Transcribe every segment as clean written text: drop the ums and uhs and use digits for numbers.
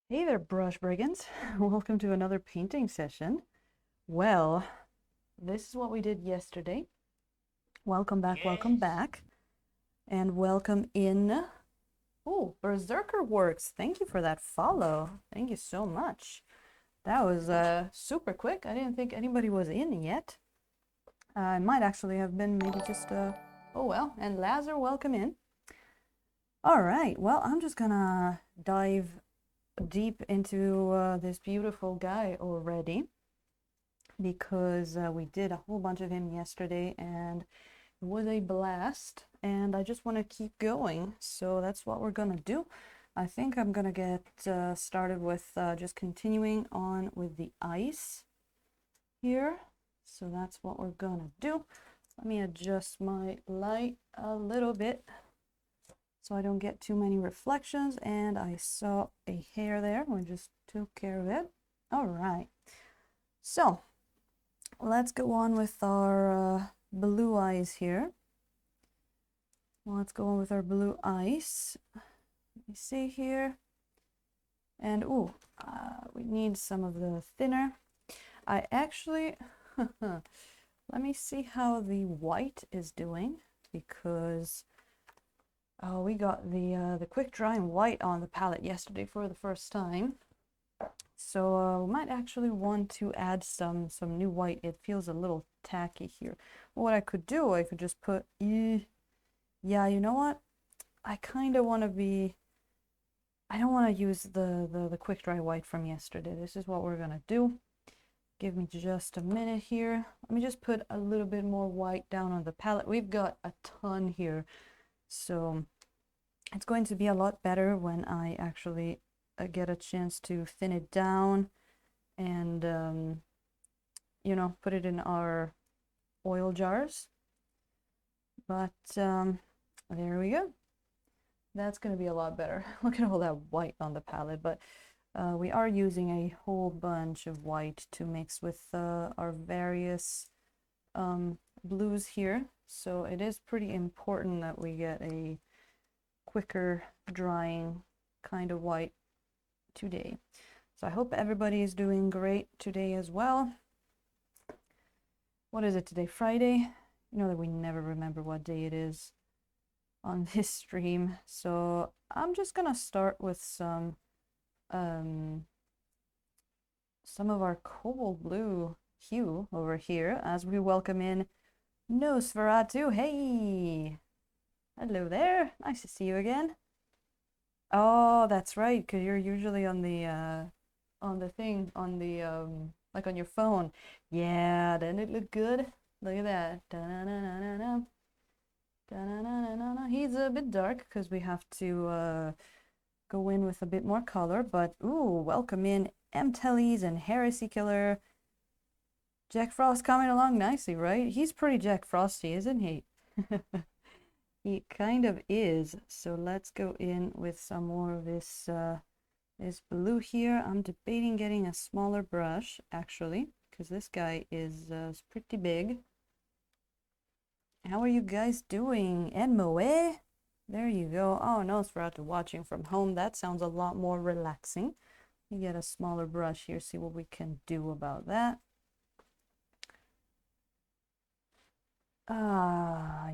Hey there, brush brigands. Welcome to another painting session. Well, this is what we did yesterday. Welcome back, welcome back. And welcome in. Oh, Berserker Works. Thank you for that follow. Thank you so much. That was super quick. I didn't think anybody was in yet. I might actually have been maybe just oh well. And Lazar, welcome in. All right, well, I'm just gonna dive deep into this beautiful guy already because we did a whole bunch of him yesterday and it was a blast, and I just want to keep going, so that's what we're gonna do. I think I'm gonna get started with just continuing on with the ice here, so that's what we're gonna do. Let me adjust my light a little bit so I don't get too many reflections. And I saw a hair there. We just took care of it. All right. So let's go on with our blue eyes here. Let's go on with our blue eyes. Let me see here. And we need some of the thinner. I actually, let me see how the white is doing, because we got the quick drying white on the palette yesterday for the first time. So we might actually want to add some new white. It feels a little tacky here. What I could do, I could just put, yeah, you know what? I kind of want to be, I don't want to use the quick dry white from yesterday. This is what we're gonna do. Give me just a minute here. Let me just put a little bit more white down on the palette. We've got a ton here, so it's going to be a lot better when I actually get a chance to thin it down and you know, put it in our oil jars. But there we go. That's going to be a lot better. Look at all that white on the palette, but we are using a whole bunch of white to mix with our various blues here, so it is pretty important that we get a quicker drying kind of white today. So I hope everybody is doing great today as well. What is it today? Friday? You know that we never remember what day it is on this stream. So I'm just gonna start with some of our cobalt blue hue over here as we welcome in Nosferatu. Hey! Hello there. Nice to see you again. Oh, that's right, because you're usually on the thing, on the like on your phone. Yeah, doesn't it look good? Look at that. Da-na-na-na-na-na. Da-na-na-na-na-na. He's a bit dark because we have to go in with a bit more color, but ooh, welcome in M-Tellies and Heresy Killer. Jack Frost coming along nicely, right? He's pretty Jack Frosty, isn't he? He kind of is. So let's go in with some more of this this blue here. I'm debating getting a smaller brush actually, because this guy is pretty big. How are you guys doing? Edmo, eh? There you go. Oh, Nosferatu watching from home. That sounds a lot more relaxing. You get a smaller brush here, see what we can do about that.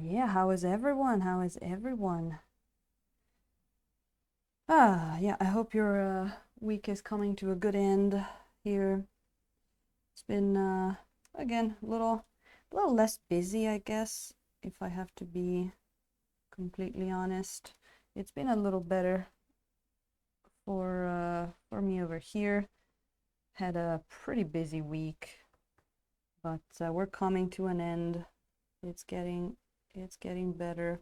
Yeah, how is everyone? How is everyone? Yeah, I hope your week is coming to a good end here. It's been again a little less busy, I guess, if I have to be completely honest. It's been a little better for me over here. Had a pretty busy week, but we're coming to an end. It's getting better.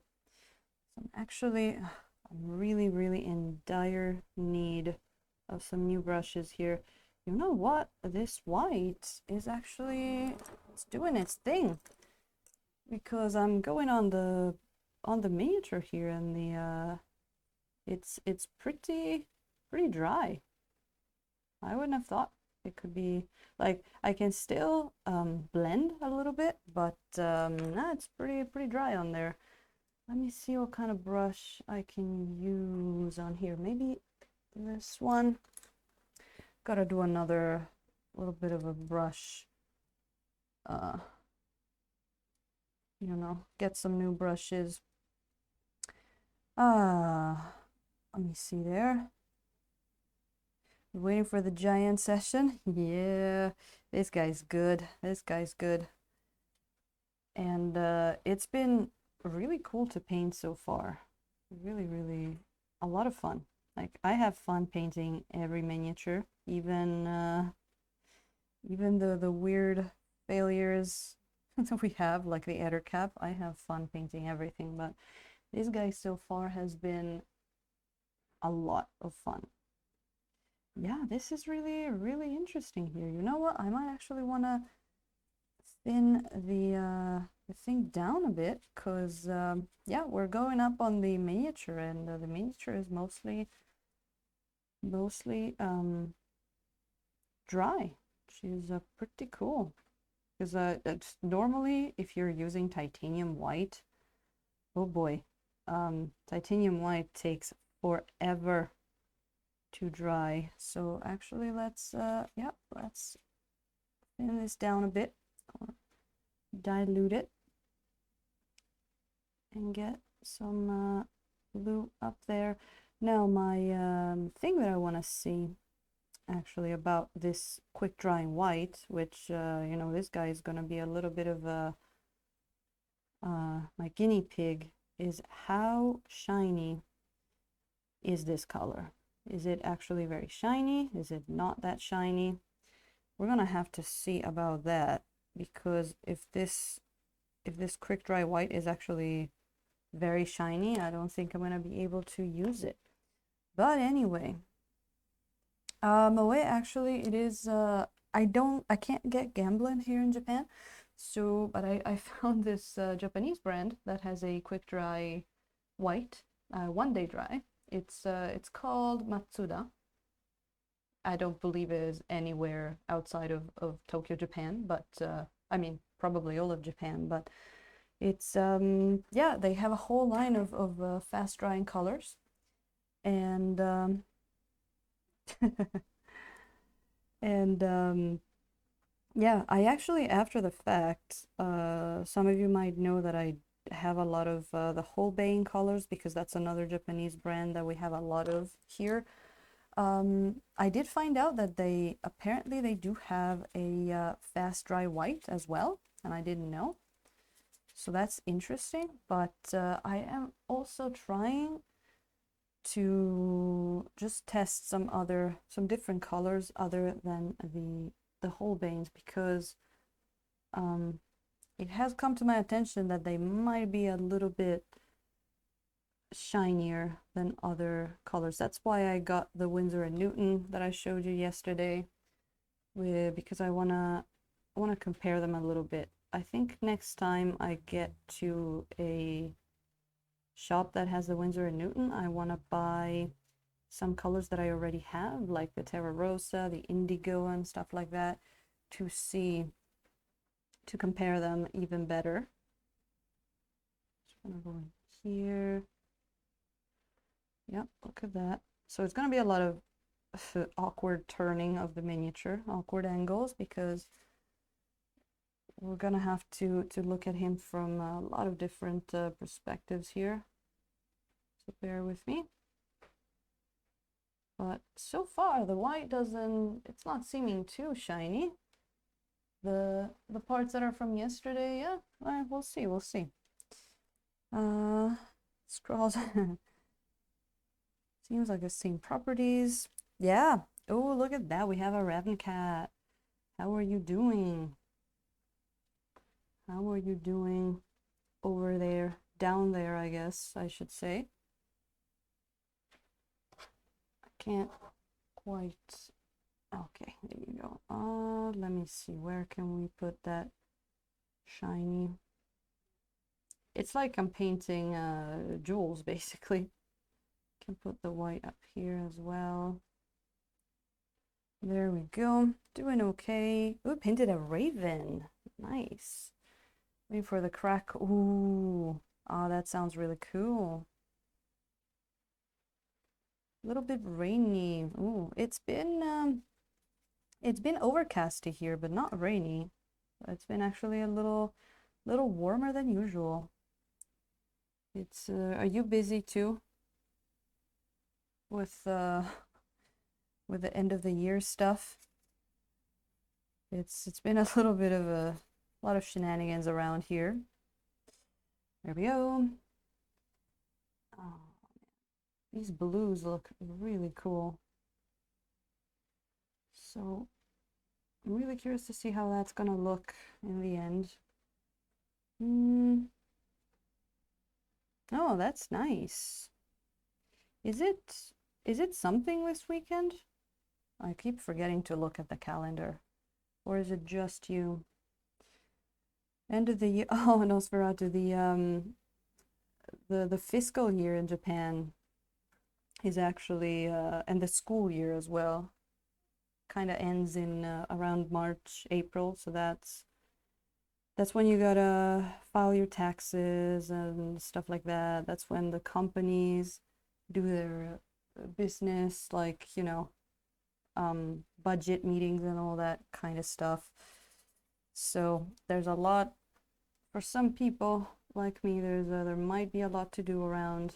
So I'm really in dire need of some new brushes here. You know what? This white is actually, it's doing its thing, because I'm going on the miniature here, and the it's pretty dry. I wouldn't have thought it could be, like, I can still blend a little bit, but nah, it's pretty dry on there. Let me see what kind of brush I can use on here. Maybe this one. Gotta do another little bit of a brush. You know, get some new brushes. Let me see there. Waiting for the giant session. Yeah, this guy's good. This guy's good. And it's been really cool to paint so far. Really, really a lot of fun. Like I have fun painting every miniature, even the weird failures that we have, like the adder cap. I have fun painting everything, but this guy so far has been a lot of fun. Yeah, this is really, really interesting here. You know what? I might actually want to thin the thing down a bit because, yeah, we're going up on the miniature, and the miniature is mostly dry, which is pretty cool. Because it's normally, if you're using titanium white, oh boy, titanium white takes forever to dry. So actually, let's yeah, let's thin this down a bit, or dilute it, and get some blue up there. Now my thing that I want to see actually about this quick drying white, which you know, this guy is going to be a little bit of a my guinea pig, is how shiny is this color? Is it actually very shiny? Is it not that shiny? We're gonna have to see about that, because if this quick dry white is actually very shiny, I don't think I'm gonna be able to use it. But anyway, Moe, actually it is I can't get Gamblin here in Japan, so but I found this Japanese brand that has a quick dry white, 1-day dry. It's called Matsuda. I don't believe it is anywhere outside of Tokyo, Japan, but I mean probably all of Japan, but it's yeah, they have a whole line of fast drying colors, and and yeah, I actually, after the fact, some of you might know that I have a lot of the Holbein colors, because that's another Japanese brand that we have a lot of here. I did find out that they apparently they do have a fast dry white as well, and I didn't know. So that's interesting, but I am also trying to just test some different colors other than the Holbeins, because it has come to my attention that they might be a little bit shinier than other colors. That's why I got the Winsor & Newton that I showed you yesterday, because I wanna compare them a little bit. I think next time I get to a shop that has the Winsor & Newton, I want to buy some colors that I already have, like the Terra Rosa, the Indigo, and stuff like that, to compare them even better. Just gonna go in here. Yep, look at that. So it's gonna be a lot of awkward turning of the miniature, awkward angles, because we're gonna have to look at him from a lot of different perspectives here. So bear with me. But so far the white it's not seeming too shiny. The parts that are from yesterday, yeah, we'll see, we'll see. Scrolls. Seems like the same properties. Yeah. Oh, look at that. We have a Raven cat. How are you doing? How are you doing over there? Down there, I guess I should say. I can't quite. Okay, there you go. Let me see. Where can we put that shiny? It's like I'm painting jewels, basically. Can put the white up here as well. There we go. Doing okay. Ooh, painted a raven. Nice. Waiting for the crack. Ooh. Oh, that sounds really cool. A little bit rainy. Ooh, it's been It's been overcasty here, but not rainy. It's been actually a little warmer than usual. It's are you busy too with with the end of the year stuff? It's been a little bit of a lot of shenanigans around here. There we go. Oh, these blues look really cool. So I'm really curious to see how that's gonna look in the end. Oh, that's nice. Is it something this weekend? I keep forgetting to look at the calendar. Or is it just you? End of the year. Oh, Nosferatu, the fiscal year in Japan is actually and the school year as well kind of ends in around March, April, so that's when you gotta file your taxes and stuff like that. That's when the companies do their business, like, you know, budget meetings and all that kind of stuff. So there's a lot for some people like me. There might be a lot to do around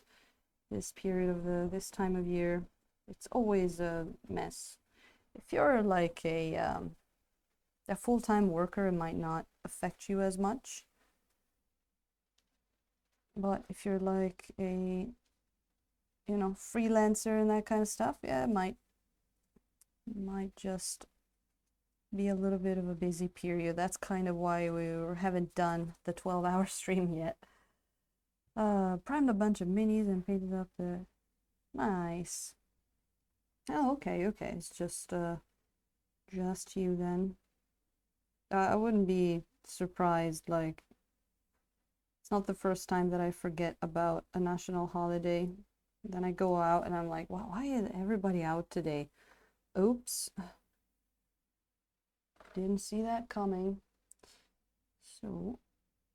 this period of this time of year. It's always a mess. If you're like a full-time worker, it might not affect you as much. But if you're like a, you know, freelancer and that kind of stuff, yeah, it might just be a little bit of a busy period. That's kind of why we haven't done the 12-hour stream yet. Primed a bunch of minis and painted up the... Nice. Oh, okay. It's just you then. I wouldn't be surprised, like, it's not the first time that I forget about a national holiday. Then I go out and I'm like, wow, why is everybody out today? Oops. Didn't see that coming. So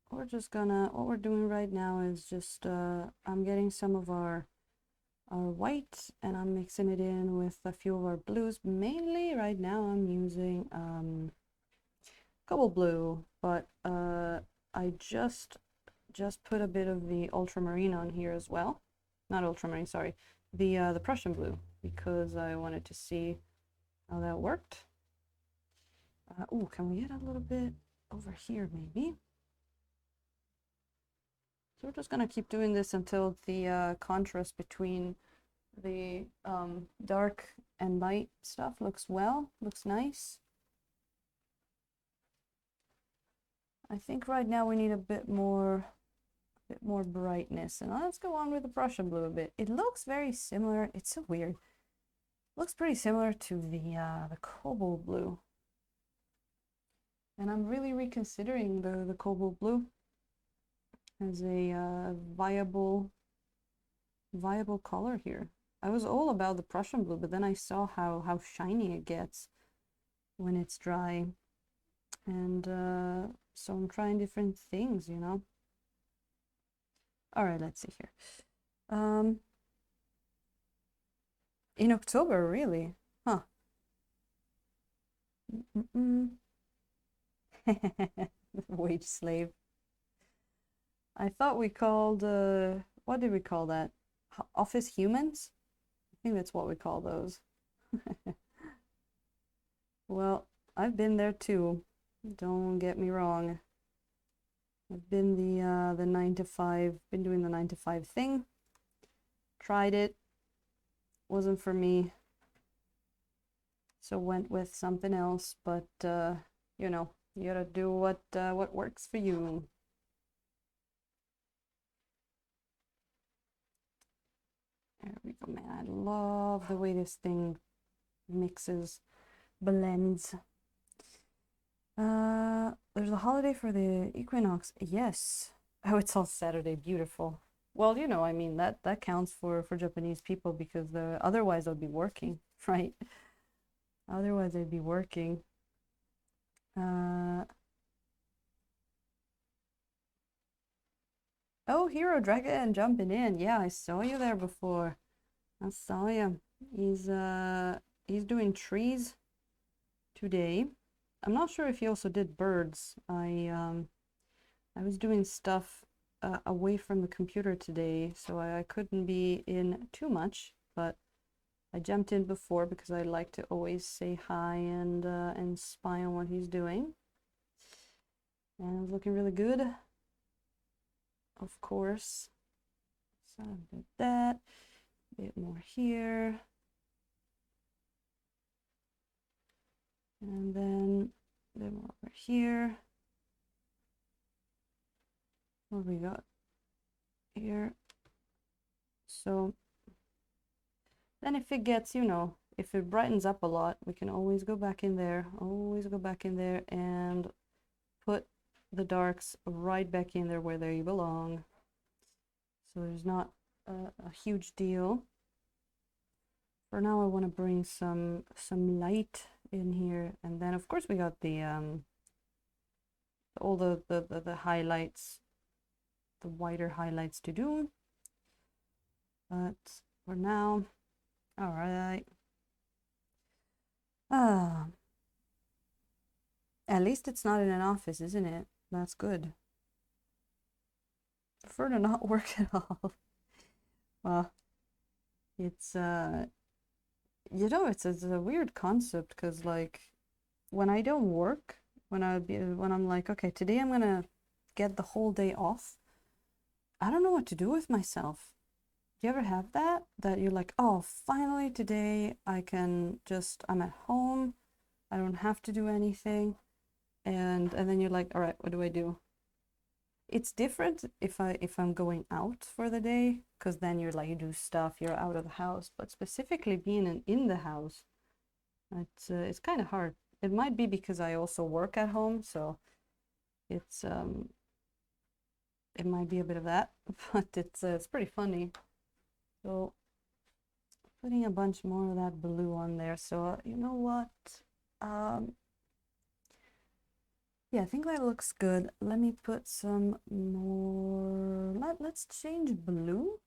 we're just gonna, what we're doing right now is just, I'm getting some of our white and I'm mixing it in with a few of our blues. Mainly right now I'm using cobalt blue, but I just put a bit of the ultramarine on here as well. Not ultramarine, sorry. The Prussian blue, because I wanted to see how that worked. Oh, can we get a little bit over here maybe? So we're just gonna keep doing this until the contrast between the dark and light stuff looks nice. I think right now we need a bit more brightness, and let's go on with the Prussian blue a bit. It looks very similar. It's so weird. It looks pretty similar to the cobalt blue, and I'm really reconsidering the cobalt blue as a viable color here. I was all about the Prussian blue, but then I saw how shiny it gets when it's dry, and so I'm trying different things, you know. All right, let's see here. In October, really? Huh. Wage slave. I thought we called, what did we call that? Office humans? I think that's what we call those. Well, I've been there too. Don't get me wrong. I've been the 9 to 5, been doing the 9 to 5 thing. Tried it. Wasn't for me. So went with something else, but you know, you gotta do what works for you. There we go, man. I love the way this thing mixes, blends. There's a holiday for the equinox. Yes. Oh, it's on Saturday. Beautiful. Well, you know, I mean, that counts for Japanese people, because otherwise I'd be working, right? Otherwise I'd be working. Oh, Hero Dragon jumping in. Yeah, I saw you there before. I saw you. He's doing trees today. I'm not sure if he also did birds. I was doing stuff away from the computer today, so I couldn't be in too much, but I jumped in before because I like to always say hi and spy on what he's doing. And it was looking really good, of course. So I did that, a bit more here. And then a bit more over here. What we got here? So then if it gets, you know, if it brightens up a lot, we can always go back in there, and put the darks right back in there where they belong. So there's not a huge deal. For now, I want to bring some light in here, and then of course we got the all the highlights, the wider highlights to do. But for now, all right. At least it's not in an office, isn't it? That's good. Prefer to not work at all. Well, it's you know, it's a weird concept because like when I don't work, when I'm like, okay, today I'm gonna get the whole day off, I don't know what to do with myself. Do you ever have that? That you're like, oh, finally today I can just, I'm at home, I don't have to do anything, and then you're like, all right, what do I do? It's different if I'm going out for the day, because then you're like, you do stuff, you're out of the house, but specifically being in the house, it's kind of hard. It might be because I also work at home, so it's it might be a bit of that, but it's pretty funny. So putting a bunch more of that blue on there. So you know what? Yeah, I think that looks good. Let me put some more. Let's change blue.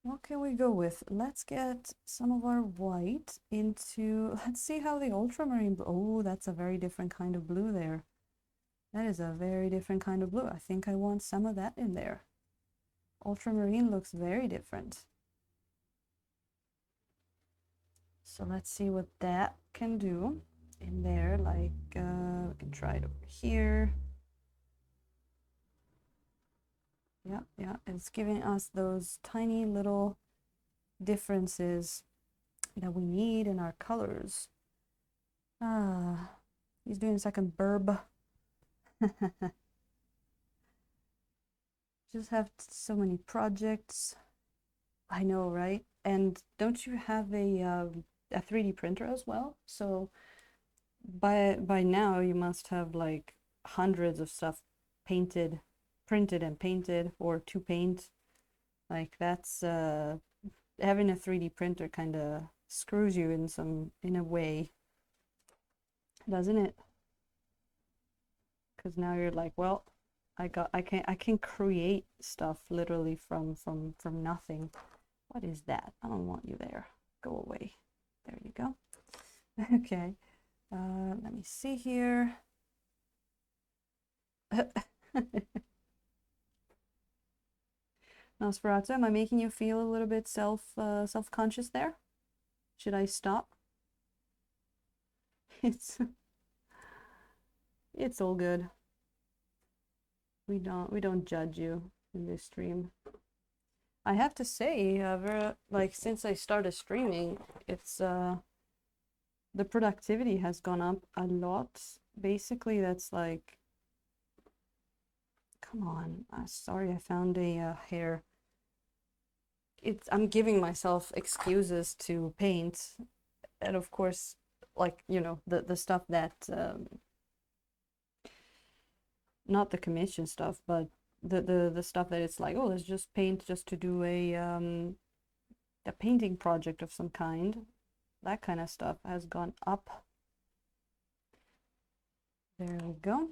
What can we go with? Let's get some of our white into, let's see how the ultramarine, oh, that's a very different kind of blue there. That is a very different kind of blue. I think I want some of that in there. Ultramarine looks very different. So let's see what that can do in there. Like, we can try it over here. Yeah, it's giving us those tiny little differences that we need in our colors. He's doing a second burb. Just have so many projects. I know, right? And don't you have a 3D printer as well? So by now you must have like hundreds of stuff printed and painted, or to paint. Like that's having a 3D printer kind of screws you in a way, doesn't it? Because now you're like, well, I can create stuff literally from nothing. What is that? I don't want you there. Go away. There you go. Okay. Let me see here. Nosferatu, am I making you feel a little bit self-conscious there? Should I stop? It's all good. We don't judge you in this stream. I have to say, like since I started streaming, it's the productivity has gone up a lot. Basically, that's like, come on. Sorry, I found a hair. I'm giving myself excuses to paint, and of course, like, you know, the stuff that not the commission stuff, but the stuff that it's like, oh, let's just paint just to do a painting project of some kind. That kind of stuff has gone up. There we go.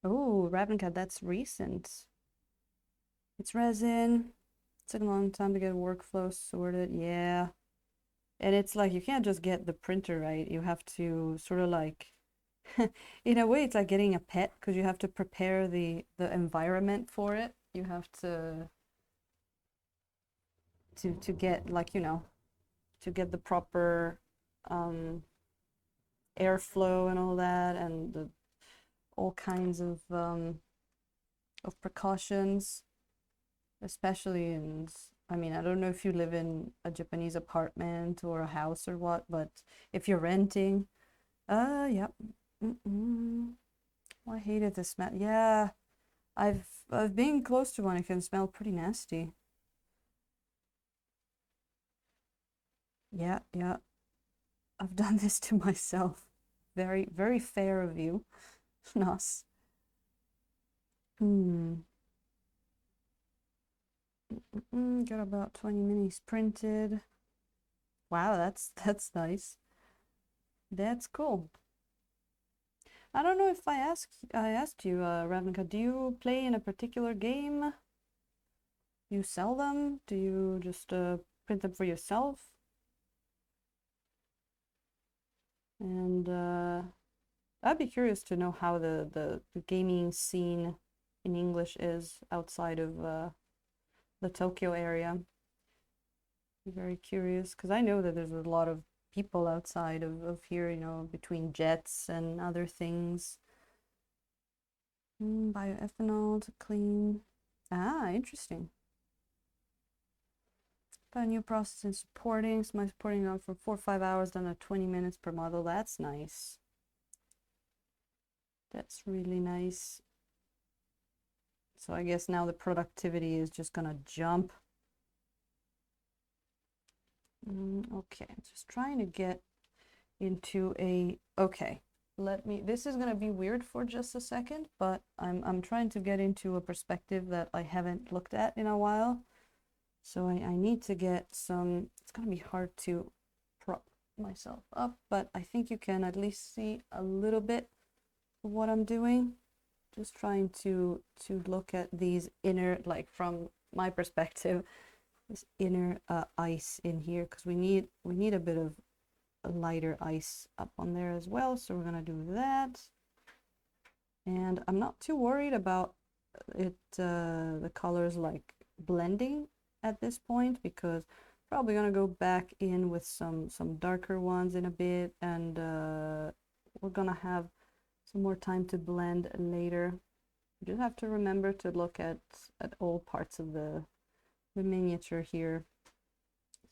Oh, Ravencat, that's recent. It's resin. It took a long time to get workflow sorted. Yeah. And it's like you can't just get the printer right. You have to sort of like, in a way, it's like getting a pet because you have to prepare the environment for it. You have to get like, you know, to get the proper um, airflow and all that, and all kinds of precautions, especially in, I mean, I don't know if you live in a Japanese apartment or a house or what, but if you're renting, yep. Oh, I hated the smell. Yeah, I've been close to one. It can smell pretty nasty. Yeah, yeah. I've done this to myself. Very, very fair of you. Nos. Hmm. Got about 20 minis printed. Wow, that's nice. That's cool. I don't know if I asked you, Ravnica, do you play in a particular game? You sell them? Do you just print them for yourself? And I'd be curious to know how the gaming scene in English is outside of the Tokyo area. I'm very curious because I know that there's a lot of people outside of here, you know, between jets and other things. Bioethanol to clean. Ah, interesting. Got a new process in supporting. So my supporting on for 4 or 5 hours, done at 20 minutes per model. That's nice. That's really nice. So I guess now the productivity is just gonna jump. Okay, I'm just trying to get into a, okay, this is gonna be weird for just a second, but I'm trying to get into a perspective that I haven't looked at in a while. So I need to get some, it's gonna be hard to prop myself up, but I think you can at least see a little bit of what I'm doing. Just trying to look at these inner, like from my perspective, this inner ice in here, because we need a bit of a lighter ice up on there as well. So we're gonna do that. And I'm not too worried about it, the colors like blending at this point, because probably gonna go back in with some darker ones in a bit, and we're gonna have some more time to blend later. You just have to remember to look at all parts of the miniature here.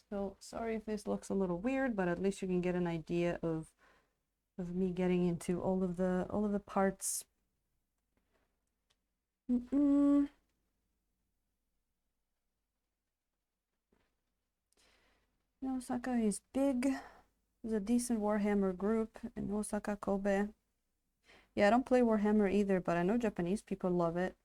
So sorry if this looks a little weird, but at least you can get an idea of me getting into all of the parts. Osaka is big. There's a decent Warhammer group in Osaka, Kobe. Yeah, I don't play Warhammer either, but I know Japanese people love it.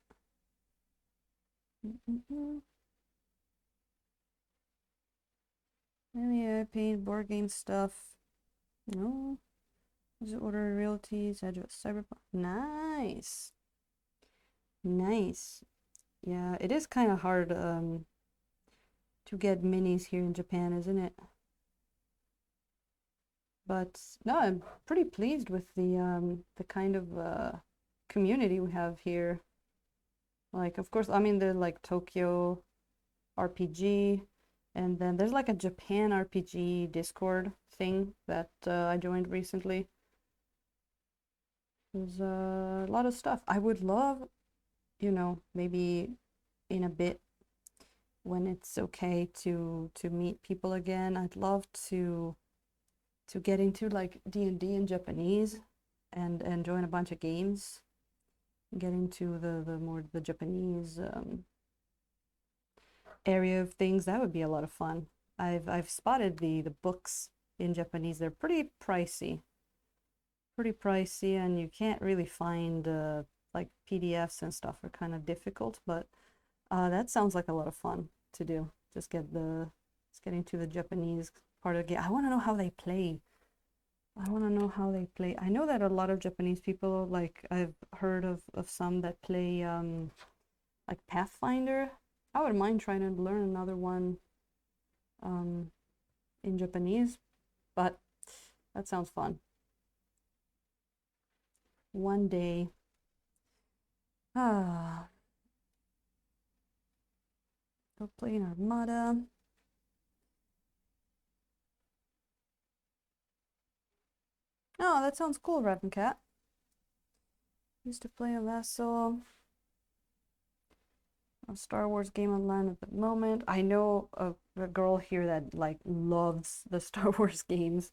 Yeah, I paint board game stuff. No. Is it order realties? Address cyberpunk. Nice. Nice. Yeah, it is kind of hard to get minis here in Japan, isn't it? But no, I'm pretty pleased with the kind of community we have here. Like, of course, I mean, there's like Tokyo RPG, and then there's like a Japan RPG Discord thing that I joined recently. There's a lot of stuff. I would love, you know, maybe in a bit when it's okay to meet people again. I'd love to get into like D&D in Japanese and join a bunch of games. Get into the more the Japanese area of things. That would be a lot of fun. I've spotted the books in Japanese. They're pretty pricey, and you can't really find like PDFs and stuff are kind of difficult. But that sounds like a lot of fun to do. Just get into the Japanese part of the game. I want to know how they play. I want to know how they play. I know that a lot of Japanese people, like I've heard of some that play like Pathfinder. I wouldn't mind trying to learn another one. in Japanese, but that sounds fun. One day. Go play in Armada. Oh, that sounds cool, Ravencat. Used to play a Vassal. A Star Wars game online at the moment. I know a girl here that like loves the Star Wars games.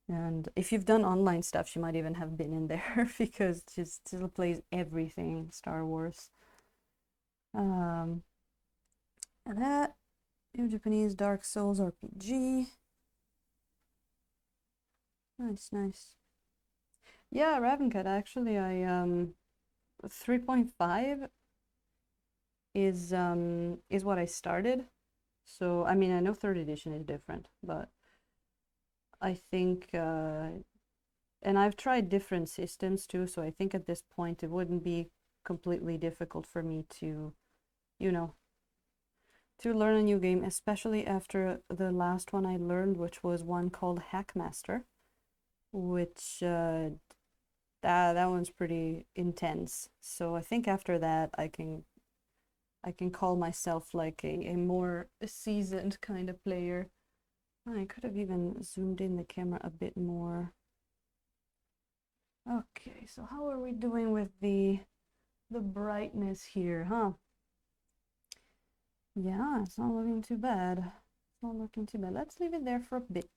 And if you've done online stuff, she might even have been in there because she still plays everything Star Wars. And that new Japanese Dark Souls RPG. Nice, nice. Yeah, Ravencat, actually, I 3.5 is what I started. So I mean, I know third edition is different, but I think and I've tried different systems too, so I think at this point it wouldn't be completely difficult for me to, you know, to learn a new game, especially after the last one I learned, which was one called Hackmaster, which that one's pretty intense. So I think after that I can call myself like a more seasoned kind of player. I could have even zoomed in the camera a bit more. Okay, so how are we doing with the brightness here, huh? Yeah, it's not looking too bad. It's not looking too bad. Let's leave it there for a bit.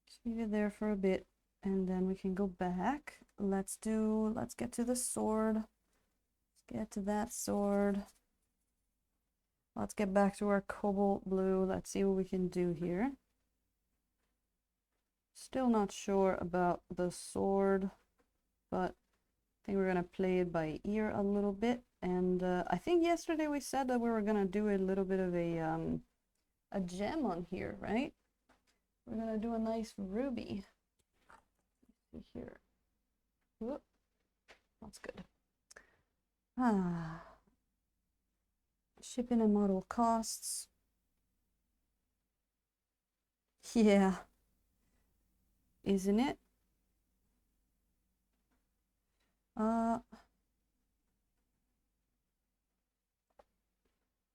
Just leave it there for a bit, and then we can go back. Let's get to the sword. Let's get to that sword. Let's get back to our cobalt blue. Let's see what we can do here. Still not sure about the sword, but I think we're gonna play it by ear a little bit. And I think yesterday we said that we were gonna do a little bit of a gem on here, right? We're gonna do a nice ruby. Let's see here. Whoop. That's good. Shipping and model costs. Yeah. Isn't it?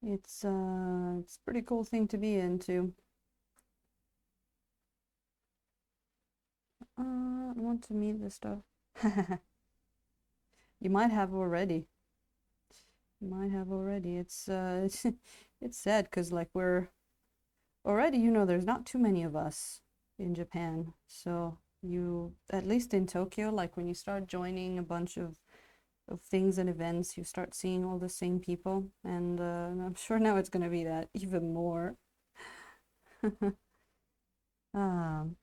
It's a pretty cool thing to be into. I want to meet this stuff. You might have already. You might have already. It's it's sad because like we're already, you know, there's not too many of us in Japan. So you, at least in Tokyo, like when you start joining a bunch of things and events, you start seeing all the same people, and I'm sure now it's gonna be that even more. um,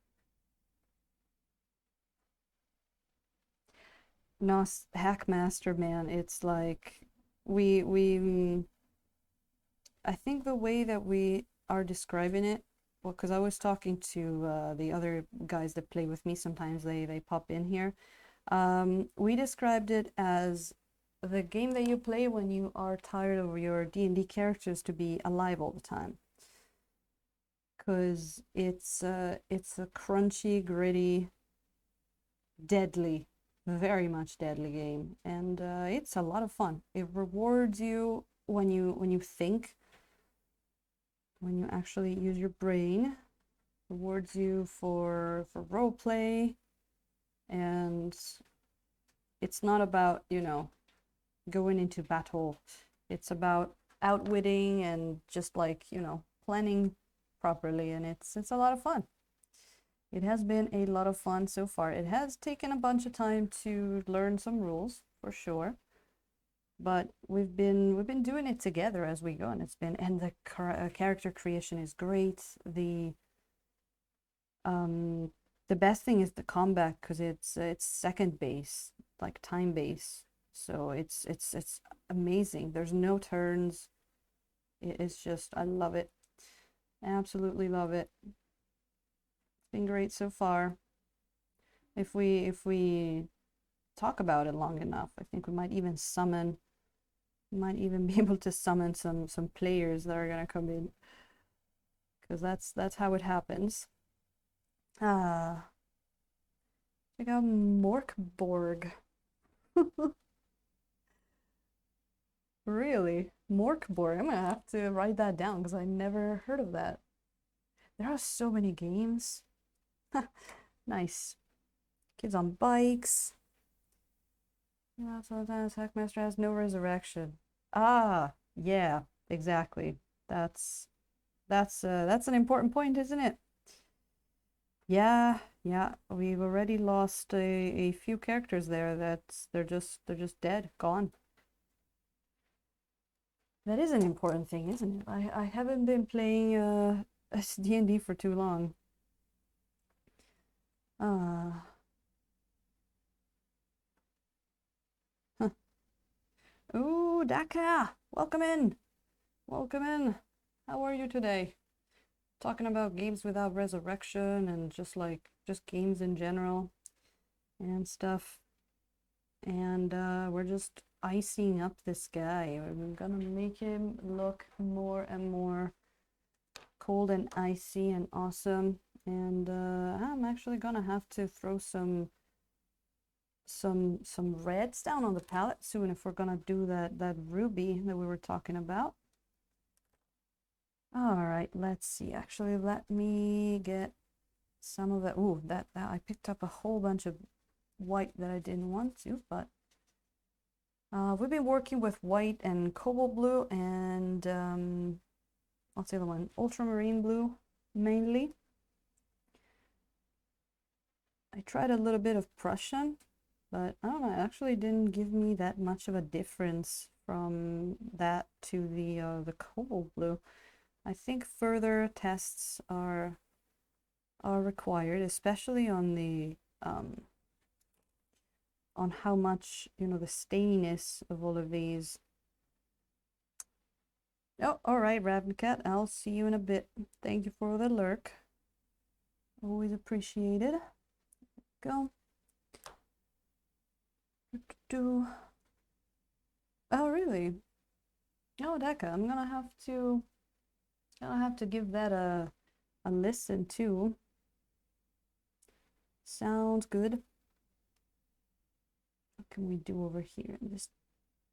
no, Hackmaster, man, it's like we I think the way that we are describing it, well, because I was talking to the other guys that play with me, sometimes they pop in here. We described it as the game that you play when you are tired of your D&D characters to be alive all the time. Because it's a crunchy, gritty, deadly, very much deadly game, and it's a lot of fun. It rewards you when you think, when you actually use your brain. Rewards you for role play, and it's not about, you know, going into battle. It's about outwitting and just like, you know, planning properly, and it's a lot of fun. It has been a lot of fun so far. It has taken a bunch of time to learn some rules, for sure, but we've been doing it together as we go, and the character creation is great. The best thing is the combat, because it's second base, like time base, so it's amazing. There's no turns. It's just, I love it. Absolutely love it. It's been great so far. If we talk about it long enough, I think we might even be able to summon some players that are gonna come because that's how it happens. Check out Morkborg. Really? Morkborg. I'm gonna have to write that down because I never heard of that. There are so many games. Nice. Kids on bikes. Yeah, sometimes Hackmaster has no resurrection. Ah, yeah, exactly. That's an important point, isn't it? Yeah, yeah. We've already lost a few characters there. They're just dead, gone. That is an important thing, isn't it? I haven't been playing D&D for too long. Huh. Ooh, Daka! Welcome in! Welcome in! How are you today? Talking about games without resurrection and just games in general and stuff. And we're just icing up this guy. We're gonna make him look more and more cold and icy and awesome. And I'm actually gonna have to throw some reds down on the palette soon if we're gonna do that ruby that we were talking about. All right, let's see. Actually, let me get some of that. Ooh, that I picked up a whole bunch of white that I didn't want to, but we've been working with white and cobalt blue and what's the other one? Ultramarine blue, mainly. I tried a little bit of Prussian, but I don't know, it actually didn't give me that much of a difference from that to the cobalt blue. I think further tests are required, especially on the on how much, you know, the staininess of all of these. Oh, all right, Ravencat, I'll see you in a bit. Thank you for the lurk. Always appreciated. Go. Oh, really? Oh, Deka, I'm gonna have to give that a listen too. Sounds good. What can we do over here in this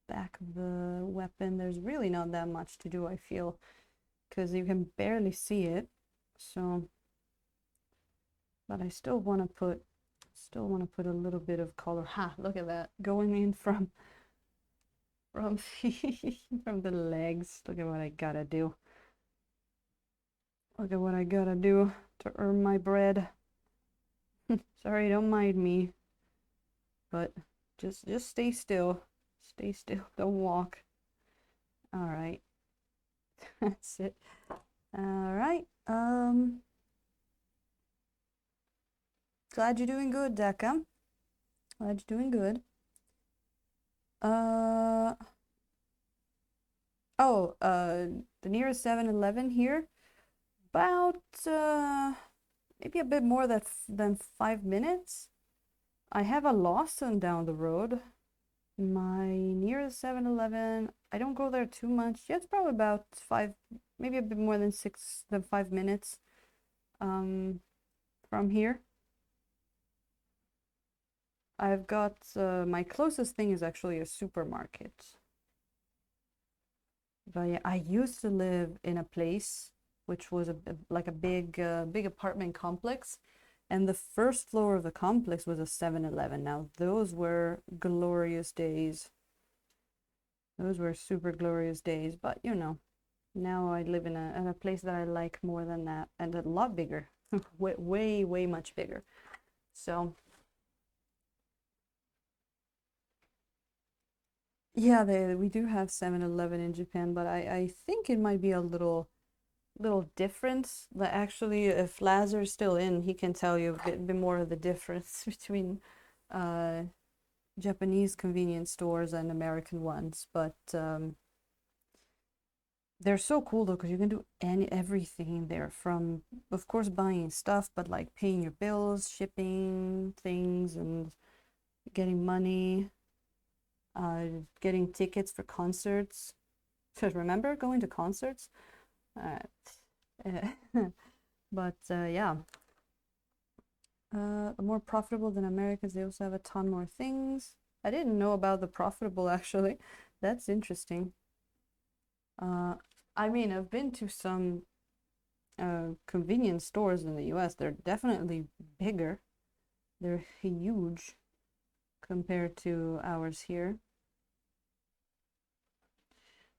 back of the weapon? There's really not that much to do, I feel, because you can barely see it. So, but I still want to put a little bit of color. Ha, look at that, going in from from the legs. Look at what I gotta do. Look at what I gotta do to earn my bread. Sorry, don't mind me, but just stay still. Stay still, don't walk. All right. That's it. All right. Glad you're doing good, Deka. Glad you're doing good. The nearest 7-Eleven here, about maybe a bit more than 5 minutes. I have a Lawson down the road. My nearest 7-Eleven, I don't go there too much. Yeah, it's probably about maybe a bit more than 5 minutes from here. I've got my closest thing is actually a supermarket. But yeah, I used to live in a place which was like a big apartment complex, and the first floor of the complex was a 7-Eleven. Now those were glorious days. Those were super glorious days, but you know, now I live in a place that I like more than that, and a lot bigger. way much bigger. So yeah, we do have 7-Eleven in Japan, but I think it might be a little difference. That actually, if Lazar's still in, he can tell you a bit more of the difference between Japanese convenience stores and American ones. But they're so cool though, because you can do everything there, from of course buying stuff, but like paying your bills, shipping things, and getting money, getting tickets for concerts. Remember going to concerts? But yeah, more profitable than Americans. They also have a ton more things. I didn't know about the profitable actually. That's interesting. I mean, I've been to some convenience stores in the US. They're definitely bigger. They're huge compared to ours here.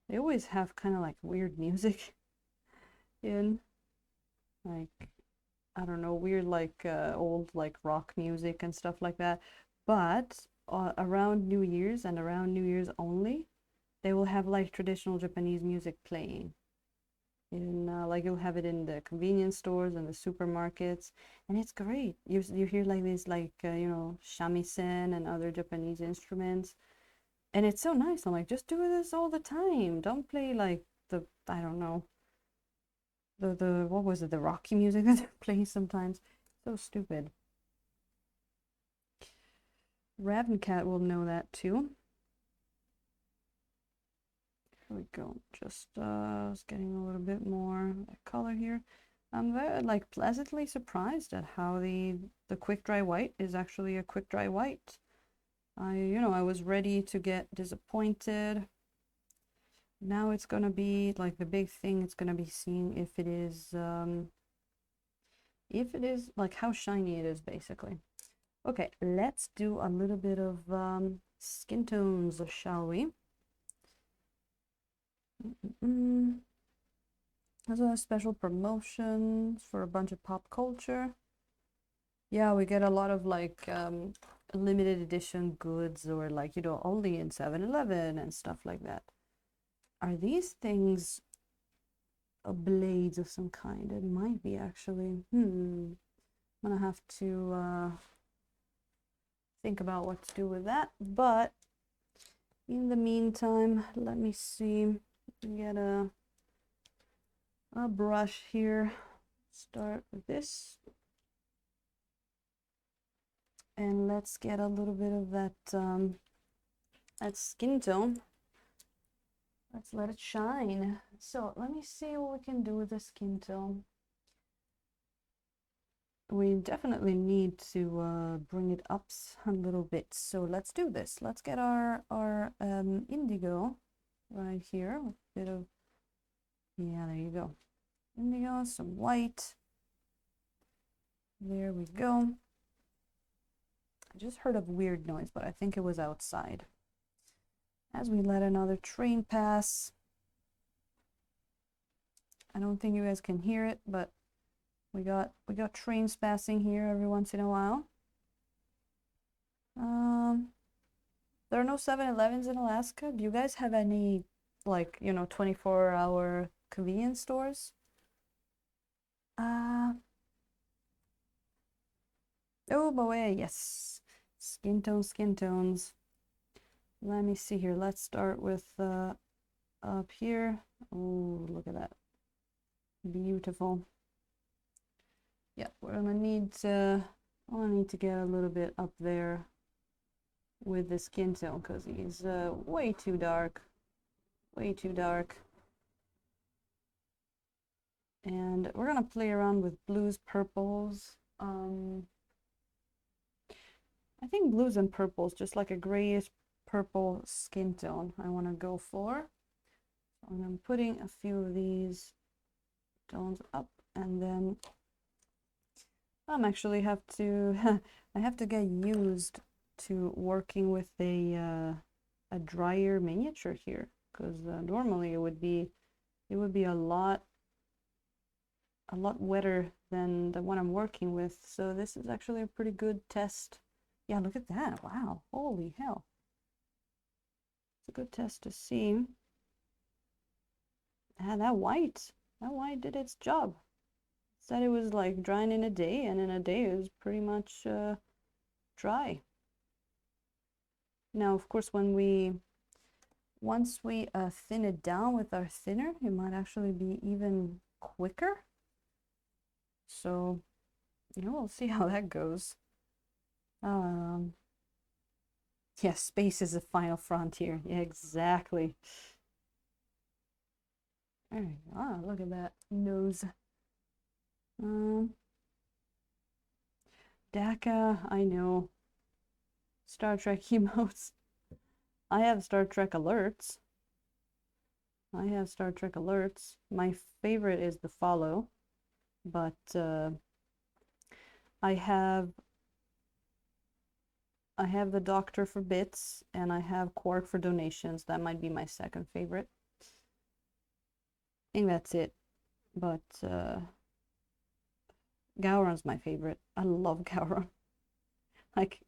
They always have kind of like weird music in, like, I don't know, weird like old like rock music and stuff like that. But around New Year's and around New Year's only, they will have like traditional Japanese music playing. In like you'll have it in the convenience stores and the supermarkets, and it's great. You hear like these like you know, shamisen and other Japanese instruments, and it's so nice. I'm like, just do this all the time. Don't play like the, I don't know, the what was it, the Rocky music that they play sometimes. So stupid. Ravencat will know that too. Here we go. Just was getting a little bit more color here. I'm very like pleasantly surprised at how the quick dry white is actually a quick dry white. I was ready to get disappointed. Now it's gonna be like the big thing. It's gonna be seeing if it is like how shiny it is basically. Okay, let's do a little bit of skin tones, shall we? There's a special promotions for a bunch of pop culture. Yeah, we get a lot of like limited edition goods, or like, you know, only in 7-Eleven and stuff like that. Are these things blades of some kind? It might be actually. I'm gonna have to think about what to do with that. But in the meantime, let me see. Get a brush here. Start with this. And let's get a little bit of that skin tone. Let's let it shine. So let me see what we can do with the skin tone. We definitely need to bring it up a little bit. So let's do this. Let's get our indigo right here. A bit of, yeah, there you go. Indigo, some white. There we go. I just heard a weird noise, but I think it was outside. As we let another train pass. I don't think you guys can hear it, but we got trains passing here every once in a while. There are no 7-Elevens in Alaska. Do you guys have any, like, you know, 24-hour convenience stores? Oh boy, yes. Skin tones, skin tones. Let me see here. Let's start with up here. Oh, look at that. Beautiful. Yeah, we're gonna need to get a little bit up there with the skin tone because he's way too dark. Way too dark. And we're gonna play around with blues, purples. I think blues and purples, just like a grayish purple skin tone I want to go for. And I'm putting a few of these tones up, and then I'm actually have to I have to get used to working with a drier miniature here, because normally it would be a lot wetter than the one I'm working with. So this is actually a pretty good test. Yeah, look at that. Wow, holy hell. It's a good test to see. That white did its job. Said it was like drying in a day, and in a day it was pretty much dry. Now, of course, once we thin it down with our thinner, it might actually be even quicker. So, you know, we'll see how that goes. Yeah, space is the final frontier. Yeah, exactly. There we go. Ah, look at that nose. Um, DACA, I know. Star Trek emotes. I have Star Trek alerts. My favorite is the follow, but I have the Doctor for bits, and I have Quark for donations. That might be my second favorite. I think that's it. But Gowron's my favorite. I love Gowron. Like,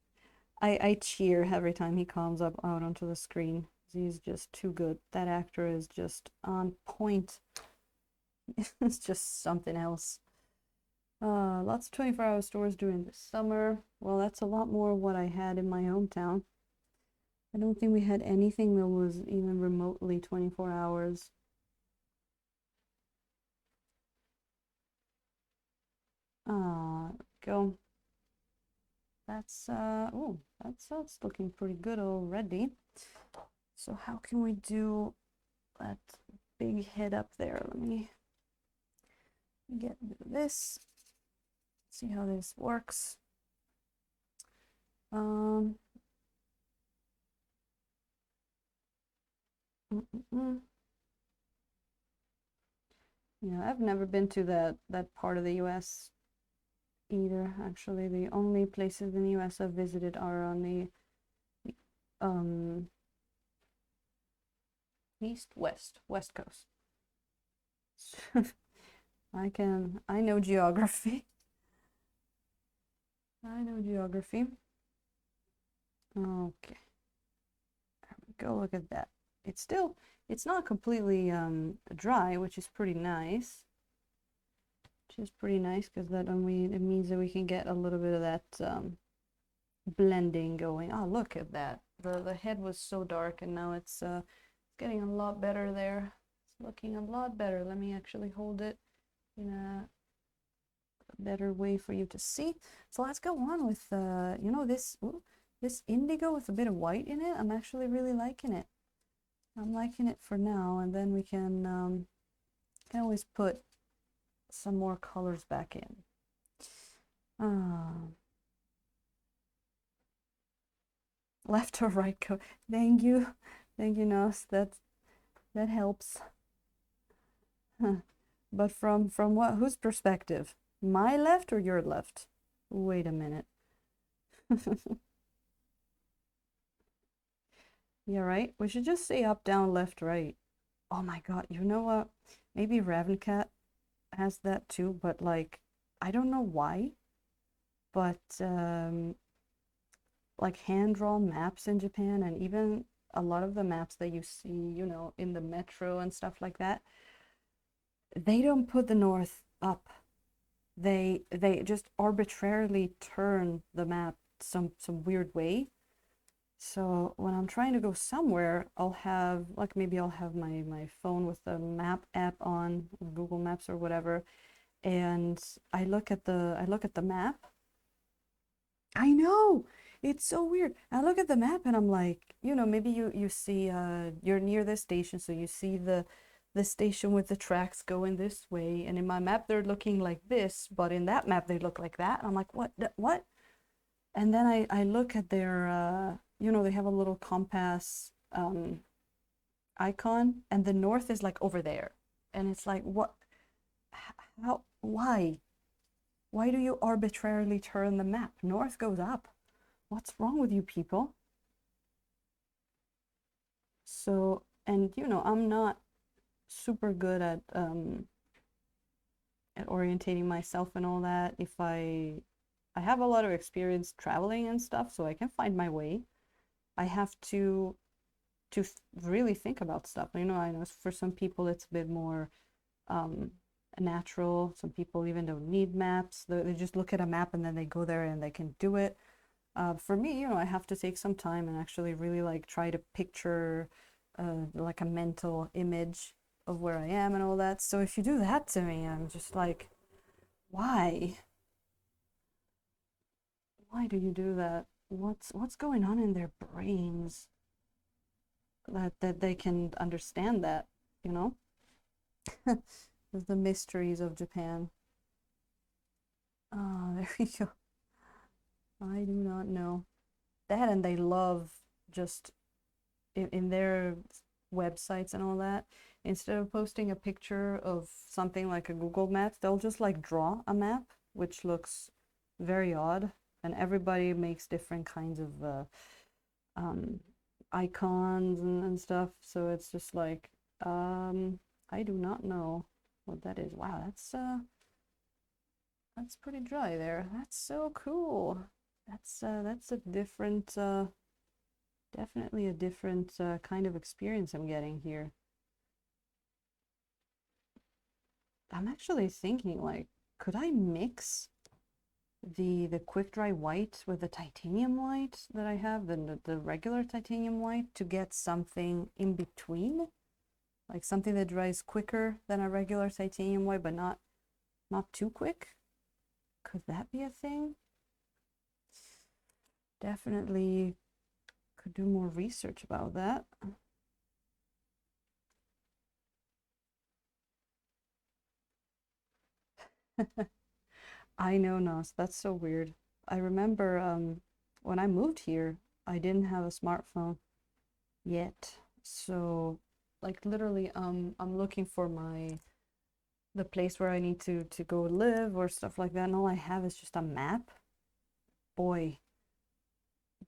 I cheer every time he comes up out onto the screen. He's just too good. That actor is just on point. It's just something else. Lots of 24-hour stores during the summer. Well, that's a lot more what I had in my hometown. I don't think we had anything that was even remotely 24 hours. There we go. That's that's looking pretty good already. So how can we do that big head up there? Let me get this. See how this works. Mm -mm -mm. Yeah, I've never been to that part of the US either. Actually, the only places in the US I've visited are on the west coast. I know geography. I know geography. Okay. There we go. Look at that. It's not completely dry, which is pretty nice. Because it means that we can get a little bit of that blending going. Oh, look at that. The head was so dark, and now it's getting a lot better there. It's looking a lot better. Let me actually hold it in a better way for you to see. So let's go on with you know, this indigo with a bit of white in it. I'm actually really liking it. I'm liking it for now, and then we can always put some more colors back in. Left or right coat. Thank you, Nos. That helps. But from what? Whose perspective? My left or your left? Wait a minute. Yeah, right. We should just say up, down, left, right. Oh my God! You know what? Maybe Ravencat has that too, but like, I don't know why. But like hand-drawn maps in Japan, and even a lot of the maps that you see, you know, in the metro and stuff like that, they don't put the north up. They just arbitrarily turn the map some weird way. So when I'm trying to go somewhere, I'll have like maybe I'll have my phone with the map app on, Google Maps or whatever, and I look at the map. I know. It's so weird. I look at the map and I'm like, you know, maybe you see you're near this station, so you see the station with the tracks going this way, and in my map they're looking like this, but in that map they look like that. And I'm like, what? And then I look at their you know, they have a little compass icon, and the north is like over there. And it's like, what? How? Why? Why do you arbitrarily turn the map? North goes up. What's wrong with you people? So, and you know, I'm not super good at orientating myself and all that. If I have a lot of experience traveling and stuff, so I can find my way. I have to really think about stuff. You know, I know for some people it's a bit more natural. Some people even don't need maps. They just look at a map and then they go there and they can do it. For me, you know, I have to take some time and actually really like try to picture like a mental image of where I am and all that. So if you do that to me, I'm just like, why? Why do you do that? What's going on in their brains that they can understand that, you know? The mysteries of Japan. there we go. I do not know. That, and they love just in their websites and all that, instead of posting a picture of something like a Google map, they'll just like draw a map, which looks very odd, and everybody makes different kinds of icons and stuff, so it's just like I do not know what that is. Wow, that's pretty dry there. That's so cool. That's a different definitely a different kind of experience I'm getting here. I'm actually thinking, like, could I mix the quick dry white with the titanium white that I have, the regular titanium white, to get something in between, like something that dries quicker than a regular titanium white, but not too quick? Could that be a thing? Definitely could do more research about that. I know, Nos, that's so weird. I remember when I moved here, I didn't have a smartphone yet. So like literally I'm looking for the place where I need to go live or stuff like that, and all I have is just a map. Boy,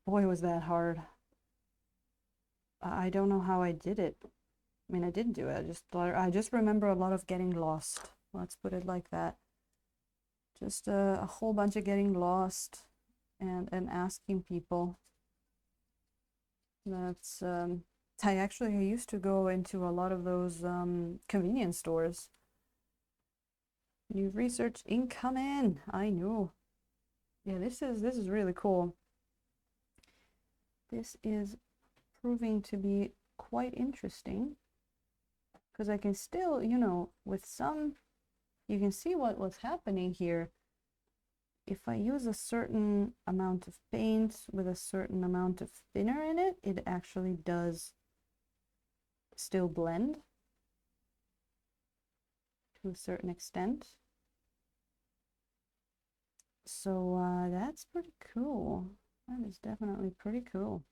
boy was that hard. I don't know how I did it. I mean, I didn't do it. I just remember a lot of getting lost. Let's put it like that. Just a whole bunch of getting lost and asking people. That's I used to go into a lot of those convenience stores. New research incoming. I know. Yeah, this is really cool. This is proving to be quite interesting because I can still, you know, with some, you can see what's happening here. If I use a certain amount of paint with a certain amount of thinner in it, it actually does still blend to a certain extent. So that's pretty cool. That is definitely pretty cool.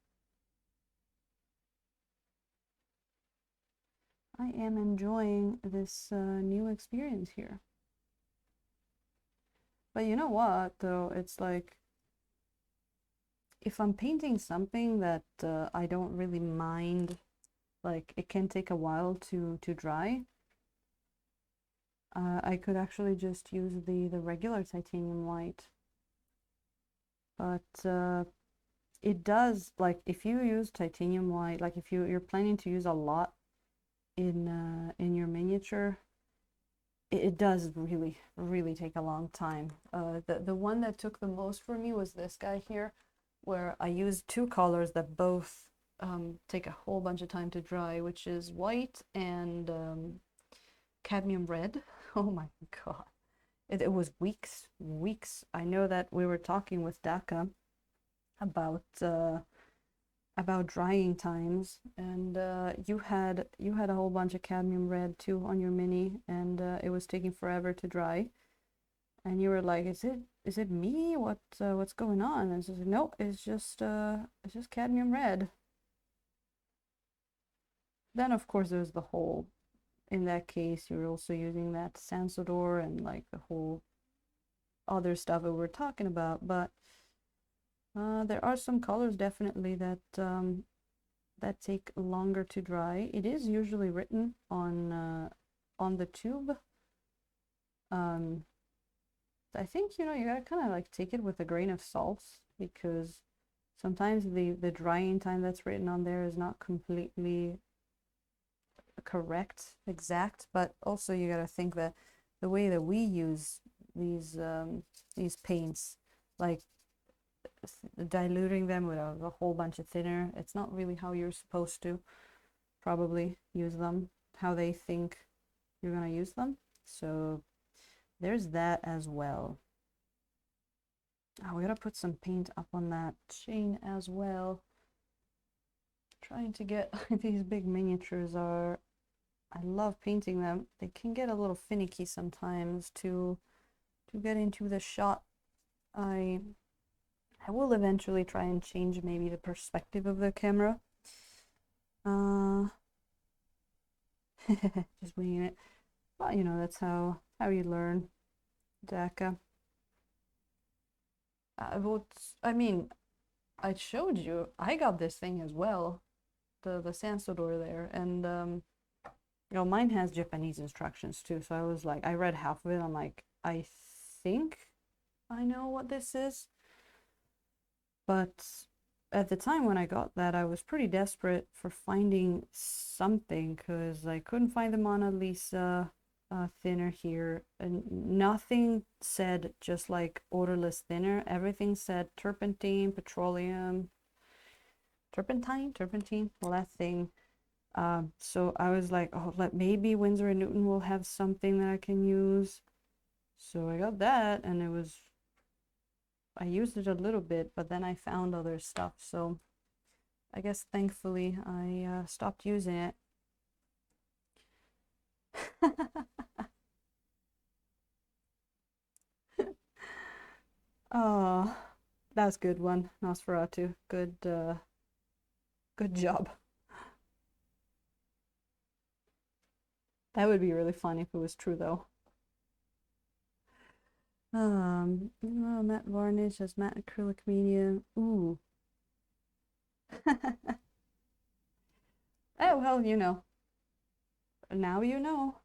I am enjoying this new experience here. But you know what, though? It's like, if I'm painting something that I don't really mind, like it can take a while to dry, I could actually just use the regular titanium white. But it does, like, if you use titanium white, like if you're planning to use a lot in your miniature, it does really take a long time. The one that took the most for me was this guy here, where I used two colors that both take a whole bunch of time to dry, which is white and cadmium red. Oh my god, it was weeks. I know that we were talking with Daka about drying times, and you had a whole bunch of cadmium red too on your mini, and it was taking forever to dry, and you were like, is it me, what's going on? And it's just like, no, it's just cadmium red. Then of course there's the whole, in that case you're also using that Sansador and like the whole other stuff that we're talking about, but there are some colors definitely that that take longer to dry. It is usually written on the tube. I think, you know, you gotta kind of like take it with a grain of salt, because sometimes the drying time that's written on there is not completely correct, exact, but also you gotta think that the way that we use these paints, like diluting them with a whole bunch of thinner, it's not really how you're supposed to probably use them, how they think you're gonna use them. So there's that as well. Oh, we gotta put some paint up on that chain as well. Trying to get these big miniatures are, I love painting them. They can get a little finicky sometimes to get into the shot I will eventually try and change maybe the perspective of the camera. Just winging it. Well, you know, that's how you learn, Daka. I mean, I showed you. I got this thing as well, the Sansador there, and you know, mine has Japanese instructions too. So I was like, I read half of it. I'm like, I think I know what this is, but at the time when I got that, I was pretty desperate for finding something because I couldn't find the Mona Lisa thinner here, and nothing said just like odorless thinner. Everything said turpentine, petroleum, turpentine, well, that thing. So I was like, oh, maybe Winsor and Newton will have something that I can use. So I got that, and I used it a little bit, but then I found other stuff. So I guess thankfully I stopped using it. Oh, that's a good one, Nosferatu. Good job. That would be really funny if it was true, though. Matte varnish as matte acrylic medium. Ooh. Oh, well, you know. Now you know.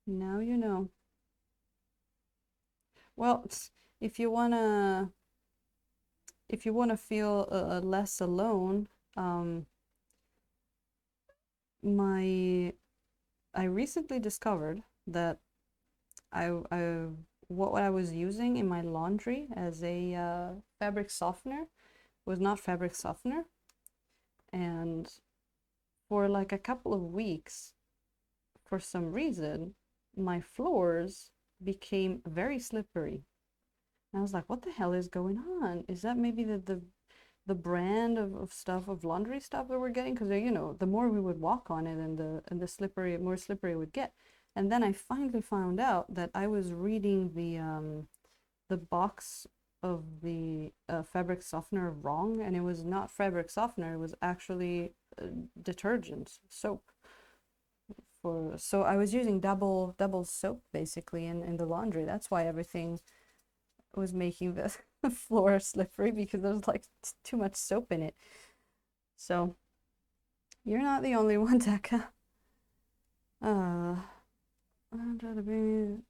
Now you know. Well, if you wanna feel less alone, I recently discovered that I what I was using in my laundry as a fabric softener was not fabric softener, and for like a couple of weeks, for some reason, my floors became very slippery. And I was like, what the hell is going on? Is that maybe the brand of stuff, of laundry stuff that we're getting? Because you know, the more we would walk on it, and the more slippery it would get. And then I finally found out that I was reading the box of the fabric softener wrong, and it was not fabric softener, it was actually detergent, soap. So I was using double soap basically in the laundry. That's why everything was making the floor slippery, because there was like too much soap in it. So you're not the only one, Tekka. I'm trying to bring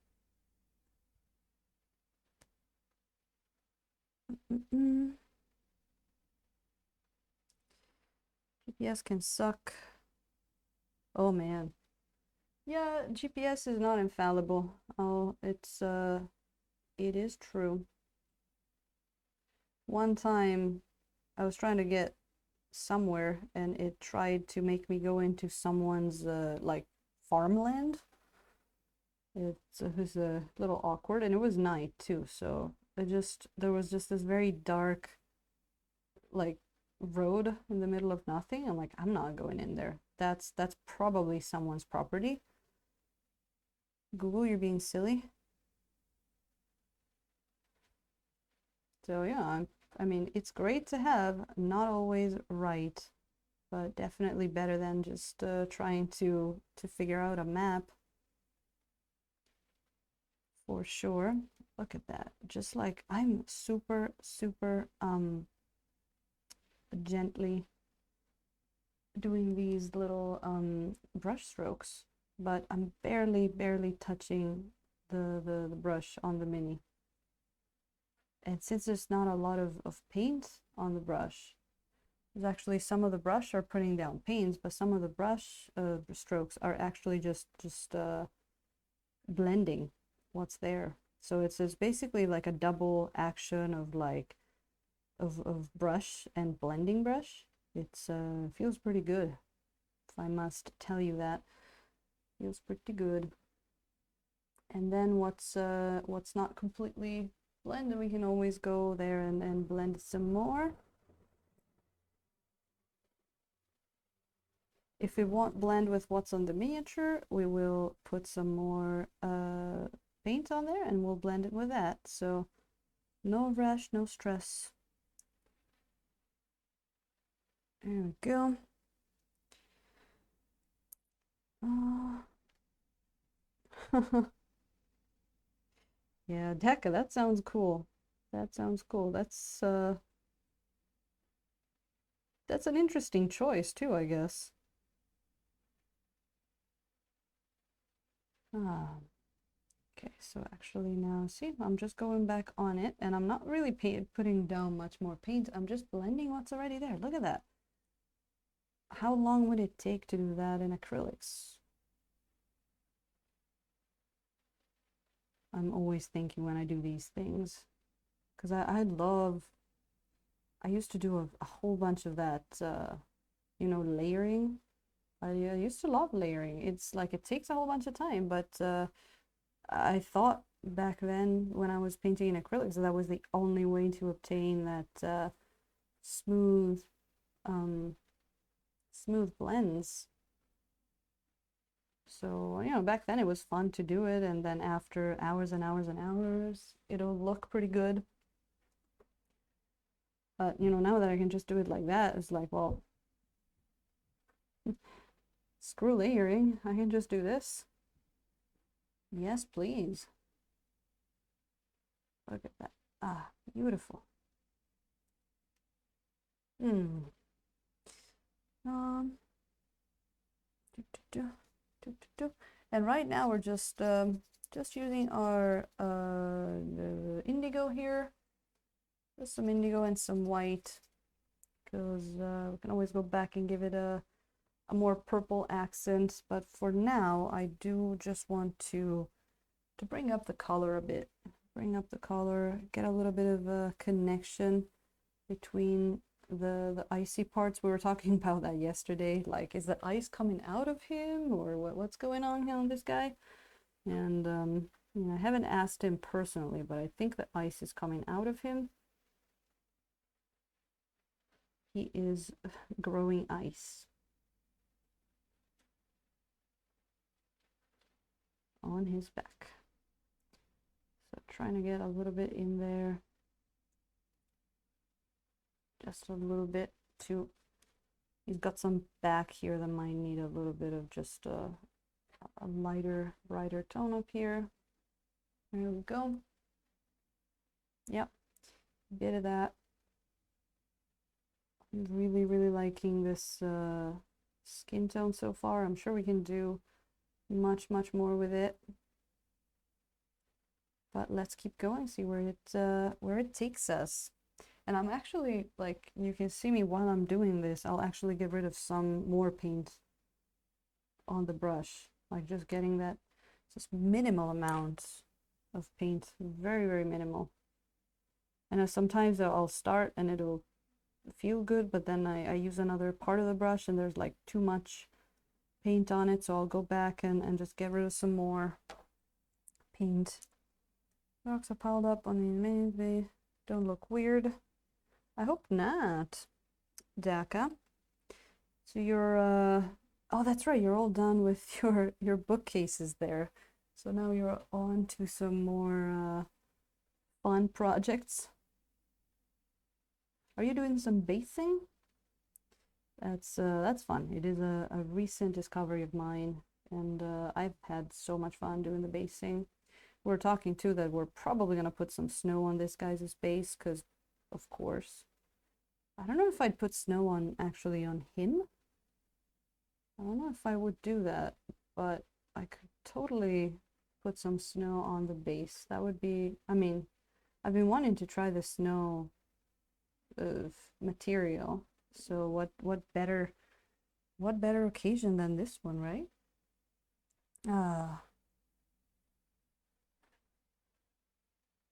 GPS can suck. Oh man. Yeah, GPS is not infallible. Oh, it is true. One time I was trying to get somewhere, and it tried to make me go into someone's like farmland. It was a little awkward, and it was night too, so there was just this very dark like road in the middle of nothing. I'm like, I'm not going in there. That's probably someone's property. Google, you're being silly. So yeah, I mean, it's great to have, not always right, but definitely better than just trying to figure out a map, for sure. Look at that. Just like I'm super gently doing these little brush strokes, but I'm barely touching the brush on the mini. And since there's not a lot of paint on the brush, there's actually some of the brush are putting down paints, but some of the brush strokes are actually just blending what's there. So it's basically like a double action of like of brush and blending brush. It's feels pretty good, if I must tell you that. Feels pretty good. And then what's not completely blended, we can always go there and blend some more. If we won't blend with what's on the miniature, we will put some more paint on there, and we'll blend it with that. So No rush, no stress. There we go. Yeah, Deca, that sounds cool. That sounds cool. That's an interesting choice too, I guess. Ah, okay, so actually now, see, I'm just going back on it, and I'm not really putting down much more paint. I'm just blending what's already there. Look at that. How long would it take to do that in acrylics? I'm always thinking when I do these things, because I used to do a whole bunch of that, you know, layering. I used to love layering. It's like it takes a whole bunch of time, but I thought back then when I was painting in acrylics that was the only way to obtain that smooth, smooth blends. So, you know, back then it was fun to do it, and then after hours and hours and hours, it'll look pretty good. But, you know, now that I can just do it like that, it's like, well, screw layering. I can just do this. Yes, please. Look at that. Ah, beautiful. Hmm. Um, and right now we're just using our the indigo here. Just some indigo and some white, because we can always go back and give it a more purple accent. But for now, I do just want to bring up the color a bit. Bring up the color, get a little bit of a connection between the icy parts. We were talking about that yesterday. Like, is the ice coming out of him, or what's going on here on this guy? And you know, I haven't asked him personally, but I think the ice is coming out of him. He is growing ice on his back. So trying to get a little bit in there, just a little bit to, he's got some back here that might need a little bit of just a lighter, brighter tone up here. There we go. Yep, bit of that. I'm really, really liking this skin tone so far. I'm sure we can do much, much more with it. But let's keep going, see where it takes us. And I'm actually, like, you can see me while I'm doing this, I'll actually get rid of some more paint on the brush. Like, just getting that just minimal amount of paint, very, very minimal. And sometimes I'll start and it'll feel good, but then I use another part of the brush and there's like too much paint on it, so I'll go back and just get rid of some more paint. Rocks are piled up on the main. They don't look weird. I hope not, Daka. So you're oh, that's right, you're all done with your bookcases there. So now you're on to some more fun projects. Are you doing some basing? That's fun. It is a recent discovery of mine, and I've had so much fun doing the basing. We're talking too that we're probably gonna put some snow on this guy's base, because of course. I don't know if I'd put snow on actually on him. I don't know if I would do that, but I could totally put some snow on the base. That would be, I mean, I've been wanting to try the snow material. So what better occasion than this one, right? Ah,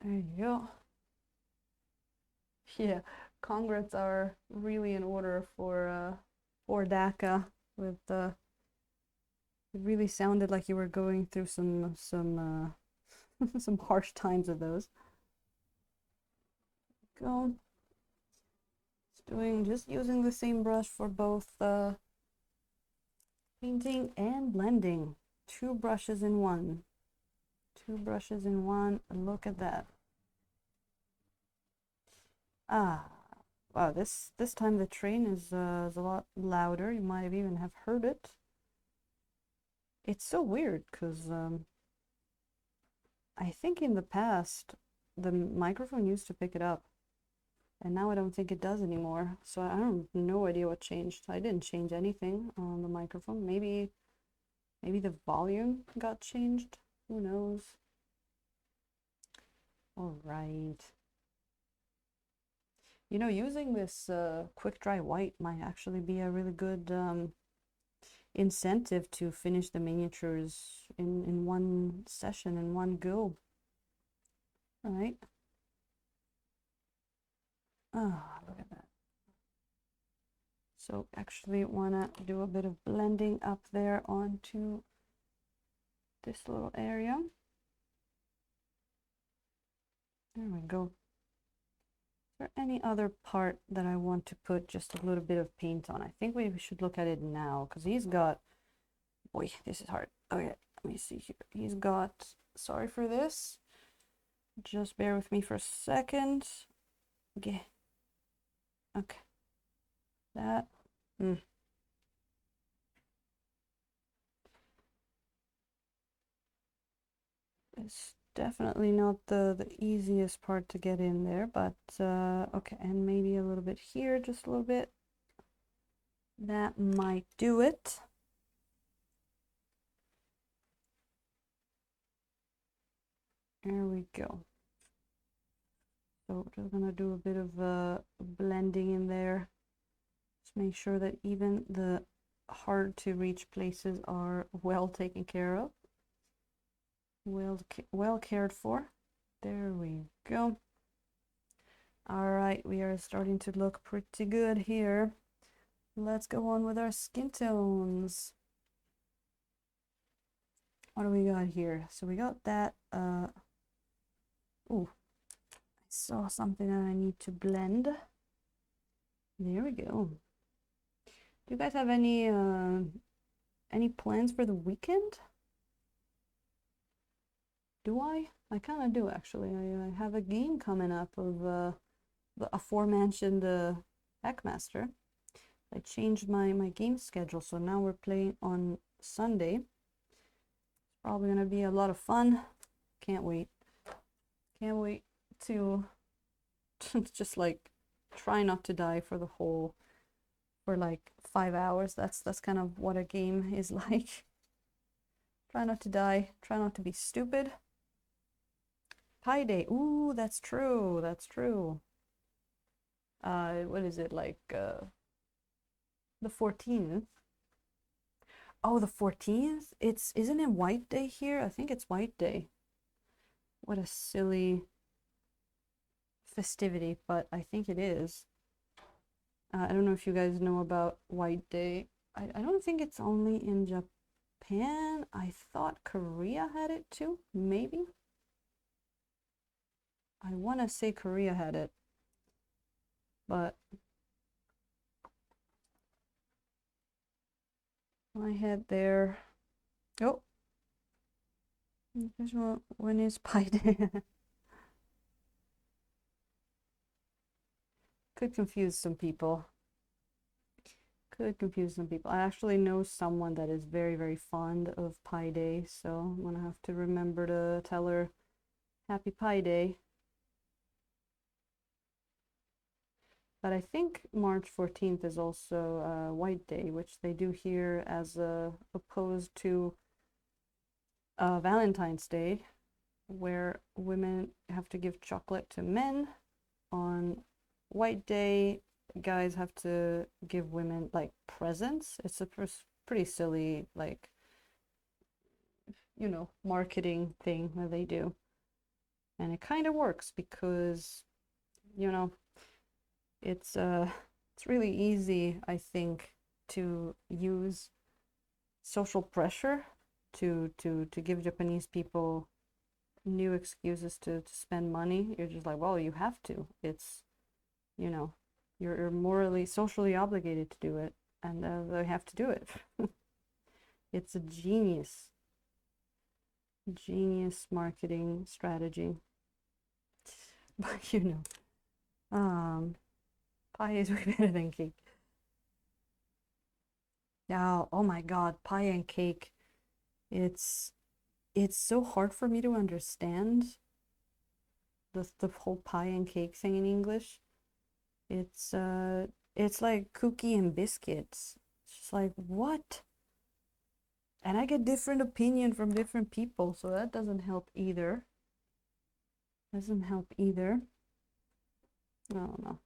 there you go. Yeah, congrats are really in order for Daka. With it really sounded like you were going through some some harsh times of those. Go. Just using the same brush for both painting and blending. Two brushes in one. Two brushes in one. Look at that. Ah, wow, this time the train is a lot louder. You might have even have heard it. It's so weird because I think in the past the microphone used to pick it up, and now I don't think it does anymore. So I don't no idea what changed. I didn't change anything on the microphone. Maybe the volume got changed. Who knows? All right. You know, using this quick dry white might actually be a really good incentive to finish the miniatures in one session, in one go. All right. Ah, look at that. So actually want to do a bit of blending up there onto this little area. There we go. Is there any other part that I want to put just a little bit of paint on? I think we should look at it now because he's got, boy, this is hard. Okay, let me see here. He's got, sorry for this. Just bear with me for a second. Okay. Okay. That. It's definitely not the easiest part to get in there, but okay, and maybe a little bit here, just a little bit. That might do it. There we go. So just gonna do a bit of blending in there. Just make sure that even the hard to reach places are well taken care of. Well cared for. There we go. All right, we are starting to look pretty good here. Let's go on with our skin tones. What do we got here? So we got that, oh, I saw something that I need to blend. There we go. Do you guys have any plans for the weekend? Do I? I kind of do, actually. I have a game coming up of the aforementioned Hackmaster. I changed my game schedule, so now we're playing on Sunday. Probably gonna be a lot of fun. Can't wait. Can't wait to just like try not to die for like 5 hours. That's kind of what a game is like. Try not to die. Try not to be stupid. Pi Day. Ooh, that's true. That's true. What is it, like the 14th? Oh, the 14th? Isn't it White Day here? I think it's White Day. What a silly festivity, but I think it is. I don't know if you guys know about White Day. I don't think it's only in Japan. I thought Korea had it too, maybe. I want to say Korea had it, but my head there. Oh, when is Pi Day? Could confuse some people. Could confuse some people. I actually know someone that is very, very fond of Pi Day, so I'm gonna have to remember to tell her Happy Pi Day. But I think March 14th is also White Day, which they do here as opposed to Valentine's Day, where women have to give chocolate to men. On White Day, guys have to give women like presents. It's a pretty silly, like, you know, marketing thing that they do. And it kind of works because, you know, it's really easy, I think, to use social pressure to give Japanese people new excuses to spend money. You're just like, well, you have to. It's, you know, you're morally, socially obligated to do it, and they have to do it. It's a genius marketing strategy. But you know, Pie is way better than cake. Yeah, oh my God, pie and cake. It's it's so hard for me to understand the whole pie and cake thing in English. It's it's like cookie and biscuits. It's just like what? And I get different opinion from different people, so that doesn't help either. Doesn't help either. I don't know.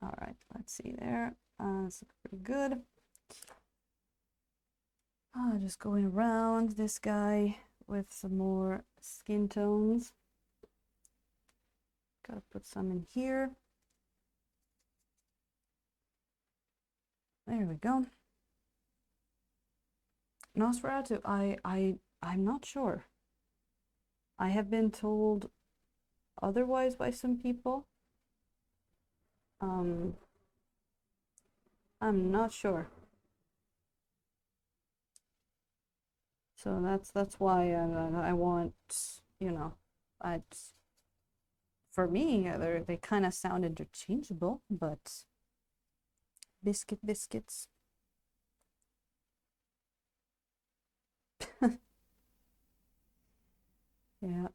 All right, let's see there. This looks pretty good. Just going around this guy with some more skin tones. Gotta put some in here. There we go. Nosferatu, I'm not sure. I have been told otherwise by some people. I'm not sure. So that's why I want, you know, I for me they kind of sound interchangeable, but biscuits. Yeah,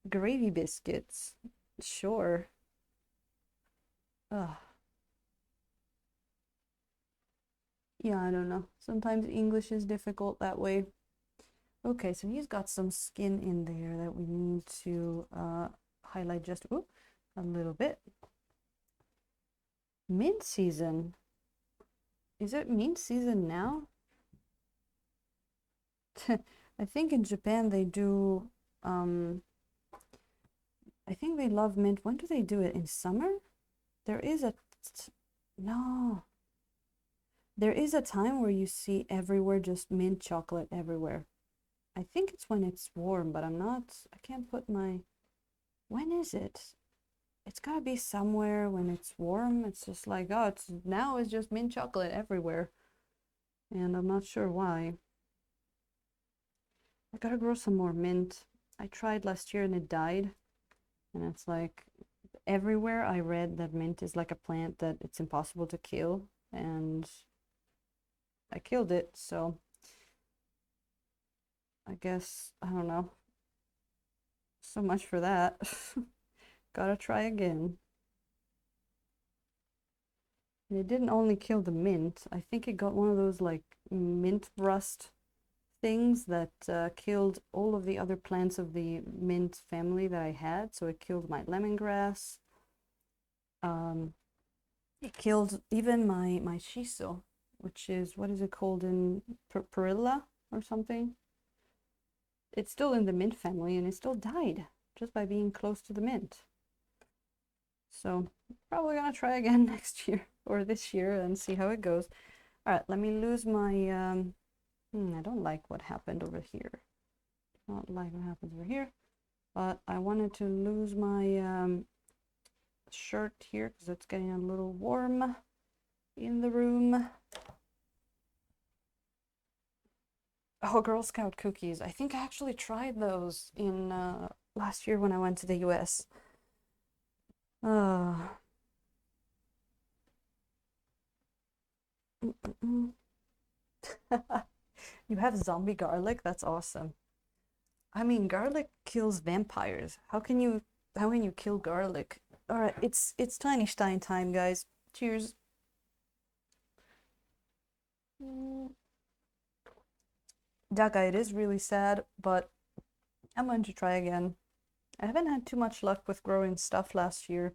gravy biscuits. Sure. Ugh. Yeah, I don't know. Sometimes English is difficult that way. Okay, so he's got some skin in there that we need to highlight just a little bit. Mint season. Is it mint season now? I think in Japan they do, I think they love mint. When do they do it? In summer? There is a, no. There is a time where you see everywhere just mint chocolate everywhere. I think it's when it's warm, but I can't put my, when is it? It's gotta be somewhere when it's warm. It's just like, oh, it's just mint chocolate everywhere. And I'm not sure why. I gotta grow some more mint. I tried last year and it died. And it's like everywhere I read that mint is like a plant that it's impossible to kill. And I killed it, so I guess, I don't know. So much for that. Gotta try again. And it didn't only kill the mint. I think it got one of those like mint rust things that killed all of the other plants of the mint family that I had. So it killed my lemongrass. It killed even my shiso, which is, what is it called in perilla or something? It's still in the mint family and it still died just by being close to the mint. So probably gonna try again next year or this year and see how it goes. All right, let me lose my, I don't like what happened over here. Not like what happens over here, but I wanted to lose my shirt here because it's getting a little warm in the room. Oh, Girl Scout cookies. I think I actually tried those in last year when I went to the US. Uh, You have zombie garlic? That's awesome. I mean, garlic kills vampires. How can you kill garlic? All right, it's Tiny Stein time, guys. Cheers. Daka, it is really sad, but I'm going to try again. I haven't had too much luck with growing stuff last year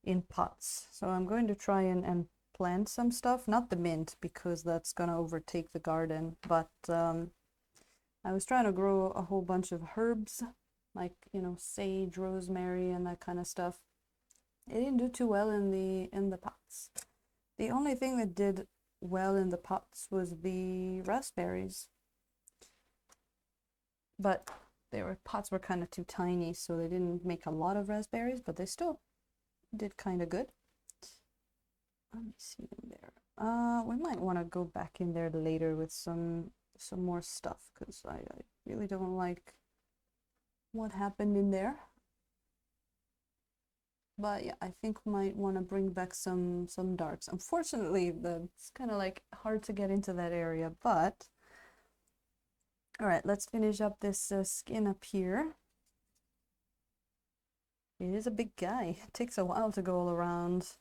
in pots, so I'm going to try and plant some stuff. Not the mint, because that's gonna overtake the garden, but I was trying to grow a whole bunch of herbs, like, sage, rosemary, and that kind of stuff. It didn't do too well in the pots. The only thing that did well in the pots was the raspberries. But pots were kind of too tiny, so they didn't make a lot of raspberries, but they still did kind of good. Let me see in there. We might want to go back in there later with some more stuff because I really don't like what happened in there. But yeah, I think we might want to bring back some darks. Unfortunately, it's kind of like hard to get into that area, but all right, let's finish up this skin up here. It is a big guy. It takes a while to go all around,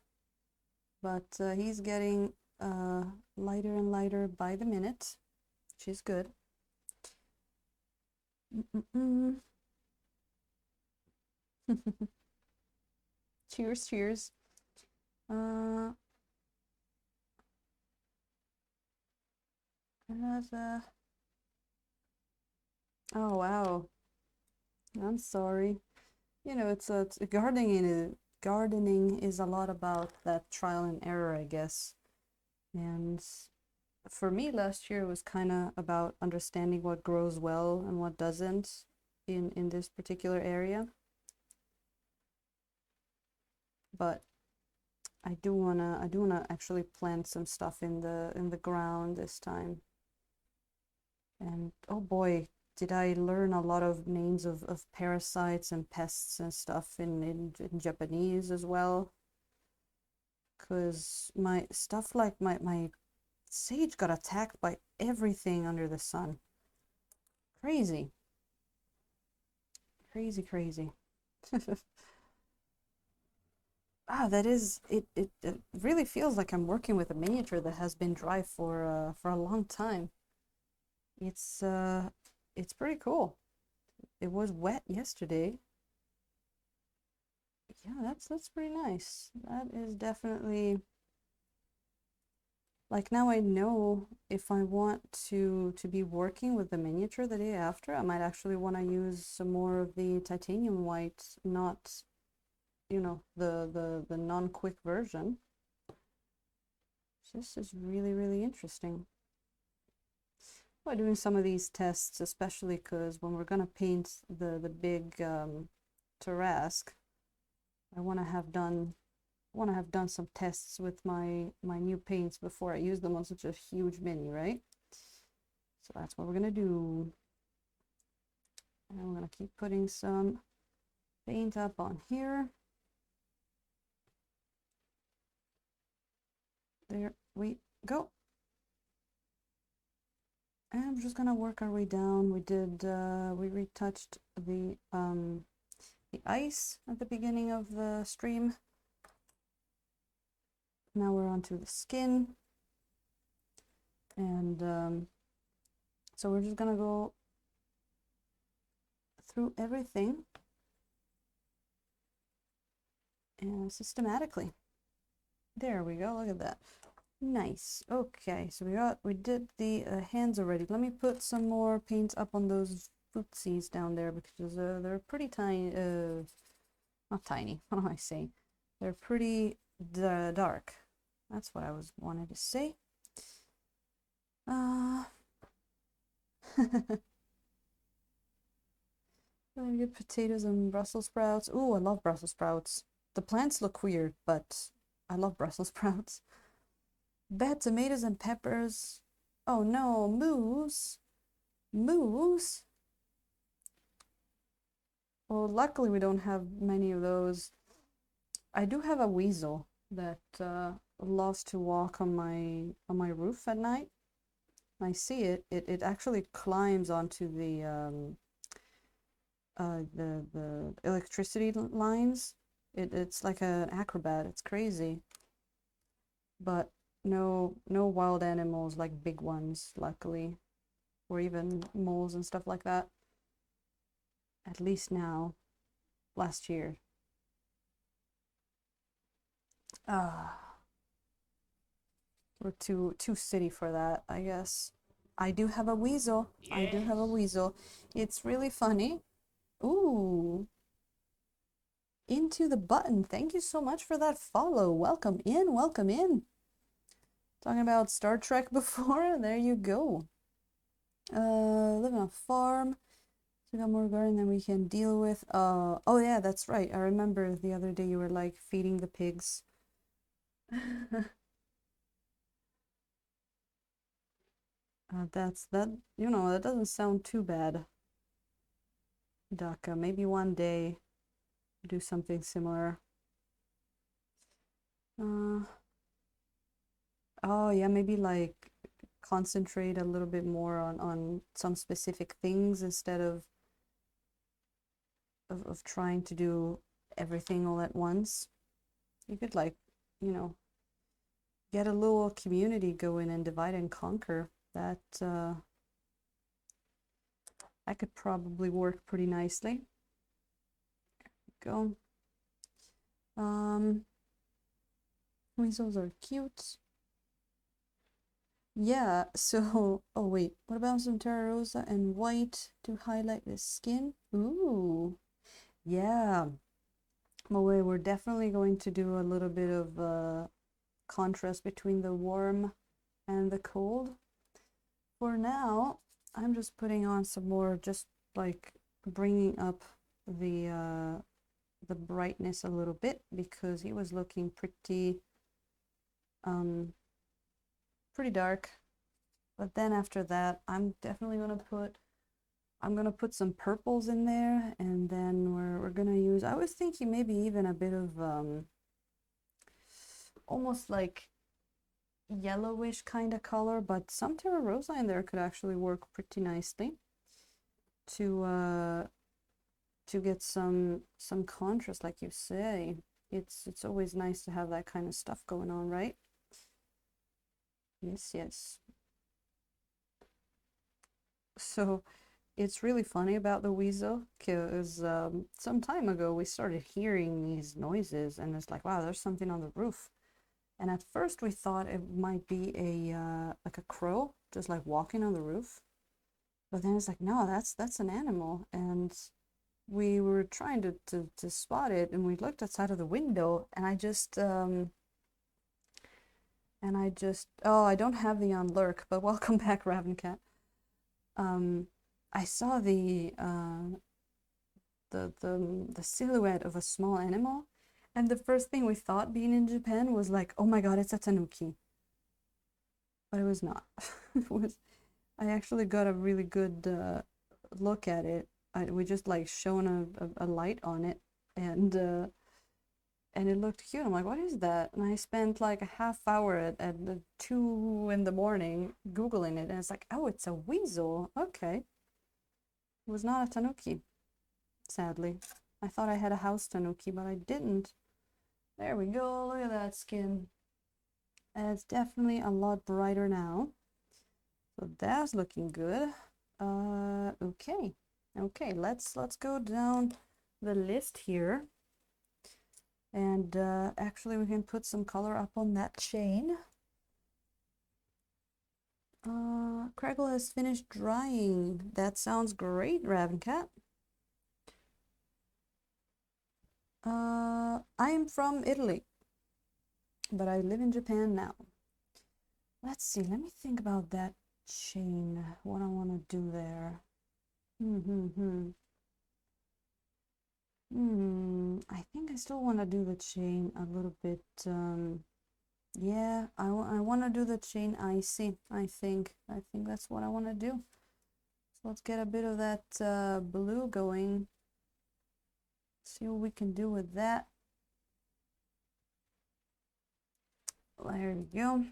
but he's getting lighter and lighter by the minute, which is good. Cheers, cheers. Oh wow, I'm sorry. You know, it's gardening is a lot about that trial and error, I guess. And for me, last year was kind of about understanding what grows well and what doesn't in this particular area. But I do wanna actually plant some stuff in the ground this time. And oh boy, did I learn a lot of names of parasites and pests and stuff in Japanese as well. Because my stuff like my sage got attacked by everything under the sun. Crazy. Crazy, crazy. Ah, that is it really feels like I'm working with a miniature that has been dry for a long time. It's pretty cool. It was wet yesterday. Yeah, that's pretty nice. That is definitely like now I know if I want to be working with the miniature the day after, I might actually want to use some more of the titanium white, not, you know, the non-quick version. This is really, really interesting. By doing some of these tests, especially because when we're gonna paint the big Tarrasque, I want to have done some tests with my new paints before I use them on such a huge mini, right? So that's what we're gonna do. And we're gonna keep putting some paint up on here. There we go. And we're just gonna work our way down. We retouched the ice at the beginning of the stream. Now we're onto the skin. And so we're just gonna go through everything and systematically. There we go, look at that. Nice. Okay, so we did the hands already. Let me put some more paint up on those footsies down there because they're pretty tiny. Not tiny. What am I saying? They're pretty dark. That's what I wanted to say. Really good potatoes and Brussels sprouts. Ooh, I love Brussels sprouts. The plants look weird, but I love Brussels sprouts. Bad tomatoes and peppers. Oh no, moose. Moose? Well, luckily we don't have many of those. I do have a weasel that loves to walk on my roof at night. I see it. It actually climbs onto the electricity lines. It's like an acrobat. It's crazy. But no wild animals like big ones, luckily, or even moles and stuff like that. At least now. Last year. We're too city for that, I guess. I do have a weasel. Yes. I do have a weasel. It's really funny. Ooh. Into the button. Thank you so much for that follow. Welcome in, welcome in. Talking about Star Trek before, there you go. Live on a farm. So we got more garden than we can deal with. Oh yeah, that's right. I remember the other day you were like feeding the pigs. That, you know, that doesn't sound too bad. Dhaka. Maybe one day do something similar. Oh yeah, maybe like concentrate a little bit more on some specific things instead of trying to do everything all at once. You could like, you know, get a little community going and divide and conquer. That that could probably work pretty nicely. Go. Weasels are cute. Yeah, so, oh wait, what about some Terra Rosa and white to highlight the skin? Ooh, yeah. Well, we're definitely going to do a little bit of contrast between the warm and the cold. For now, I'm just putting on some more, just like bringing up the brightness a little bit because he was looking pretty dark. But then after that, I'm definitely gonna put some purples in there, and then we're gonna use, I was thinking maybe even a bit of almost like yellowish kind of color, but some Terra Rosa in there could actually work pretty nicely to get some contrast, like you say. It's always nice to have that kind of stuff going on, right? Yes, yes. So it's really funny about the weasel because some time ago we started hearing these noises and it's like, wow, there's something on the roof. And at first we thought it might be a like a crow just like walking on the roof. But then it's like, no, that's an animal. And we were trying to spot it and we looked outside of the window and I just oh, I don't have the on lurk, but welcome back, Ravencat. I saw the silhouette of a small animal, and the first thing we thought being in Japan was like, oh my god, it's a tanuki. But it was not. It was, I actually got a really good look at it. We just like shone a light on it, and it looked cute. I'm like, what is that? And I spent like a half hour at 2 in the morning Googling it, and it's like, oh, it's a weasel. Okay. It was not a tanuki, sadly. I thought I had a house tanuki, but I didn't. There we go. Look at that skin. And it's definitely a lot brighter now. So that's looking good. Okay. Okay, let's go down the list here. And actually we can put some color up on that chain. Craggle has finished drying. That sounds great, Ravencat. I am from Italy, but I live in Japan now. Let's see, let me think about that chain, what I want to do there. I think I still want to do the chain a little bit, yeah, I want to do the chain icy, I think that's what I want to do. So let's get a bit of that blue going, see what we can do with that. There we go.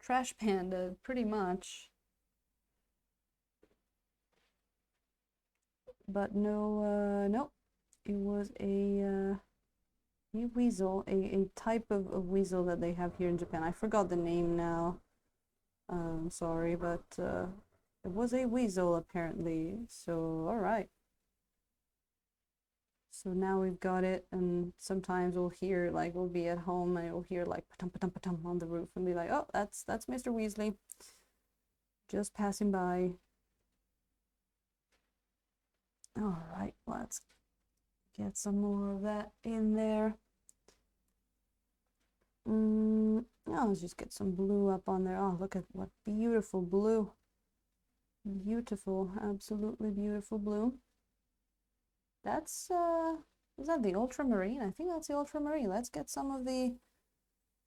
Trash Panda, pretty much. But no, nope. It was a weasel, a type of weasel that they have here in Japan. I forgot the name now. Sorry, but it was a weasel apparently. So, all right. So now we've got it, and sometimes we'll hear, like, we'll be at home and we'll hear like patum patum patum on the roof and be like, oh, that's Mr. Weasley just passing by. All right, let's get some more of that in there. Oh, let's just get some blue up on there. Oh, look at what beautiful blue. Beautiful, absolutely beautiful blue. That's, is that the ultramarine? I think that's the ultramarine. Let's get some of the,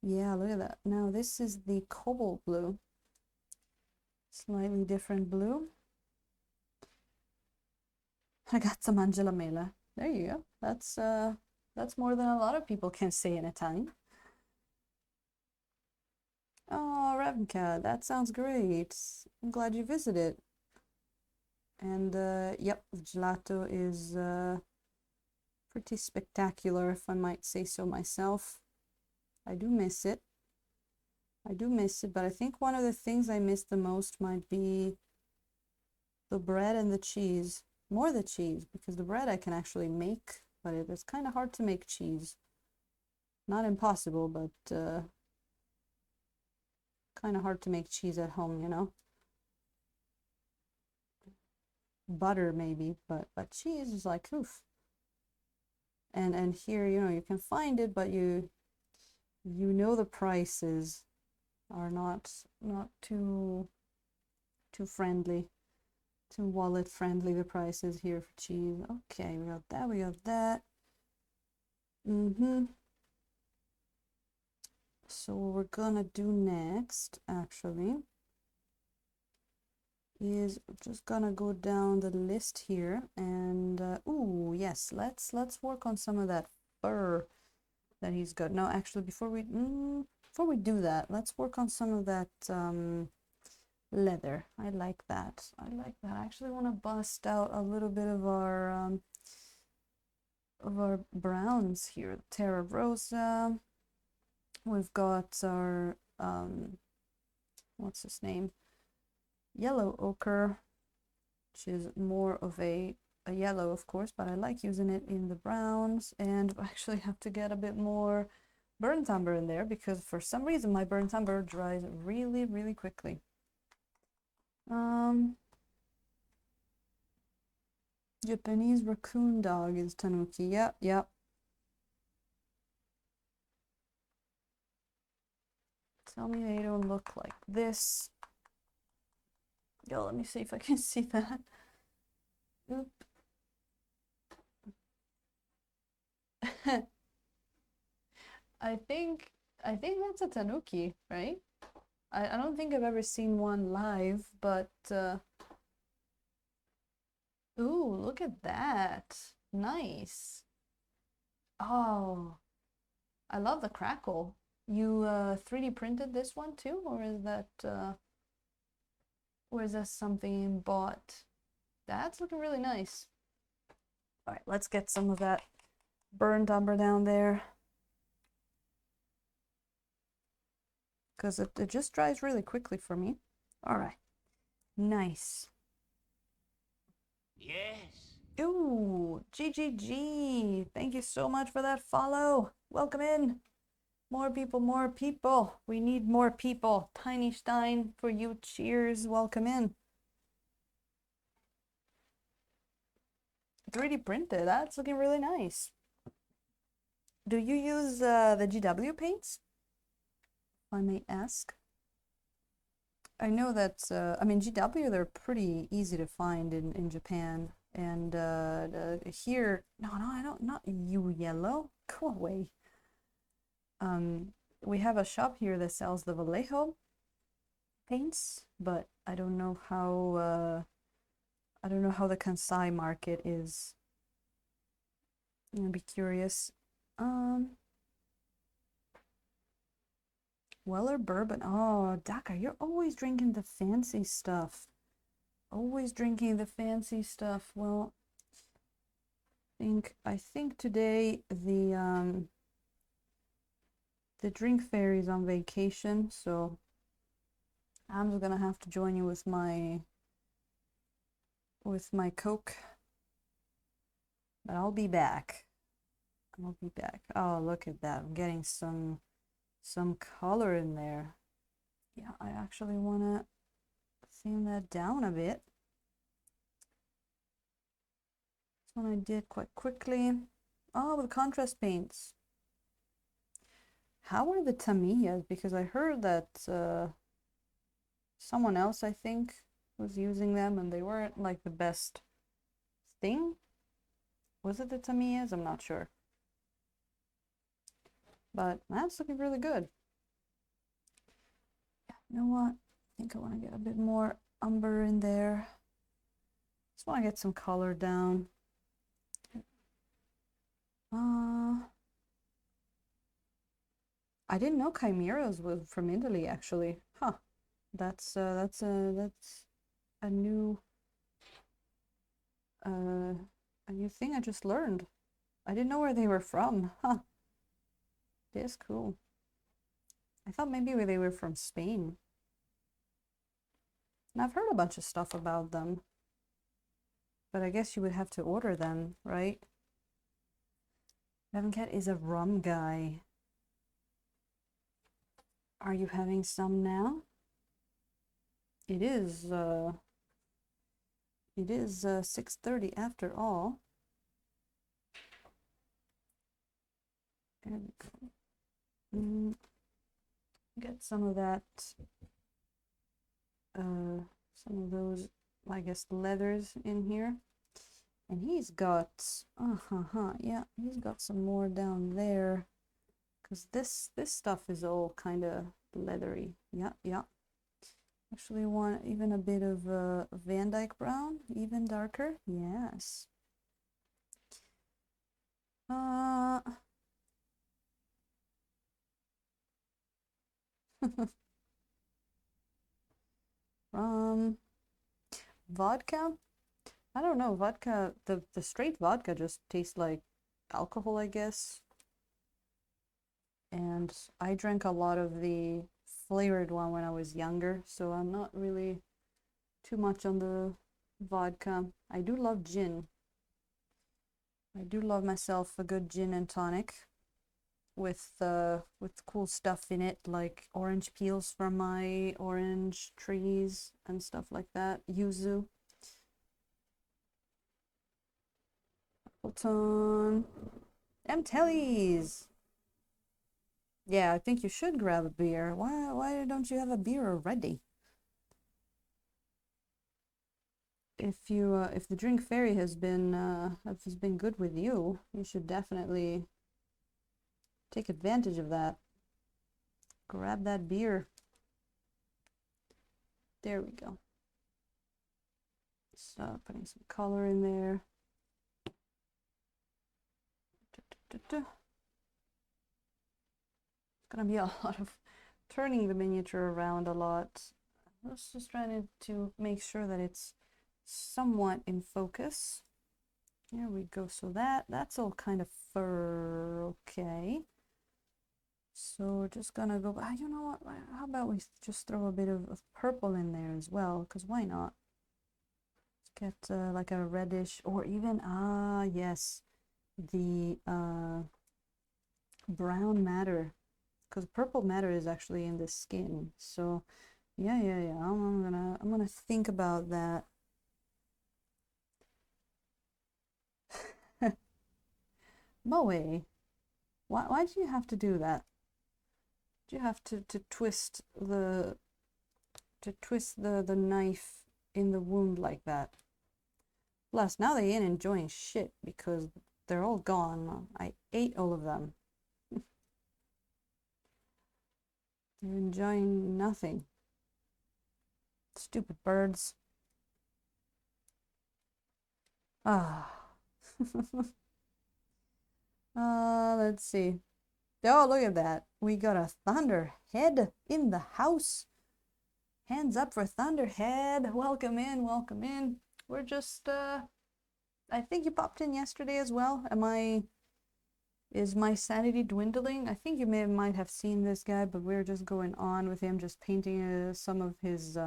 yeah, look at that. Now this is the cobalt blue. Slightly different blue. I got some Angela Mela. There you go. That's more than a lot of people can say in a time. Oh, Ravnica, that sounds great. I'm glad you visited. And yep, gelato is pretty spectacular, if I might say so myself. I do miss it. I do miss it, but I think one of the things I miss the most might be the bread and the cheese. More the cheese, because the bread I can actually make, but it's kind of hard to make cheese. Not impossible, but kind of hard to make cheese at home, you know? Butter maybe, but cheese is like, oof. And here, you know, you can find it, but you know the prices are not too friendly, too wallet friendly, the prices here for cheese. Okay, we got that, we got that. So what we're gonna do next, actually, is just gonna go down the list here and ooh, yes, let's work on some of that fur that he's got. No, actually, before we do that, let's work on some of that leather. I like that. I like that. I actually want to bust out a little bit of our browns here. Terra Rosa. We've got our what's his name? Yellow ochre, which is more of a yellow, of course, but I like using it in the browns. And I actually have to get a bit more burnt umber in there because for some reason my burnt umber dries really, really quickly. Japanese raccoon dog is tanuki. Yep, yep. Tell me they don't look like this. Yo, let me see if I can see that. Oop. I think that's a tanuki, right? I don't think I've ever seen one live, but ooh, look at that. Nice. Oh, I love the crackle. You 3D printed this one too, or is that something you bought? That's looking really nice. All right, let's get some of that burnt umber down there. Because it just dries really quickly for me. All right, nice. Yes. Ooh, GGG. Thank you so much for that follow. Welcome in. More people, more people. We need more people. Tiny Stein for you. Cheers. Welcome in. 3D printed. That's looking really nice. Do you use the GW paints? If I may ask. I know that, I mean, GW, they're pretty easy to find in Japan. And here, no, I don't, not you, yellow. Go away. We have a shop here that sells the Vallejo paints, but I don't know how the Kansai market is. I'm gonna be curious. Weller bourbon. Oh, Daka, you're always drinking the fancy stuff. Always drinking the fancy stuff. Well, I think today the drink fairy's on vacation, so I'm just gonna have to join you with my Coke. But I'll be back. I'll be back. Oh, look at that. I'm getting some color in there. Yeah, I actually want to thin that down a bit. This one I did quite quickly. Oh, with contrast paints. How are the Tamiyas? Because I heard that someone else, I think, was using them and they weren't like the best thing. Was it the Tamiyas? I'm not sure. But that's looking really good. You know what? I think I want to get a bit more umber in there. Just want to get some color down. I didn't know chimeras were from Italy, actually. Huh. That's a new uh a new thing I just learned. I didn't know where they were from. Huh. It is cool. I thought maybe they were from Spain. And I've heard a bunch of stuff about them. But I guess you would have to order them, right? Cat is a rum guy. Are you having some now? It is 6:30 after all. There we go. Get some of that, some of those, I guess, leathers in here. And he's got, yeah, he's got some more down there. Because this stuff is all kind of leathery. Yeah, yeah. Actually want even a bit of Van Dyke brown, even darker. Yes. Vodka? I don't know. Vodka, the straight vodka just tastes like alcohol, I guess. And I drank a lot of the flavored one when I was younger, so I'm not really too much on the vodka. I do love gin. I do love myself a good gin and tonic with cool stuff in it, like orange peels from my orange trees and stuff like that. Yuzu. Appleton. Tellies. Yeah, I think you should grab a beer. Why don't you have a beer already? If the drink fairy has been good with you, you should definitely take advantage of that. Grab that beer. There we go. So putting some color in there. It's gonna be a lot of turning the miniature around a lot. I was just trying to make sure that it's somewhat in focus. There we go. So that's all kind of fur. Okay. So we're just gonna go, you know what, how about we just throw a bit of purple in there as well, because why not? Let's get like a reddish, or even, yes, the brown matter, because purple matter is actually in the skin. So yeah, I'm gonna think about that. Moe, why do you have to do that? Do you have to twist the knife in the wound like that? Plus, now they ain't enjoying shit because they're all gone. I ate all of them. They're enjoying nothing. Stupid birds. Ah. Let's see. Oh, look at that. We got a Thunderhead in the house. Hands up for Thunderhead. Welcome in, welcome in. We're just, I think you popped in yesterday as well. Is my sanity dwindling? I think you might have seen this guy, but we're just going on with him, just painting some of his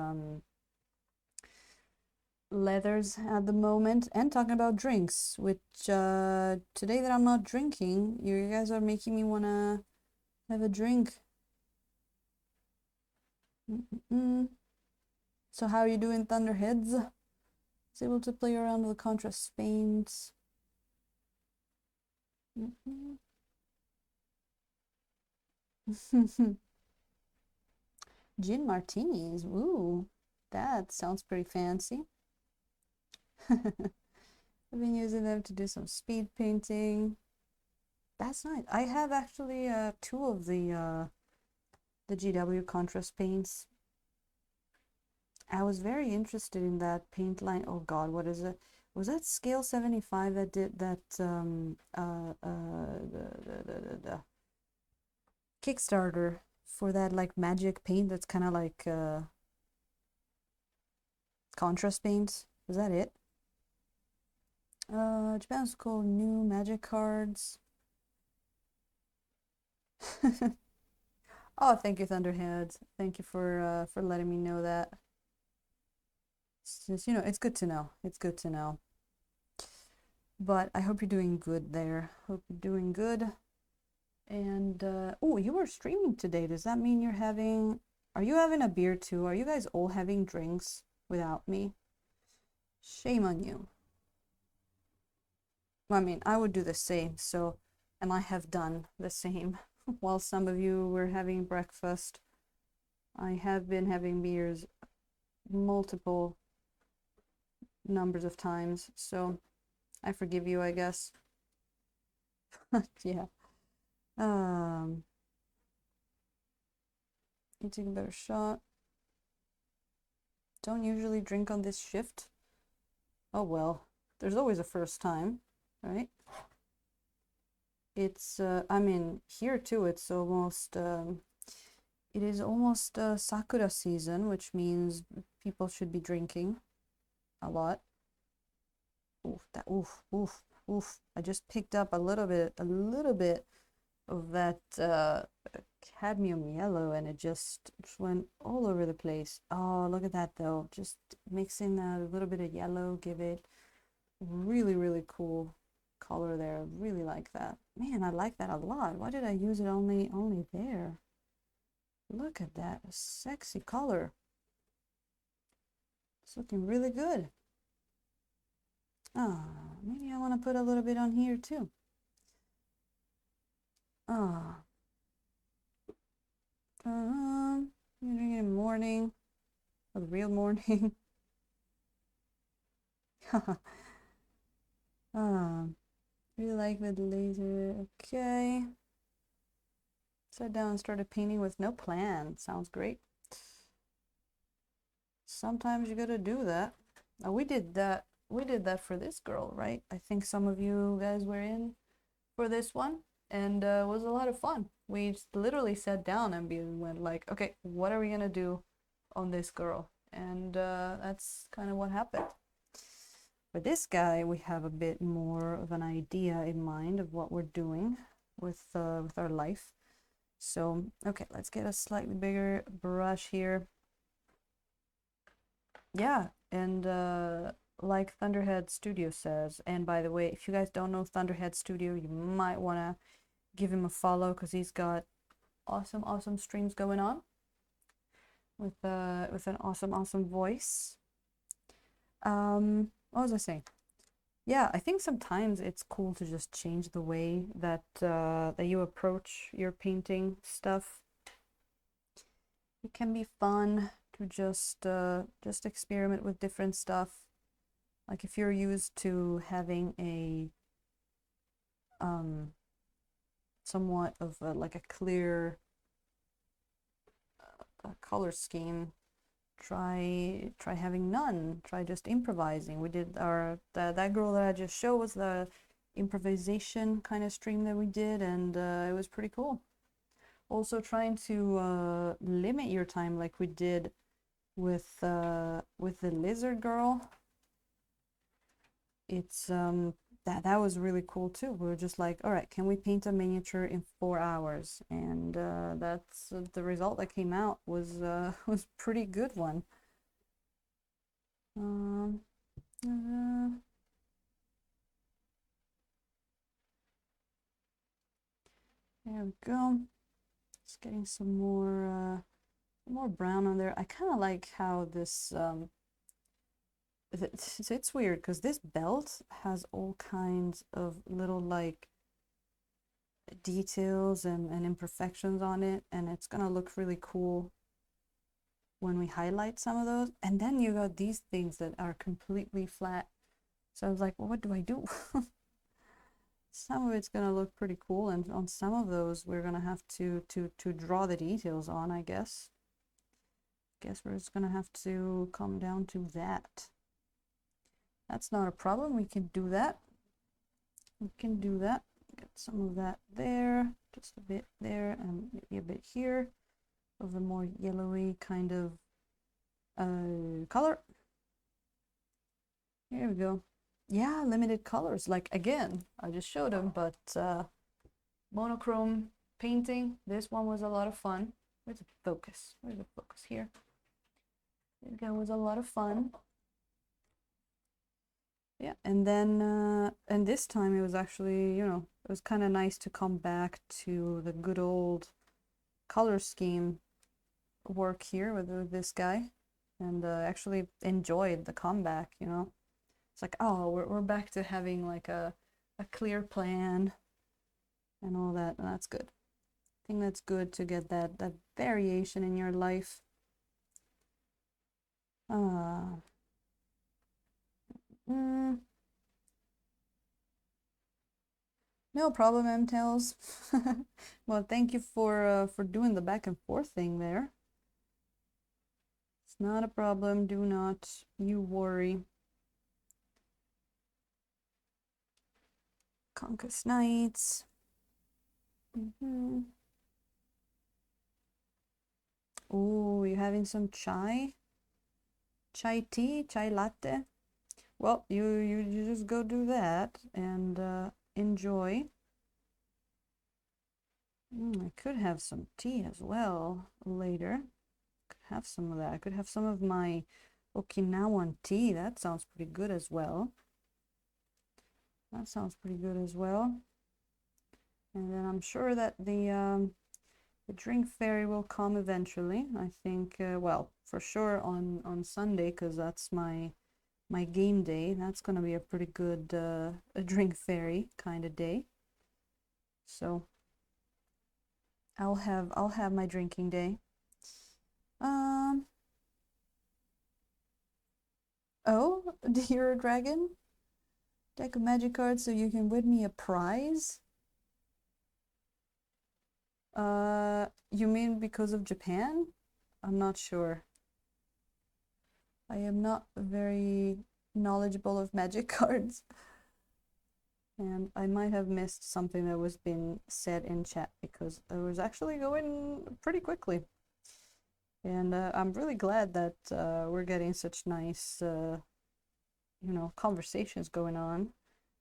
leathers at the moment, and talking about drinks, which today that I'm not drinking, you guys are making me wanna have a drink. So how are you doing, Thunderheads? Is able to play around with the contrast paints. Gin martinis. Ooh, that sounds pretty fancy. I've been using them to do some speed painting. That's nice. I have actually two of the GW contrast paints. I was very interested in that paint line. Oh God, what is it? Was that scale 75 that did that Kickstarter for that like magic paint that's kind of like contrast paints. Is that it? Japan's called New Magic Cards. Oh, thank you, Thunderheads. Thank you for letting me know that. It's just, it's good to know. It's good to know. But I hope you're doing good there. Hope you're doing good. And oh, you were streaming today. Does that mean are you having a beer too? Are you guys all having drinks without me? Shame on you. I mean, I would do the same, and I have done the same. While some of you were having breakfast, I have been having beers multiple numbers of times, so I forgive you, I guess. Yeah. You take a better shot. Don't usually drink on this shift. Oh well, there's always a first time, right? It's, I mean, here too, it is almost Sakura season, which means people should be drinking a lot. Oof, oof. I just picked up a little bit of that cadmium yellow, and it just went all over the place. Oh, look at that though. Just mixing a little bit of yellow, give it really, really cool color there. I really like that. Man, I like that a lot. Why did I use it only there? Look at that. A sexy color. It's looking really good. Ah, maybe I want to put a little bit on here too. Ah. You're doing it in the morning. Or the real morning. Really like the laser. Okay. Sat down and started painting with no plan. Sounds great. Sometimes you gotta do that. We did that. We did that for this girl, right? I think some of you guys were in for this one, and it was a lot of fun. We just literally sat down and went like, okay, what are we gonna do on this girl? And that's kind of what happened. For this guy, we have a bit more of an idea in mind of what we're doing with our life. So, okay, let's get a slightly bigger brush here. Yeah, and like Thunderhead Studio says, and by the way, if you guys don't know Thunderhead Studio, you might want to give him a follow because he's got awesome streams going on with an awesome voice. What was I saying? Yeah, I think sometimes it's cool to just change the way that that you approach your painting stuff. It can be fun to just experiment with different stuff. Like if you're used to having a somewhat of like a clear color scheme, try having none. Try just improvising. We did that girl that I just showed was the improvisation kind of stream that we did, and it was pretty cool. Also trying to limit your time like we did with the lizard girl. It's that was really cool too. We were just like, all right, can we paint a miniature in 4 hours? And that's the result that came out was was pretty good one. There we go. Just getting some more brown on there. I kind of like how this it's weird because this belt has all kinds of little like details and imperfections on it, and it's gonna look really cool when we highlight some of those. And then you got these things that are completely flat, so I was like, well, what do I do? Some of it's gonna look pretty cool, and on some of those we're gonna have to draw the details on, I guess. We're just gonna have to come down to that. That's not a problem. We can do that. We can do that. get some of that there, just a bit there, and maybe a bit here of a more yellowy kind of color. Here we go. Yeah, limited colors. Like, again, I just showed them, but monochrome painting. This one was a lot of fun. Where's the focus? Where's the focus? Here. It was a lot of fun. Yeah, and then and this time it was actually, you know, it was kind of nice to come back to the good old color scheme work here with this guy, and actually enjoyed the comeback, you know. It's like, oh, we're back to having like a clear plan and all that, and that's good. I think that's good to get that variation in your life. No problem, M-Tails. Well, thank you for doing the back and forth thing there. It's not a problem. Do not you worry. Conquest Knights. Oh, you having some chai? Chai tea? Chai latte? Well, you just go do that and enjoy. I could have some tea as well later. Could have some of that. I could have some of my Okinawan tea. That sounds pretty good as well. That sounds pretty good as well. And then I'm sure that the drink fairy will come eventually. I think, well, for sure on Sunday, because that's my game day. That's gonna be a pretty good a drink fairy kind of day. So I'll have my drinking day. Oh, Dear Dragon, deck of magic cards so you can win me a prize. You mean because of Japan? I'm not sure. I am not very knowledgeable of magic cards. And I might have missed something that was being said in chat because it was actually going pretty quickly. And I'm really glad that we're getting such nice, you know, conversations going on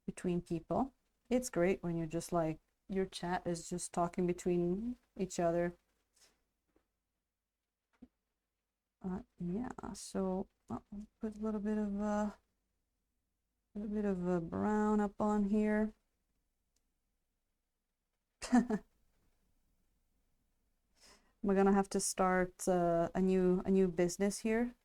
between people. It's great when you're just like, your chat is just talking between each other. Yeah, so I'll put a little bit of brown up on here. We're gonna have to start a new business here.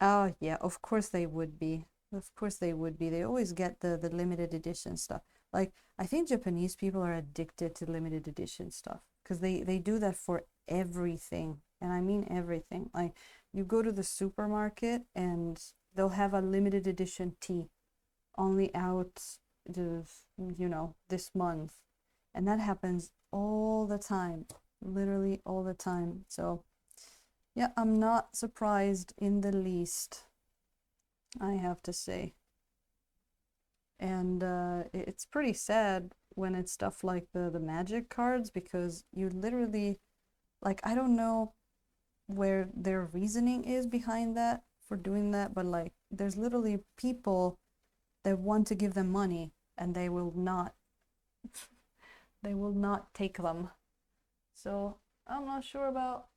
Oh yeah, of course they would be. Of course they would be. They always get the limited edition stuff. Like, I think Japanese people are addicted to limited edition stuff because they do that for everything. And I mean everything. Like, you go to the supermarket and they'll have a limited edition tea only out you know, this month. And that happens all the time, literally all the time. So yeah, I'm not surprised in the least, I have to say. And it's pretty sad when it's stuff like the magic cards, because you literally, like, I don't know where their reasoning is behind that for doing that, but like, there's literally people that want to give them money and they will not take them. So I'm not sure about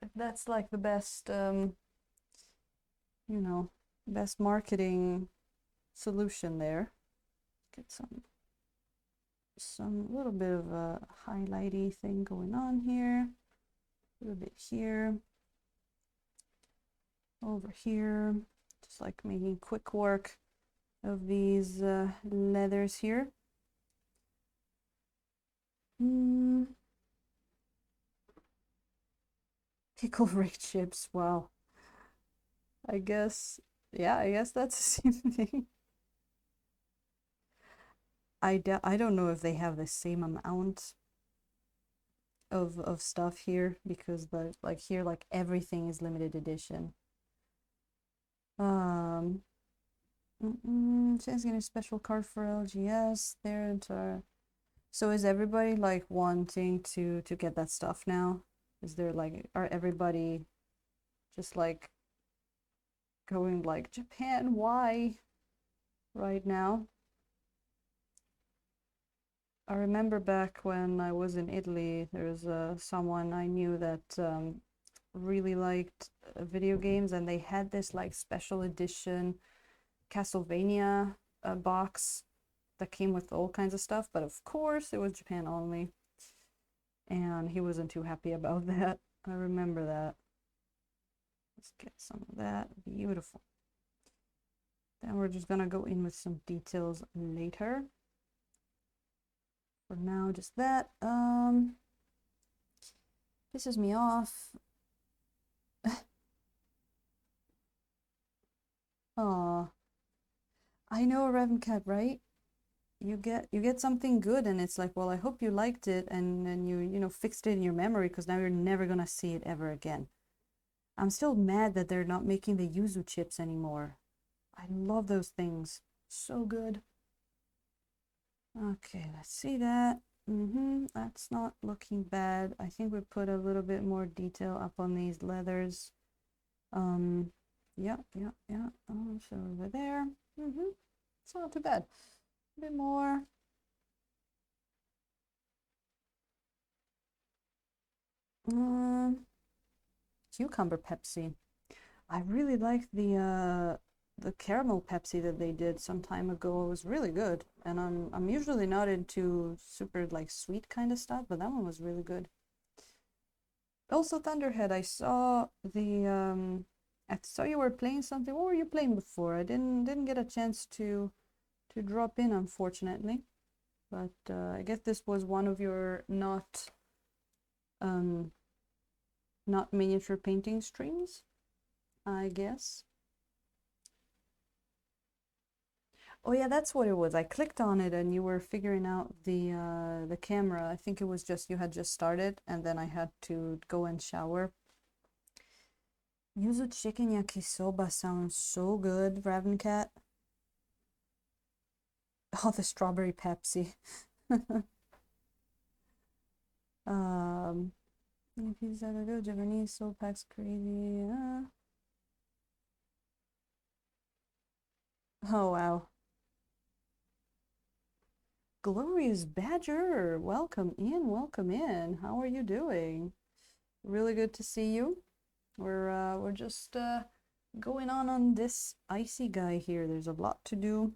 if that's like the best you know, best marketing solution there. Get some little bit of a highlighty thing going on here, a little bit here, over here, just like making quick work of these leathers here. Pickle rigged chips, wow. I guess, yeah, I guess that's the same thing. I don't know if they have the same amount of stuff here, because the like here, like, everything is limited edition. She's getting a special card for LGS. There and so is everybody like wanting to get that stuff now? Is there like are everybody just like going like Japan, why right now? I remember back when I was in Italy, there was someone I knew that really liked video games, and they had this like special edition Castlevania box that came with all kinds of stuff, but of course it was Japan only, and he wasn't too happy about that. I remember that. Let's get some of that. Beautiful. Then we're just gonna go in with some details later. For now, just that. Pisses me off. Aw. I know, Ravencat, right? You get something good and it's like, well, I hope you liked it and then you fixed it in your memory because now you're never gonna see it ever again. I'm still mad that they're not making the yuzu chips anymore. I love those things. So good. Okay, let's see that. That's not looking bad. I think we put a little bit more detail up on these leathers. Yeah. So over there. It's not too bad. A bit more. Cucumber Pepsi. I really liked the caramel Pepsi that they did some time ago. It was really good. And I'm usually not into super like sweet kind of stuff, but that one was really good. Also Thunderhead, I saw I saw you were playing something. What were you playing before? I didn't get a chance to drop in, unfortunately. But I guess this was one of your not miniature painting streams, I guess. Oh yeah, that's what it was. I clicked on it and you were figuring out the camera. I think it was just you had just started and then I had to go and shower. Yuzu chicken yakisoba sounds so good, Ravencat. Oh, the strawberry Pepsi. If he's ever good, Japanese soul packs crazy. Oh wow. Glorious Badger, welcome in, welcome in. How are you doing? Really good to see you. We're just going on this icy guy here. There's a lot to do.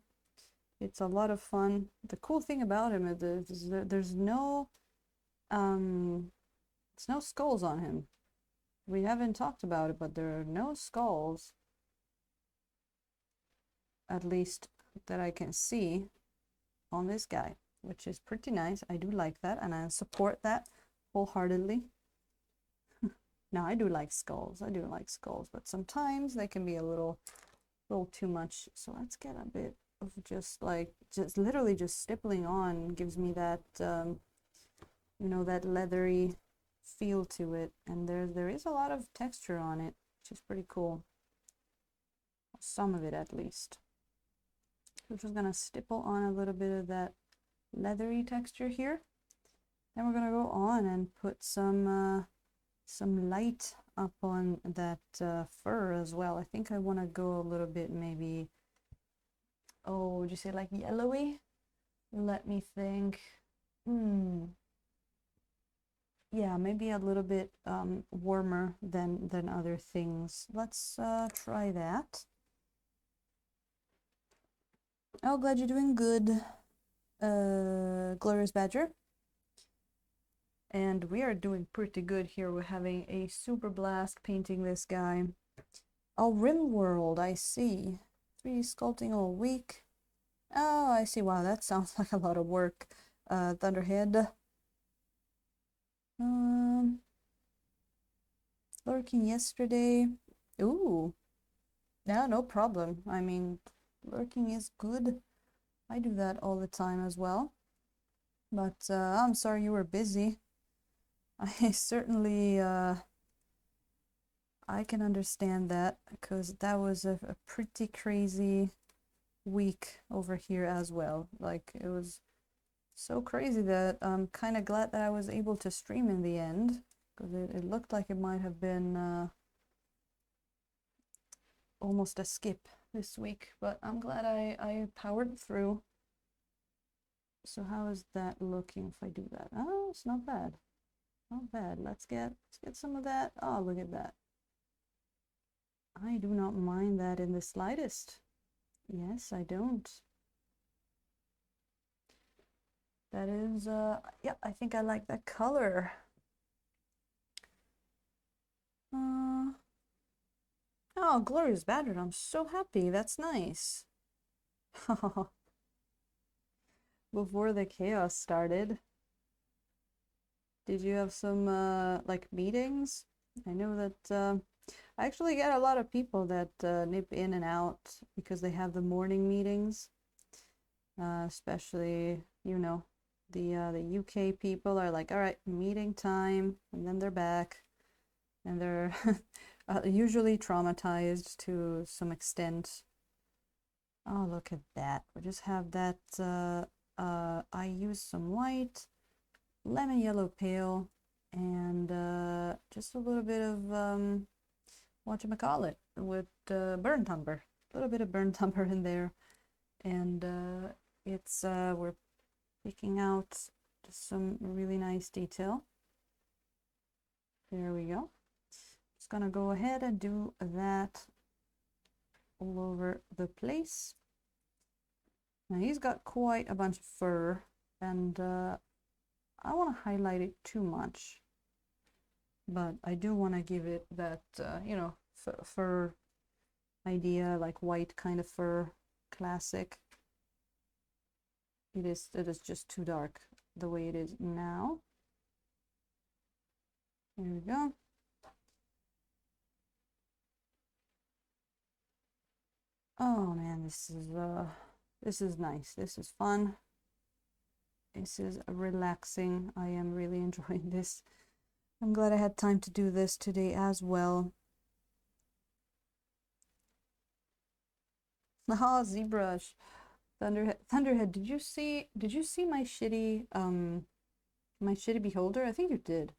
It's a lot of fun. The cool thing about him is that there's no skulls on him. We haven't talked about it, but there are no skulls, at least that I can see, on this guy, which is pretty nice. I do like that, and I support that wholeheartedly. Now, I do like skulls. I do like skulls, but sometimes they can be a little too much. So let's get a bit of just literally just stippling on gives me that that leathery feel to it, and there is a lot of texture on it, which is pretty cool. Some of it at least. We're just gonna stipple on a little bit of that leathery texture here. Then we're gonna go on and put some light up on that fur as well. I think I want to go a little bit maybe, oh, would you say like yellowy? Let me think. Yeah, maybe a little bit warmer than other things. Let's try that. Oh, glad you're doing good, Glorious Badger. And we are doing pretty good here. We're having a super blast painting this guy. Oh, Rimworld, I see. 3D sculpting all week. Oh, I see. Wow, that sounds like a lot of work. Thunderhead. Lurking yesterday. Ooh. Yeah, no problem. I mean, lurking is good. I do that all the time as well. But I'm sorry you were busy. I certainly I can understand that because that was a pretty crazy week over here as well. Like, it was so crazy that I'm kind of glad that I was able to stream in the end, because it looked like it might have been almost a skip this week, but I'm glad I powered through. So how is that looking if I do that? Oh, it's not bad. Not bad. Let's get some of that. Oh, look at that. I do not mind that in the slightest. Yes, I don't. That is, yeah, I think I like that color. Oh, Glorious Bastard, I'm so happy. That's nice. Before the chaos started, did you have some, like, meetings? I know that, I actually get a lot of people that nip in and out because they have the morning meetings. Especially, you know, the UK people are like, all right, meeting time, and then they're back, and they're usually traumatized to some extent. Oh, look at that. We just have that, I use some white, lemon yellow pale, and just a little bit of, whatchamacallit, with burnt umber. A little bit of burnt umber in there. And it's, we're picking out just some really nice detail. There we go. Just gonna go ahead and do that all over the place. Now he's got quite a bunch of fur, and I want to highlight it too much, but I do want to give it that, you know, fur idea, like white kind of fur, classic. It is just too dark the way it is now. There we go. Oh man, this is nice. This is fun. This is relaxing. I am really enjoying this. I'm glad I had time to do this today as well. Ah, ZBrush. Thunderhead, did you see my shitty beholder? I think you did.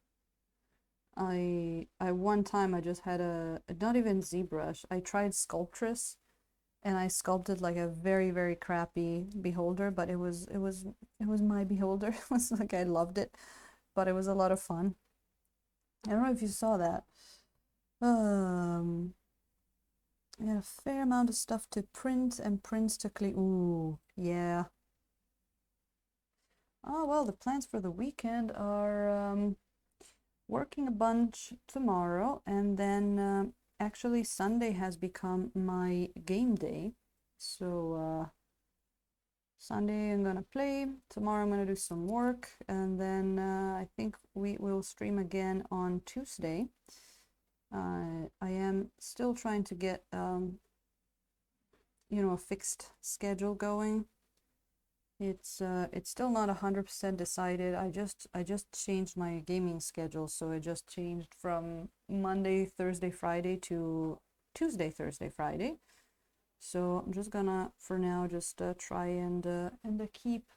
I one time I just had a not even ZBrush. I tried Sculptress, and I sculpted like a very, very crappy beholder, but it was my beholder. It was like, I loved it, but it was a lot of fun. I don't know if you saw that. I had a fair amount of stuff to print and prints to clean. Ooh, yeah. Oh well, the plans for the weekend are working a bunch tomorrow, and then actually Sunday has become my game day. So Sunday I'm gonna play, tomorrow I'm gonna do some work, and then I think we will stream again on Tuesday. I am still trying to get you know, a fixed schedule going. It's still not 100% decided. I just changed my gaming schedule, so I just changed from Monday, Thursday, Friday to Tuesday, Thursday, Friday. So I'm just gonna, for now, just try and keep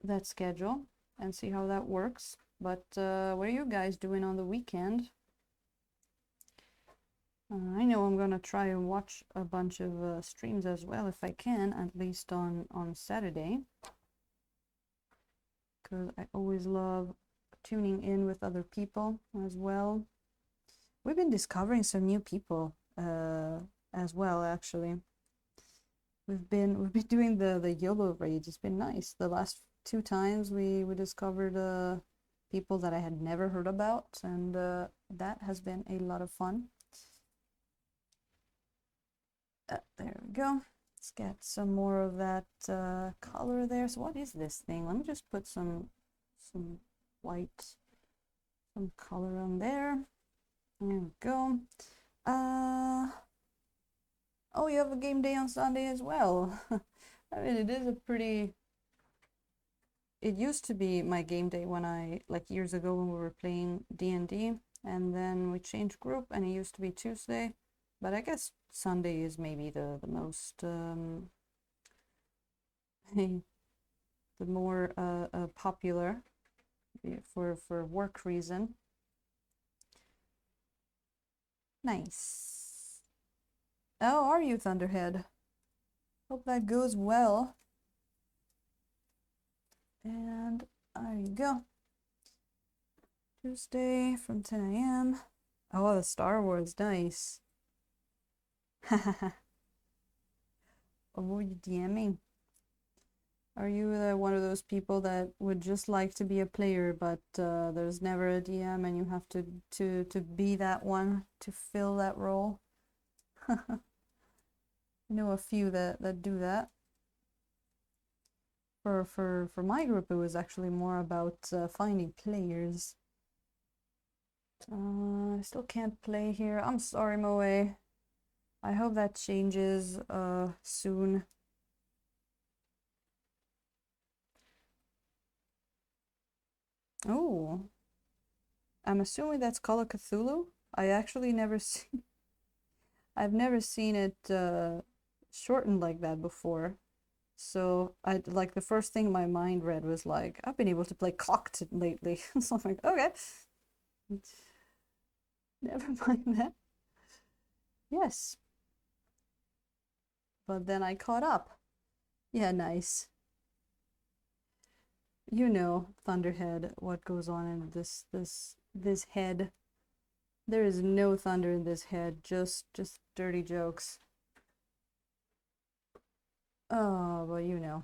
that schedule and see how that works. But what are you guys doing on the weekend? I know I'm gonna try and watch a bunch of streams as well if I can, at least on Saturday, because I always love tuning in with other people as well. We've been discovering some new people as well, actually. We've been doing the YOLO raids. It's been nice. The last 2 times we discovered people that I had never heard about, and that has been a lot of fun. There we go. Let's get some more of that color there. So what is this thing? Let me just put some white, some color on there. There we go. Oh, you have a game day on Sunday as well. I mean, it is a pretty... It used to be my game day when like years ago when we were playing D&D, and then we changed group and it used to be Tuesday. But I guess Sunday is maybe the most the more popular for work reason. Nice. How are you, Thunderhead? Hope that goes well. And there you go. Tuesday from 10 a.m. Oh, the Star Wars, nice. Oh, you DMing? Are you one of those people that would just like to be a player, but there's never a DM, and you have to be that one to fill that role? I know a few that do that. For my group, it was actually more about finding players. I still can't play here. I'm sorry, Moe. I hope that changes soon. Oh, I'm assuming that's Call of Cthulhu. I actually never seen. I've never seen it shortened like that before. So I like the first thing my mind read was like, I've been able to play Clocked lately. So I'm like, okay. Never mind that. Yes. But then I caught up. Yeah, nice. You know, Thunderhead, what goes on in this head. There is no thunder in this head, just dirty jokes. Oh, but you know.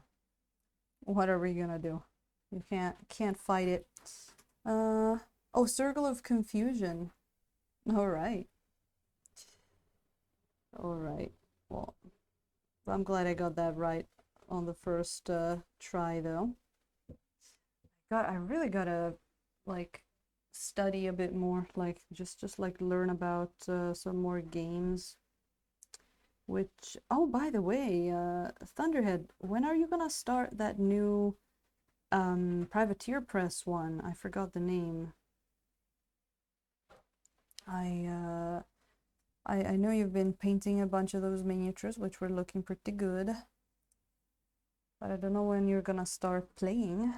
What are we gonna do? You can't fight it. Oh, Circle of Confusion. All right. All right. Well, I'm glad I got that right on the first try, though. God, I really gotta like study a bit more, like just like learn about some more games. Which, oh, by the way, Thunderhead, when are you gonna start that new Privateer Press one? I forgot the name. I know you've been painting a bunch of those miniatures, which were looking pretty good. But I don't know when you're gonna start playing.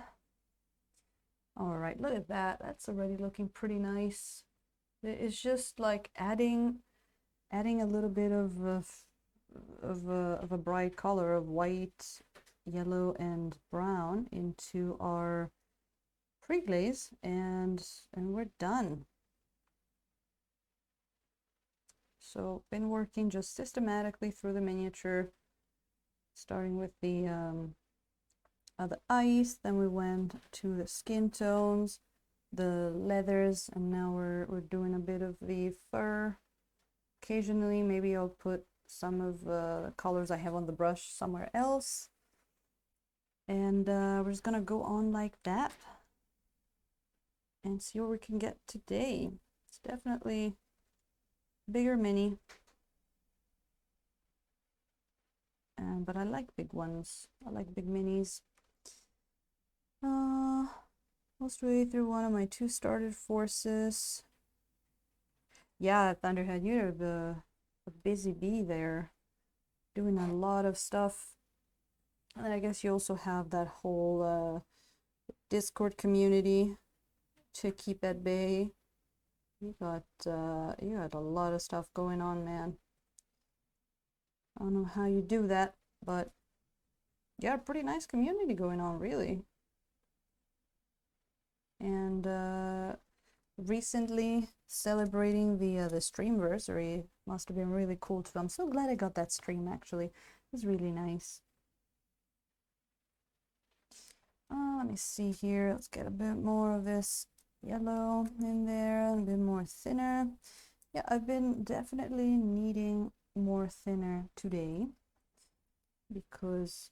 All right, look at that. That's already looking pretty nice. It's just like adding a little bit of a bright color of white, yellow, and brown into our pre-glaze, and we're done. So been working just systematically through the miniature, starting with the ice, then we went to the skin tones, the leathers, and now we're doing a bit of the fur. Occasionally, maybe I'll put some of the colors I have on the brush somewhere else. And we're just gonna go on like that and see what we can get today. It's definitely bigger mini. But I like big ones. I like big minis. Most way through one of my 2 started forces. Yeah, Thunderhead, you're a busy bee there, doing a lot of stuff. And I guess you also have that whole Discord community to keep at bay. You got a lot of stuff going on, man. I don't know how you do that, but yeah, pretty nice community going on, really. And recently celebrating the streamversary must have been really cool too. I'm so glad I got that stream, actually. It was really nice. Let me see here. Let's get a bit more of this yellow in there, a bit more thinner. Yeah, I've been definitely needing more thinner today because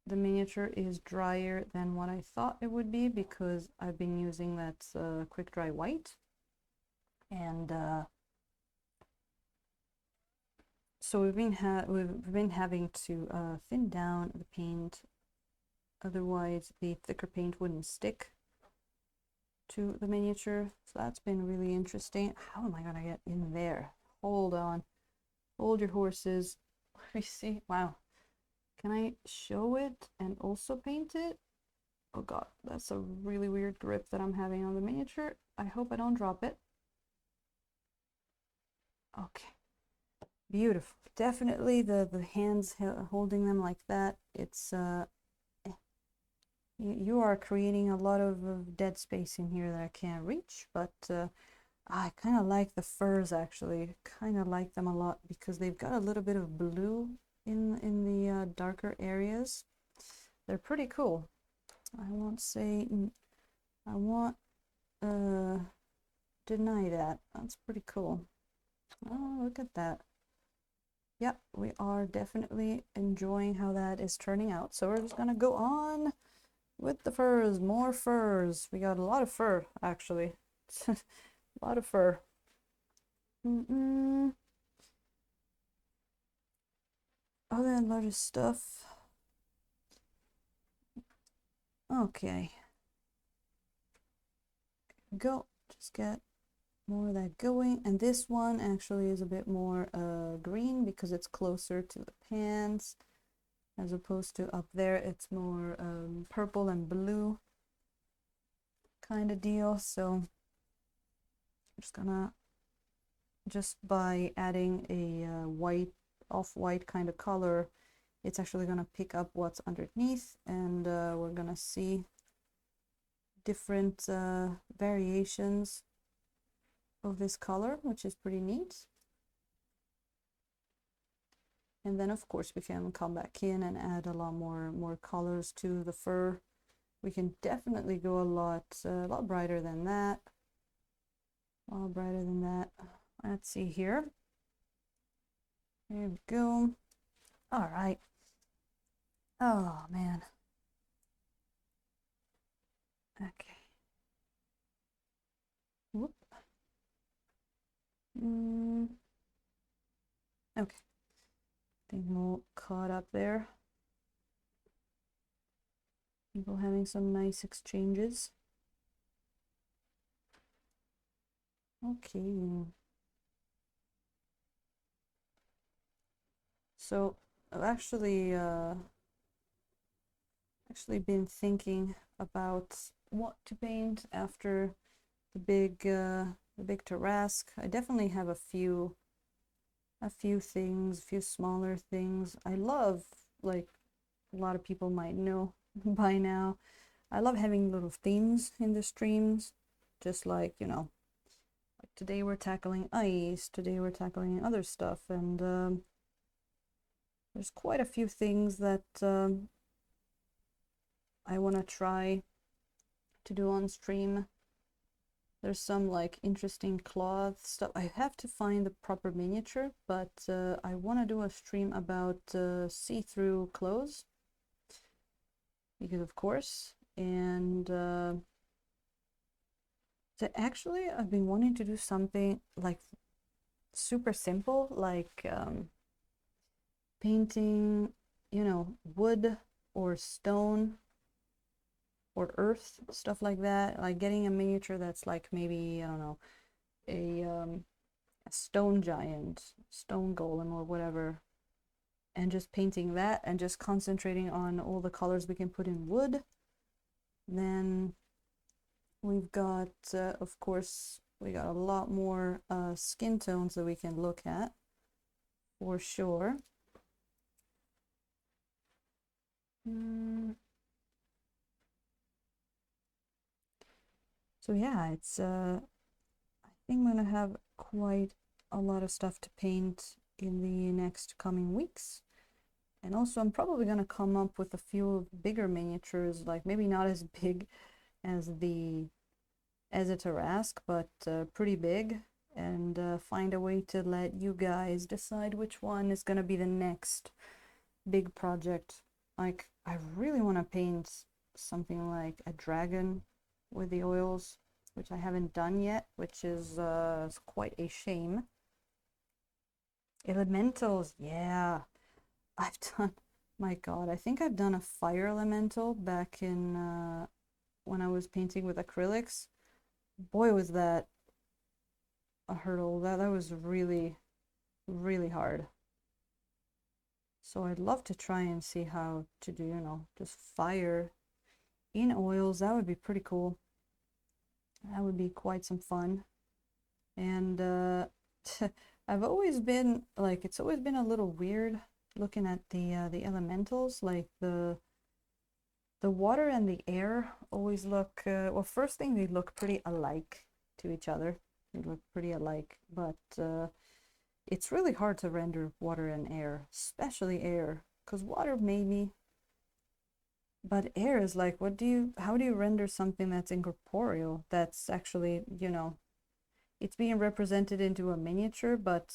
the miniature is drier than what I thought it would be, because I've been using that quick dry white, and so we've been having to thin down the paint, otherwise the thicker paint wouldn't stick to the miniature. So that's been really interesting. How am I gonna get in there? Hold on, hold your horses. Let me see. Wow, Can I show it and also paint it? Oh god, that's a really weird grip that I'm having on the miniature. I hope I don't drop it. Okay, beautiful. Definitely the hands holding them like that. It's you are creating a lot of dead space in here that I can't reach, but I kind of like the furs actually. Kind of like them a lot because they've got a little bit of blue in the darker areas. They're pretty cool. I won't say I won't deny that. That's pretty cool. Oh, look at that. Yep, we are definitely enjoying how that is turning out. So we're just gonna go on with the furs, more furs. We got a lot of fur, actually. A lot of fur. Other larger stuff. Okay. Go. Just get more of that going. And this one actually is a bit more green because it's closer to the pants, as opposed to up there it's more purple and blue kind of deal. So I'm just gonna, just by adding a white, off-white kind of color, it's actually gonna pick up what's underneath, and we're gonna see different variations of this color, which is pretty neat. And then of course we can come back in and add a lot more colors to the fur. We can definitely go a lot brighter than that. A lot brighter than that. Let's see here. There we go. All right. Oh man. Okay. Whoop. Okay. I think we'll caught up there. People having some nice exchanges. Okay. So I've actually been thinking about what to paint after the big Tarrasque. I definitely have a few things, a few smaller things. I love, like a lot of people might know by now, I love having little themes in the streams, just like, you know, like today we're tackling ice, today we're tackling other stuff, and there's quite a few things that I want to try to do on stream. There's some like interesting cloth stuff. I have to find the proper miniature, but I want to do a stream about see-through clothes, because of course. And so actually I've been wanting to do something like super simple, like painting, you know, wood or stone or earth, stuff like that, like getting a miniature that's like maybe, I don't know, a stone giant, stone golem or whatever, and just painting that and just concentrating on all the colors we can put in wood. Then we've got of course we got a lot more skin tones that we can look at for sure. So yeah, it's I think I'm gonna have quite a lot of stuff to paint in the next coming weeks. And also I'm probably gonna come up with a few bigger miniatures, like maybe not as big as a Tarrasque, but pretty big, and find a way to let you guys decide which one is gonna be the next big project. Like I really want to paint something like a dragon with the oils, which I haven't done yet, which is quite a shame. Elementals, yeah. I've done, my god, I think I've done a fire elemental back in when I was painting with acrylics. Boy, was that a hurdle. That was really, really hard. So I'd love to try and see how to do, just fire in oils. That would be pretty cool. That would be quite some fun. And I've always been like, it's always been a little weird looking at the elementals, like the water and the air always look, well, first thing, they look pretty alike to each other. They look pretty alike, but it's really hard to render water and air, especially air, because water maybe, but air is like, how do you render something that's incorporeal, that's actually, it's being represented into a miniature, but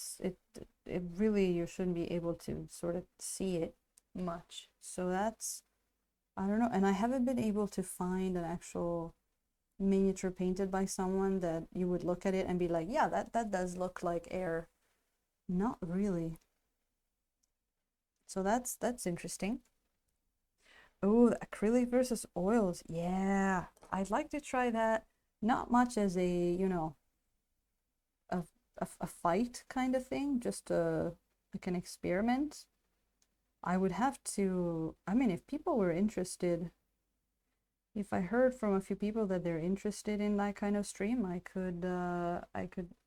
it really, you shouldn't be able to sort of see it much. So that's, I don't know, and I haven't been able to find an actual miniature painted by someone that you would look at it and be like, yeah, that does look like air. Not really. So that's interesting. Oh, the acrylic versus oils. Yeah, I'd like to try that. Not much as a, a, a fight kind of thing, just like an experiment. I would have to, I mean, if people were interested, if I heard from a few people that they're interested in that kind of stream, I could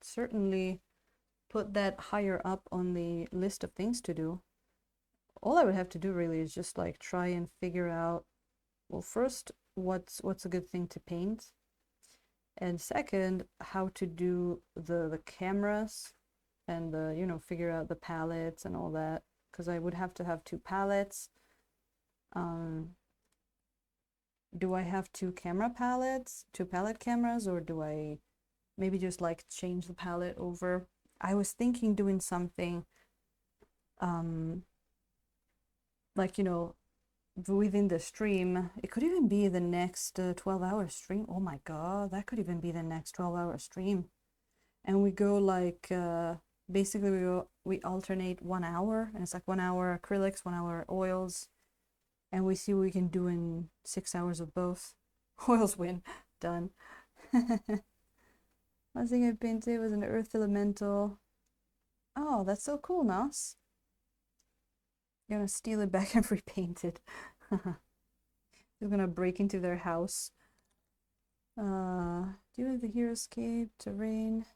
certainly put that higher up on the list of things to do. All I would have to do really is just like try and figure out, well, first, what's a good thing to paint, and second, how to do the cameras, and figure out the palettes and all that, because I would have to have two palettes. Do I have two camera palettes, two palette cameras, or do I maybe just like change the palette over? I was thinking doing something like, within the stream. It could even be the next 12-hour stream. Oh my god, that could even be the next 12-hour stream. And we go like basically we alternate 1 hour, and it's like 1 hour acrylics, 1 hour oils, and we see what we can do in 6 hours of both. Oils win. Done. Last thing I painted was an earth elemental. Oh, that's so cool, Nas. You're gonna steal it back and repaint it. You're gonna break into their house. Do you have the Heroescape terrain?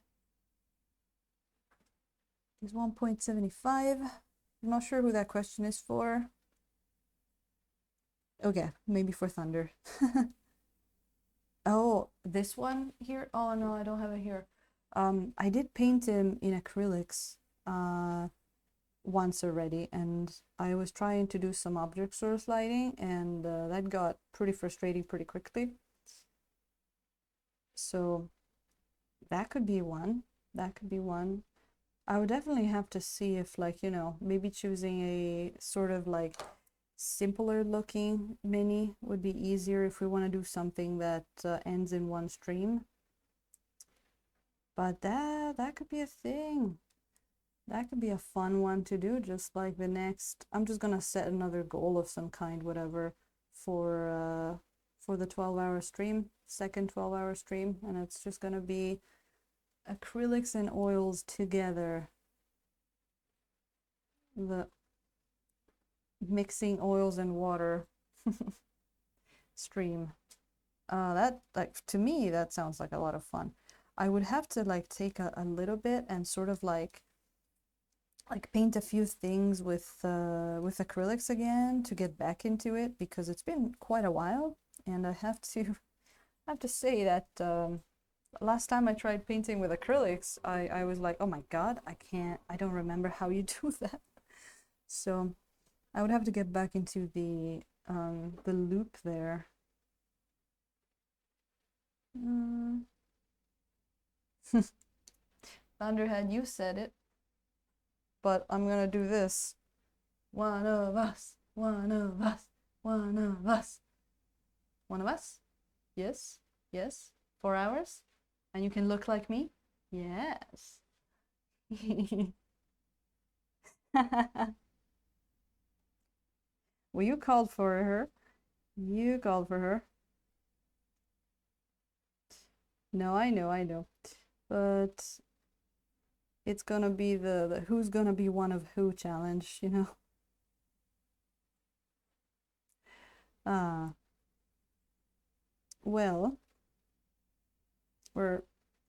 Is 1.75. I'm not sure who that question is for. Okay, maybe for Thunder. Oh, this one here? Oh no, I don't have it here. I did paint him in acrylics once already, and I was trying to do some object source lighting, and that got pretty frustrating pretty quickly. So that could be one. That could be one. I would definitely have to see if, like, maybe choosing a sort of like simpler looking mini would be easier if we want to do something that ends in one stream. But that could be a thing. That could be a fun one to do, just like the next. I'm just gonna set another goal of some kind, whatever, for the 12-hour stream, second 12-hour stream, and it's just gonna be acrylics and oils together. The mixing oils and water stream. That, like, to me, that sounds like a lot of fun. I would have to like take a little bit and sort of like paint a few things with acrylics again to get back into it, because it's been quite a while, and I have to say that last time I tried painting with acrylics, I was like, oh my god, I don't remember how you do that. So I would have to get back into the loop there. Thunderhead, you said it, but I'm gonna do this. One of us, one of us, one of us. One of us? Yes, yes. 4 hours? And you can look like me? Yes. Well, you called for her. You called for her. No, I know. But it's gonna be the who's gonna be one of who challenge, Ah, well, we're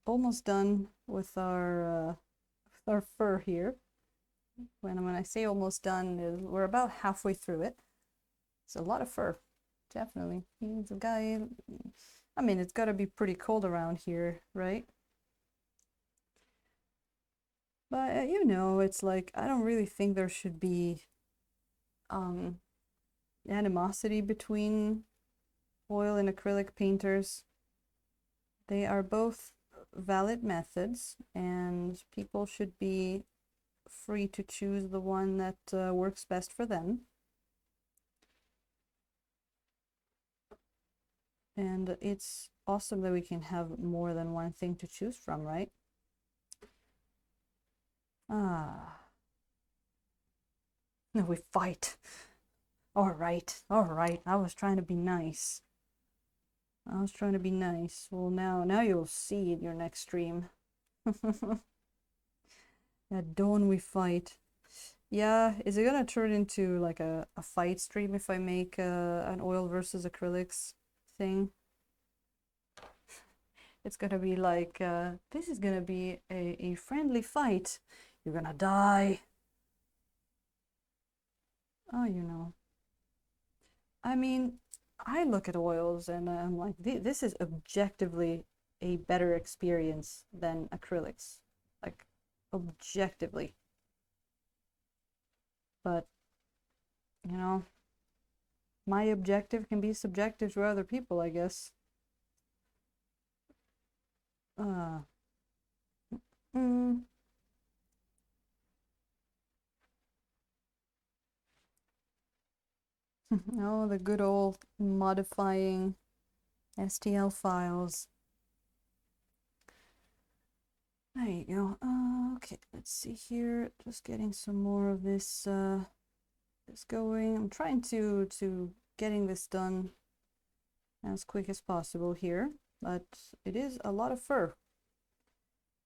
almost done with our fur here. When I say almost done, we're about halfway through it. It's a lot of fur, definitely. He's a guy. I mean, it's got to be pretty cold around here, right? But you know, it's like I don't really think there should be um animosity between oil and acrylic painters. They are both valid methods, and people should be free to choose the one that works best for them. And it's awesome that we can have more than one thing to choose from, right? Ah, no, we fight. All right, all right. I was trying to be nice. I was trying to be nice. Well, now you'll see in your next stream. At dawn we fight. Yeah, is it gonna turn into like a fight stream if I make an oil versus acrylics thing? It's gonna be like, this is gonna be a friendly fight. You're gonna die. Oh, you know. I mean, I look at oils and I'm like, this is objectively a better experience than acrylics. Like, objectively. But, you know, my objective can be subjective to other people, I guess. Uh, mm. Oh, the good old modifying STL files. There you go. Okay, let's see here. Just getting some more of this going. I'm trying to getting this done as quick as possible here, but it is a lot of fur.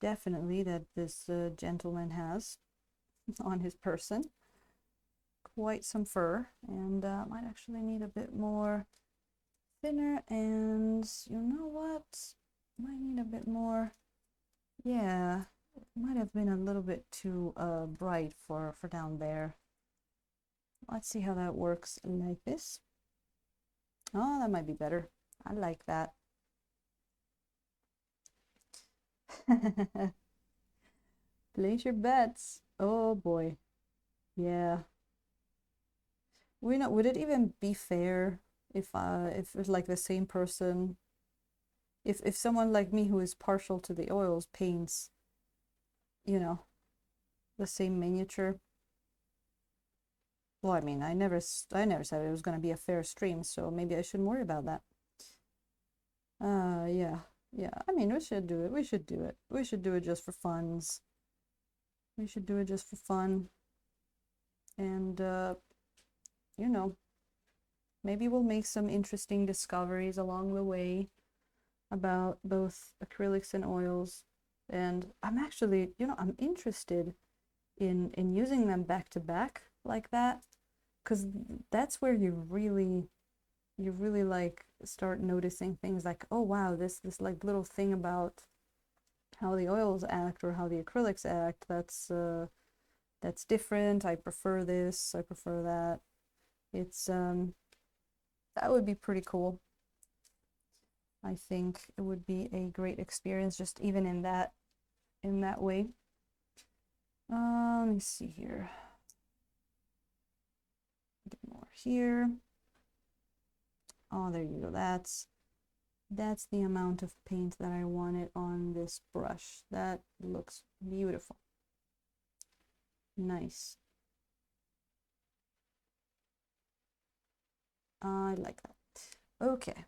Definitely that this gentleman has on his person. Quite some fur, and might actually need a bit more thinner, and you know what? Might need a bit more. Yeah, it might have been a little bit too bright for down there. Let's see how that works like this. Oh, that might be better. I like that. Place your bets. Oh boy. Yeah. Would it even be fair if it's like the same person, if someone like me who is partial to the oils paints, you know, the same miniature? Well, I mean, I never said it was going to be a fair stream, so maybe I shouldn't worry about that. Yeah. Yeah. I mean, we should do it. We should do it. We should do it just for funs. We should do it just for fun. And you know, maybe we'll make some interesting discoveries along the way about both acrylics and oils. And I'm actually, you know, I'm interested in using them back to back like that, because that's where you really like start noticing things like, oh wow, this like little thing about how the oils act or how the acrylics act, that's different. I prefer this, I prefer that. It's that would be pretty cool. I think it would be a great experience just even in that way. Let me see here. A bit more here. Oh, there you go. That's the amount of paint that I wanted on this brush. That looks beautiful. Nice. I like that. Okay.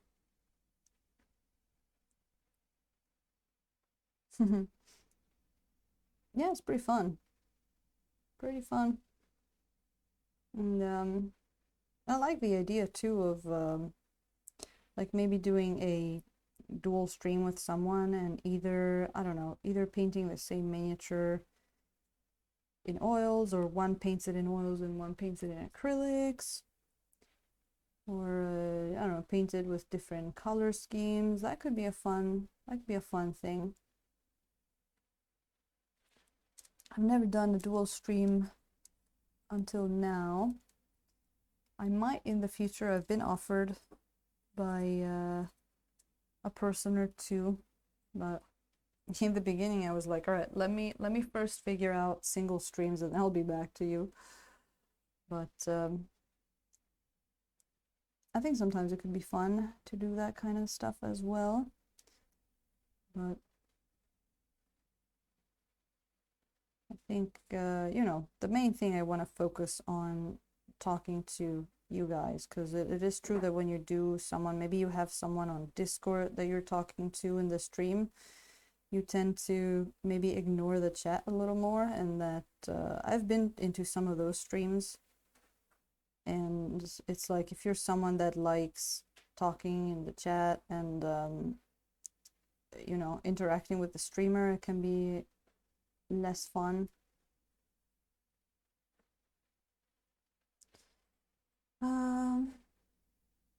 Yeah, it's pretty fun. Pretty fun. And I like the idea too of like maybe doing a dual stream with someone and either, I don't know, either painting the same miniature in oils, or one paints it in oils and one paints it in acrylics. or I don't know, painted with different color schemes. That could be a fun thing. I've never done a dual stream until now. I might in the future. I've been offered by a person or two, but in the beginning I was like, all right, let me first figure out single streams and I'll be back to you. But I think sometimes it could be fun to do that kind of stuff as well. But I think, you know, the main thing I want to focus on talking to you guys, because it is true that when you do someone, maybe you have someone on Discord that you're talking to in the stream, you tend to maybe ignore the chat a little more, and that I've been into some of those streams, and it's like if you're someone that likes talking in the chat and you know, interacting with the streamer, it can be less fun.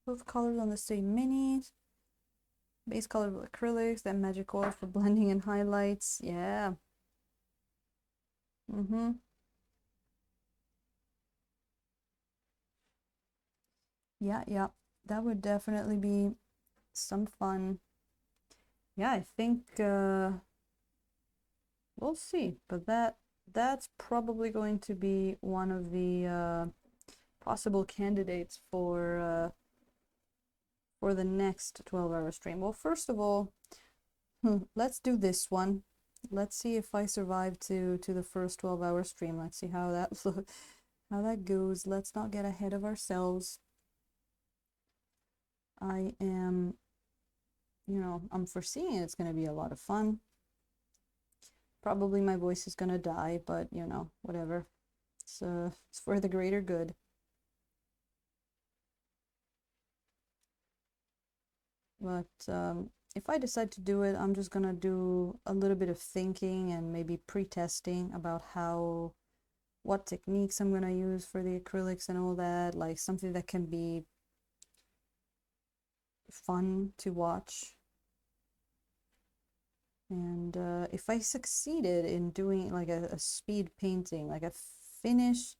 Both colors on the same minis. Base color with acrylics, then magic oil for blending and highlights. Yeah. Yeah. That would definitely be some fun. Yeah, I think we'll see. But that's probably going to be one of the possible candidates for the next 12-hour stream. Well, first of all, let's do this one. Let's see if I survive to the first 12-hour stream. Let's see how that goes. Let's not get ahead of ourselves. I am, you know, I'm foreseeing it's going to be a lot of fun. Probably my voice is going to die, but you know, whatever. It's for the greater good. But if I decide to do it, I'm just gonna do a little bit of thinking and maybe pre-testing about what techniques I'm gonna use for the acrylics and all that, like something that can be fun to watch. And if I succeeded in doing like a speed painting, like a finish,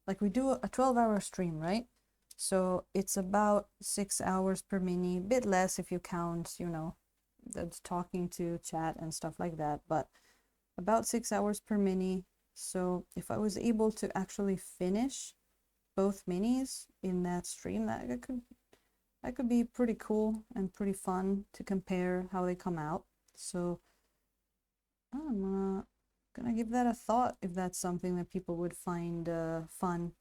like we do a 12-hour stream, right? So it's about 6 hours per mini, a bit less if you count, you know, that's talking to chat and stuff like that, but about 6 hours per mini. So if I was able to actually finish both minis in that stream, that could be pretty cool and pretty fun to compare how they come out. So I'm gonna give that a thought if that's something that people would find fun.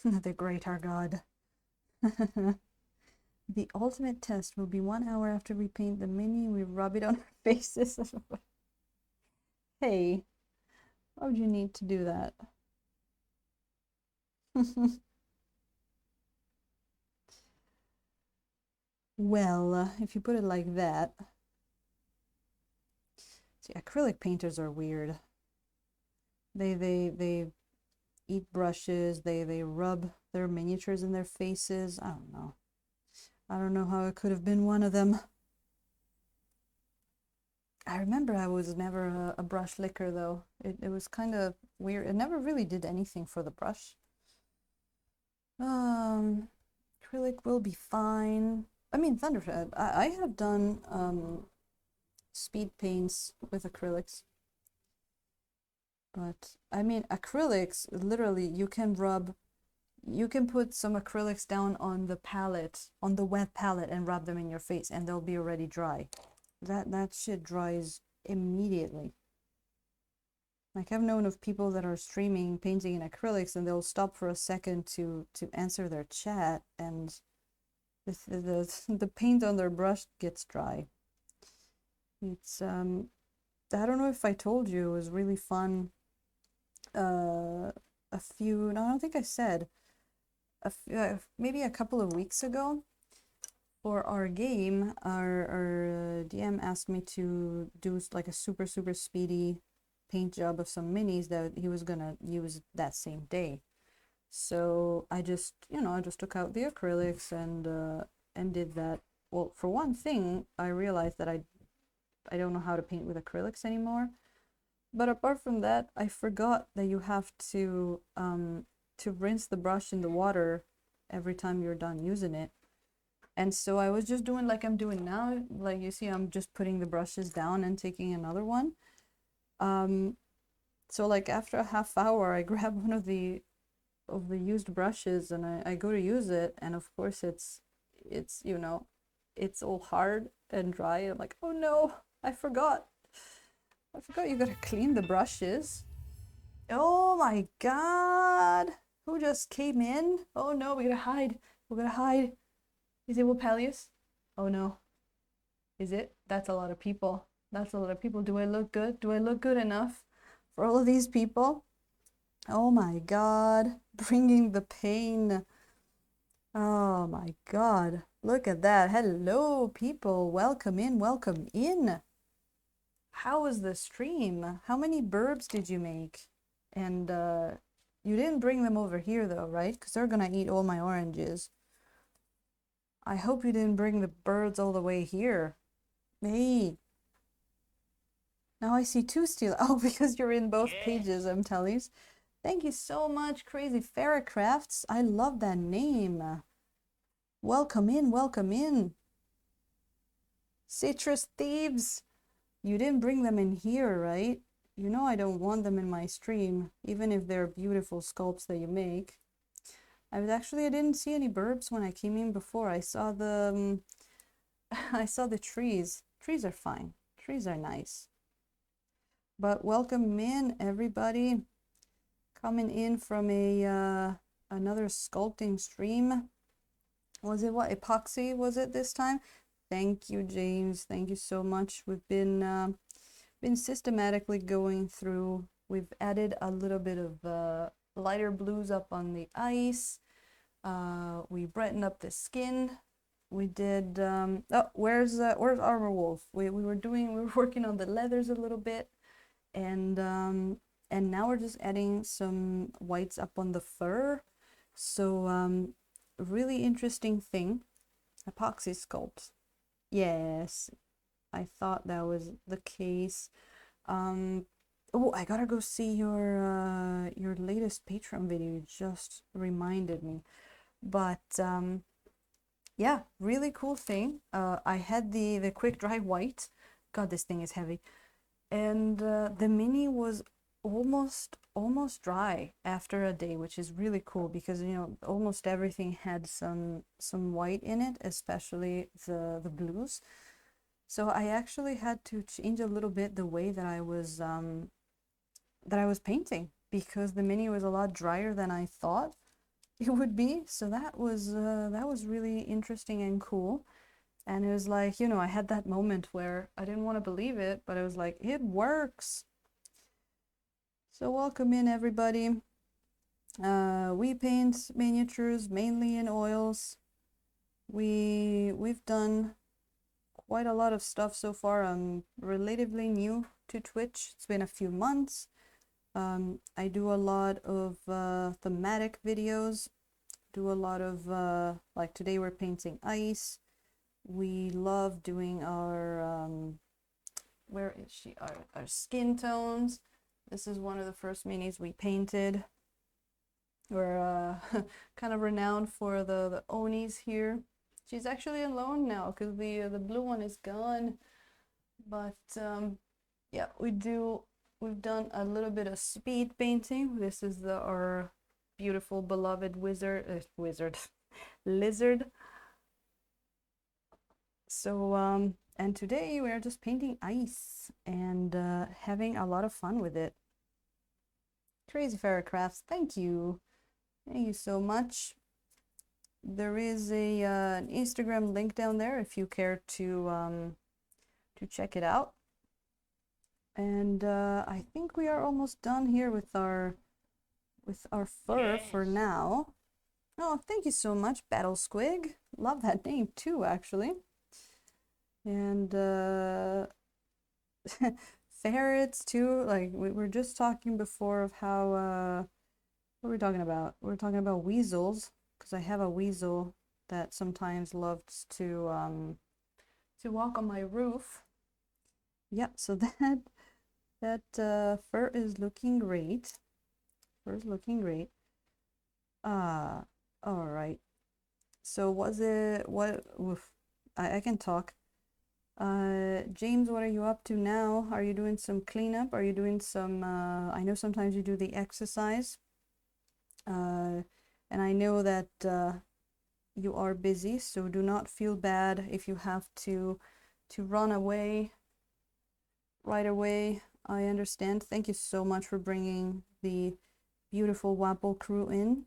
The great our god. The ultimate test will be 1 hour after we paint the mini. We rub it on our faces. Hey, why would you need to do that? Well, if you put it like that. See, acrylic painters are weird. They eat brushes, they rub their miniatures in their faces. I don't know. I don't know how I could have been one of them. I remember I was never a brush licker though. It was kind of weird. It never really did anything for the brush. Acrylic will be fine. I mean, Thunderhead, I have done speed paints with acrylics. But I mean, acrylics, literally, you can put some acrylics down on the palette, on the wet palette, and rub them in your face, and they'll be already dry. That shit dries immediately. Like, I've known of people that are streaming painting in acrylics, and they'll stop for a second to answer their chat, and the paint on their brush gets dry. It's I don't know if I told you, it was really fun. No, I don't think I said. Maybe a couple of weeks ago, for our game, our DM asked me to do like a super speedy paint job of some minis that he was gonna use that same day. So I just, I just took out the acrylics and did that. Well, for one thing, I realized that I don't know how to paint with acrylics anymore. But apart from that, I forgot that you have to rinse the brush in the water every time you're done using it. And so I was just doing like I'm doing now. Like you see, I'm just putting the brushes down and taking another one. So like after a half hour, I grab one of the used brushes and I go to use it, and of course it's it's all hard and dry. I'm like, oh no, I forgot you gotta clean the brushes. Oh my god, who just came in? Oh no, we gotta hide. Is it Wopelius? Oh no, is it? That's a lot of people. Do I look good? Do I look good enough for all of these people? Oh my god, bringing the pain. Oh my god, look at that. Hello, people. Welcome in, welcome in. How was the stream? How many burbs did you make? And you didn't bring them over here though, right? Because they're gonna eat all my oranges. I hope you didn't bring the birds all the way here. Hey. Now I see two steel. Oh, because you're in both pages, I'm telling you. Thank you so much, Crazy Ferrocrafts. I love that name. Welcome in, welcome in. Citrus Thieves. You didn't bring them in here, right? You know I don't want them in my stream, even if they're beautiful sculpts that you make. I didn't see any burbs when I came in before. I saw the I saw the trees. Trees are fine. Trees are nice. But welcome in, everybody. Coming in from a another sculpting stream. Was it what? Epoxy was it this time? Thank you, James. Thank you so much. We've been systematically going through. We've added a little bit of lighter blues up on the ice. We brightened up the skin. We did. Oh, where's Armor Wolf? We were working on the leathers a little bit, and now we're just adding some whites up on the fur. So really interesting thing. Epoxy sculpts. Yes, I thought that was the case. Oh, I gotta go see your latest Patreon video. You just reminded me. But yeah, really cool thing. I had the quick dry white. God, this thing is heavy. And the mini was almost dry after a day, which is really cool because almost everything had some white in it, especially the blues. So I actually had to change a little bit the way that I was painting because the mini was a lot drier than I thought it would be. So that was really interesting and cool. And it was like, I had that moment where I didn't want to believe it, but I was like, it works. So welcome in, everybody. We paint miniatures mainly in oils. We've done quite a lot of stuff so far. I'm relatively new to Twitch. It's been a few months. I do a lot of thematic videos. Do a lot of like today we're painting ice. We love doing our where is she? Our skin tones. This is one of the first minis we painted. We're kind of renowned for the Onis here. She's actually alone now because the blue one is gone. But yeah, we've done a little bit of speed painting. This is our beautiful beloved lizard. So and today we are just painting ice and having a lot of fun with it. Crazy Ferrocrafts, thank you so much. There is an Instagram link down there if you care to check it out. And I think we are almost done here with our fur for now. Oh, thank you so much, Battle Squig. Love that name too, actually. And ferrets too. Like we were just talking before of how What are we talking about? We're talking about weasels, because I have a weasel that sometimes loves to walk on my roof. Yeah, so that fur is looking great. Fur is looking great. All right. So was it what? Oof, I can talk. James, what are you up to now? Are you doing some cleanup? Are you doing some? I know sometimes you do the exercise. And I know that you are busy, so do not feel bad if you have to run away right away. I understand. Thank you so much for bringing the beautiful Wapple crew in.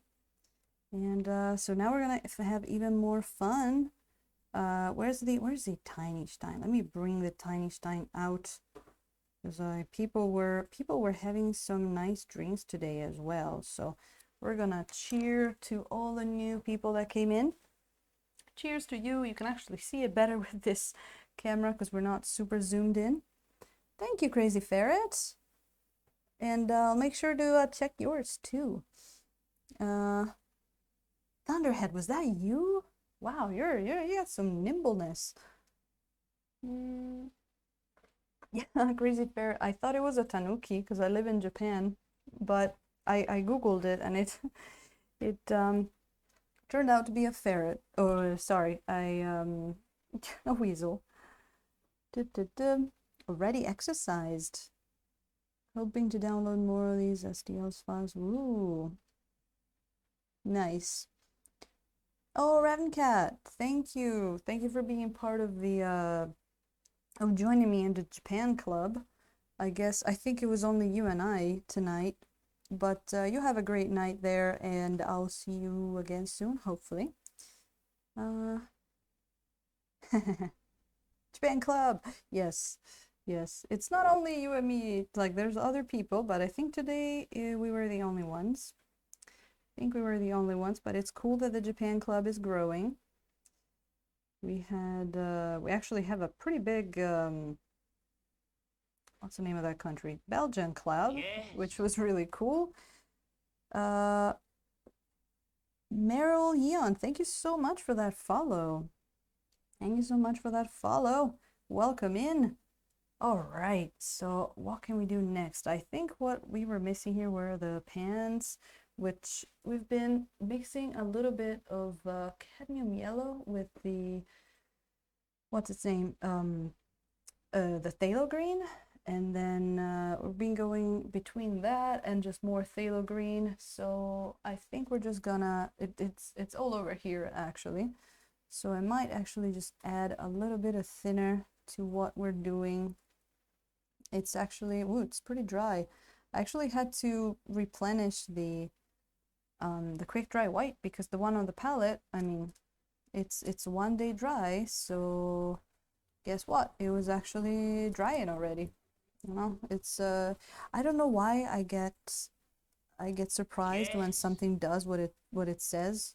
And so now we're gonna have even more fun. Where's the tiny stein? Let me bring the tiny stein out, because people were having some nice drinks today as well. So we're gonna cheer to all the new people that came in. Cheers to you. You can actually see it better with this camera because we're not super zoomed in. Thank you, Crazy Ferret. And I'll make sure to check yours too. Thunderhead, was that you? Wow, you got some nimbleness. Yeah, Crazy Ferret. I thought it was a tanuki because I live in Japan, but I googled it and it turned out to be a ferret. Oh, sorry, a weasel. Already exercised. Hoping to download more of these STLs files. Ooh, nice. Oh, Ravencat, thank you. Thank you for being part of the of joining me in the Japan club. I think it was only you and I tonight, but you have a great night there, and I'll see you again soon, hopefully. Japan club, yes, yes. It's not only you and me. Like there's other people, but I think today we were the only ones. I think we were the only ones, but it's cool that the Japan club is growing. We actually have a pretty big what's the name of that country? Belgian club, which was really cool. Meryl Yeon, thank you so much for that follow. Thank you so much for that follow. Welcome in. All right, so what can we do next? I think what we were missing here were the pans, which we've been mixing a little bit of cadmium yellow with the, what's its name? The phthalo green. And then we've been going between that and just more phthalo green. So I think we're just gonna, it's all over here actually. So I might actually just add a little bit of thinner to what we're doing. It's actually, ooh, it's pretty dry. I actually had to replenish the quick dry white because the one on the palette, I mean, it's 1 day dry, so guess what? It was actually drying already. You know, it's I don't know why I get surprised when something does what it says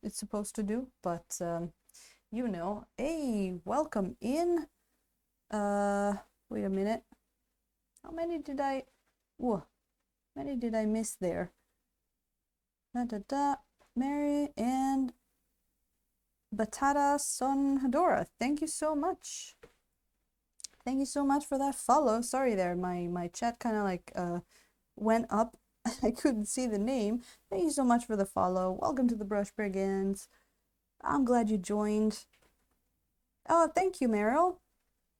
it's supposed to do, but you know, hey, welcome in. Wait a minute. How many did I miss there? Mary and Batata Sonhadora. Thank you so much. Thank you so much for that follow. Sorry there, my chat kind of like went up. I couldn't see the name. Thank you so much for the follow. Welcome to the Brush Brigands. I'm glad you joined. Oh, thank you, Meryl.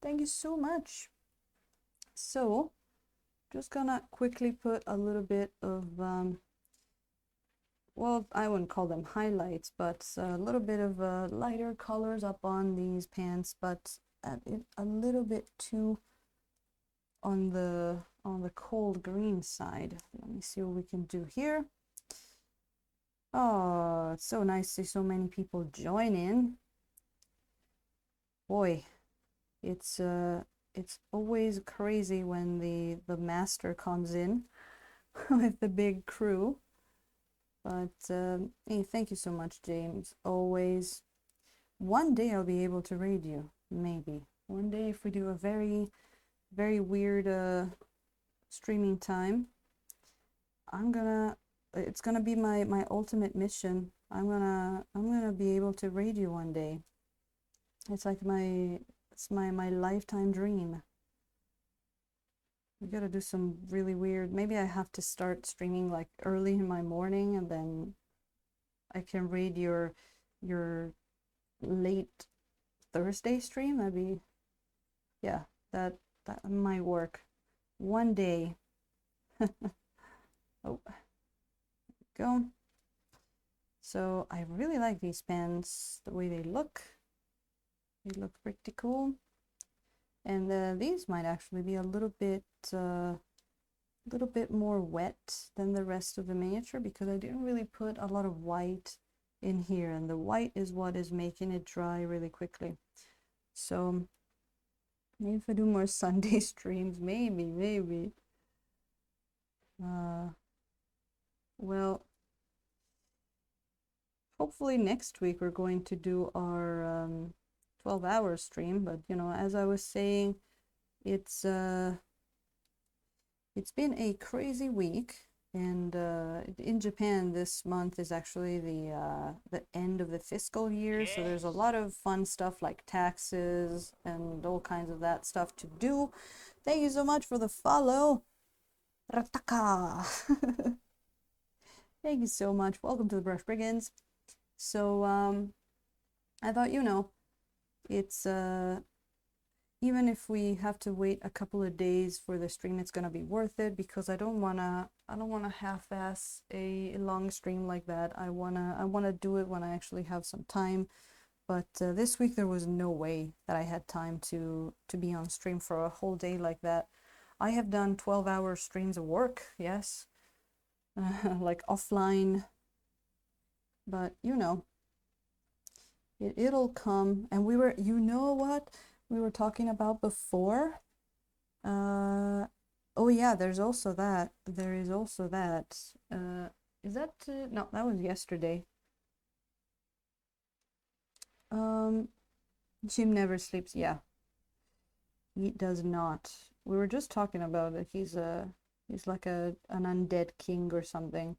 Thank you so much. So, just gonna quickly put a little bit of, well, I wouldn't call them highlights, but a little bit of lighter colors up on these pants, but a little bit too on the cold green side. Let me see what we can do here. Oh, it's so nice to see so many people join in. Boy, it's always crazy when the master comes in with the big crew. But hey, thank you so much, James. Always. One day I'll be able to raid you, maybe. One day if we do a very, very weird streaming time, I'm gonna it's gonna be my ultimate mission. I'm gonna be able to raid you one day. It's like my lifetime dream. We gotta do some really weird. Maybe I have to start streaming like early in my morning, and then I can raid your late Thursday stream. That'd be, yeah, that might work. One day. Oh, go. So I really like these pens, the way they look. They look pretty cool. And these might actually be a little bit more wet than the rest of the miniature, because I didn't really put a lot of white in here, and the white is what is making it dry really quickly. So maybe if I do more Sunday streams, maybe. Well, hopefully next week we're going to do our 12-hour stream, but you know, as I was saying, it's been a crazy week, and in Japan this month is actually the end of the fiscal year, so there's a lot of fun stuff like taxes and all kinds of that stuff to do. Thank you so much for the follow, Rataka. Thank you so much. Welcome to the Brush Brigands. So I thought, you know, it's even if we have to wait a couple of days for the stream, it's gonna be worth it, because I don't wanna half-ass a long stream like that. I wanna do it when I actually have some time. But this week there was no way that I had time to be on stream for a whole day like that. I have done 12-hour streams of work, yes, like offline, but you know, it'll come. And we were, you know what we were talking about before? Oh yeah, there's also that. There is also that. Is that no, that was yesterday. Jim never sleeps. Yeah, he does not. We were just talking about it. He's like an undead king or something.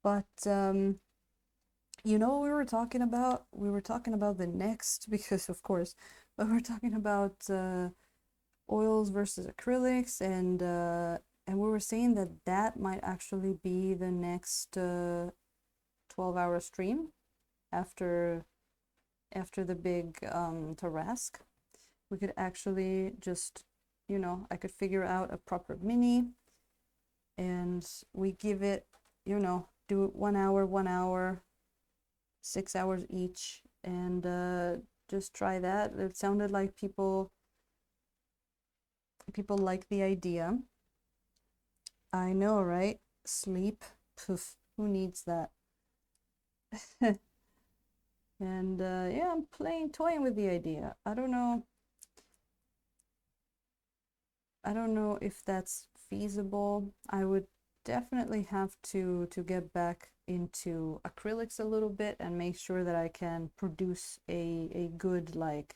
But you know what we were talking about? We were talking about the next, because of course, but we're talking about oils versus acrylics, and we were saying that that might actually be the next 12-hour stream after the big Tarrasque. We could actually just, you know, I could figure out a proper mini, and we give it, you know, do it 1 hour, 6 hours each, and just try that. It sounded like people like the idea. I know, right? Sleep, poof, who needs that? And yeah, I'm toying with the idea. I don't know if that's feasible. I would definitely have to get back into acrylics a little bit and make sure that I can produce a good, like,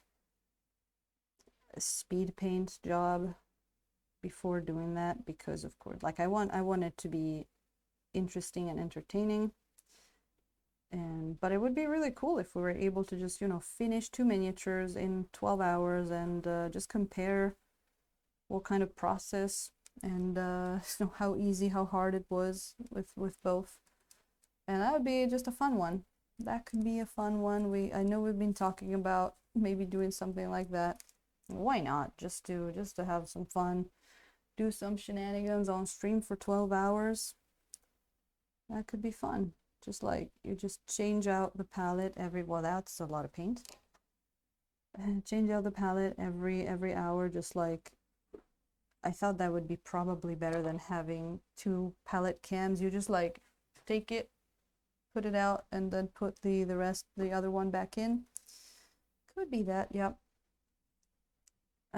speed paint job before doing that, because of course, like, I want it to be interesting and entertaining. But it would be really cool if we were able to just, you know, finish 2 miniatures in 12 hours and just compare what kind of process and you know, how easy, how hard it was with both. And that would be just a fun one. That could be a fun one. I know we've been talking about maybe doing something like that. Why not? Just to have some fun, do some shenanigans on stream for 12 hours. That could be fun. Just like, you just change out the palette well, that's a lot of paint. Change out the palette every hour, just like, I thought that would be probably better than having 2 palette cams. You just like take it, put it out, and then put the other one back in. Could be that, yep.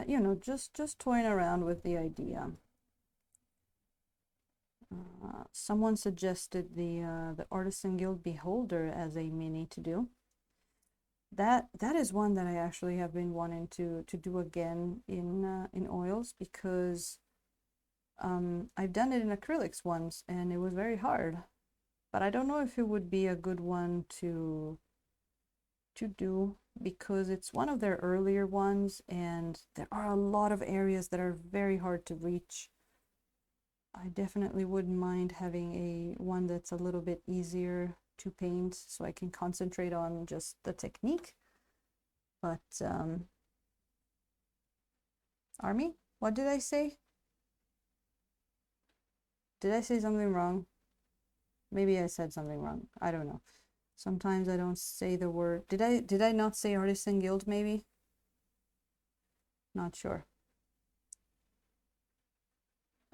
You know, just toying around with the idea. Someone suggested the Artisan Guild Beholder as a mini to do. That is one that I actually have been wanting to do again in oils, because I've done it in acrylics once and it was very hard. but I don't know if it would be a good one to do because it's one of their earlier ones and there are a lot of areas that are very hard to reach. I definitely wouldn't mind having a one that's a little bit easier to paint so I can concentrate on just the technique. But Army, what did I say? Did I say something wrong? Maybe I said something wrong. I don't know. Sometimes I don't say the word. Did I not say Artisan Guild maybe? Not sure.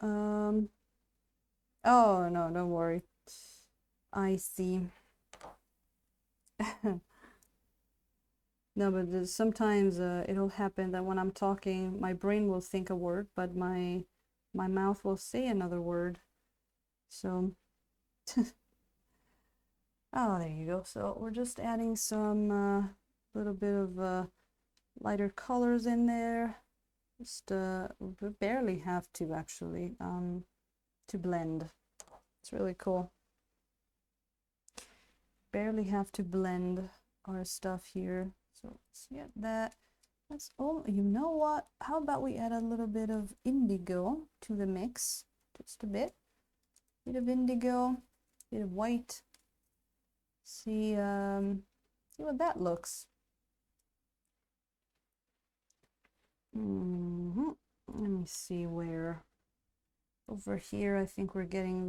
Oh no, don't worry. I see. No, but sometimes it'll happen that when I'm talking, my brain will think a word, but my mouth will say another word. So, oh, there you go. So we're just adding some little bit of lighter colors in there. Just we barely have to actually to blend. It's really cool. Barely have to blend our stuff here. So let's get that. That's all. You know what? How about we add a little bit of indigo to the mix? Just a bit. Bit of indigo, bit of white. See what that looks. Let me see where. Over here, I think we're getting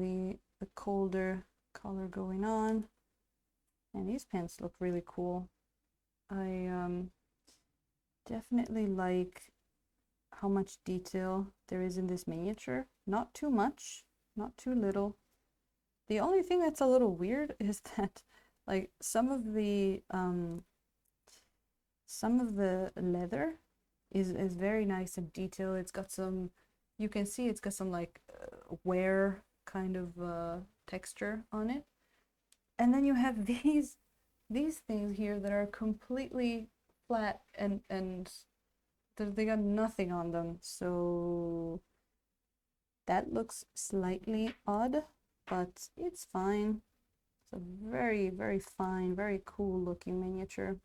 the colder color going on. And these pens look really cool. I definitely like how much detail there is in this miniature. Not too much, not too little. The only thing that's a little weird is that like some of the leather is very nice and detailed. It's got some, you can see it's got some like wear kind of texture on it. And then you have these things here that are completely flat and they got nothing on them. So that looks slightly odd, but it's fine. It's a very, very fine, very cool looking miniature.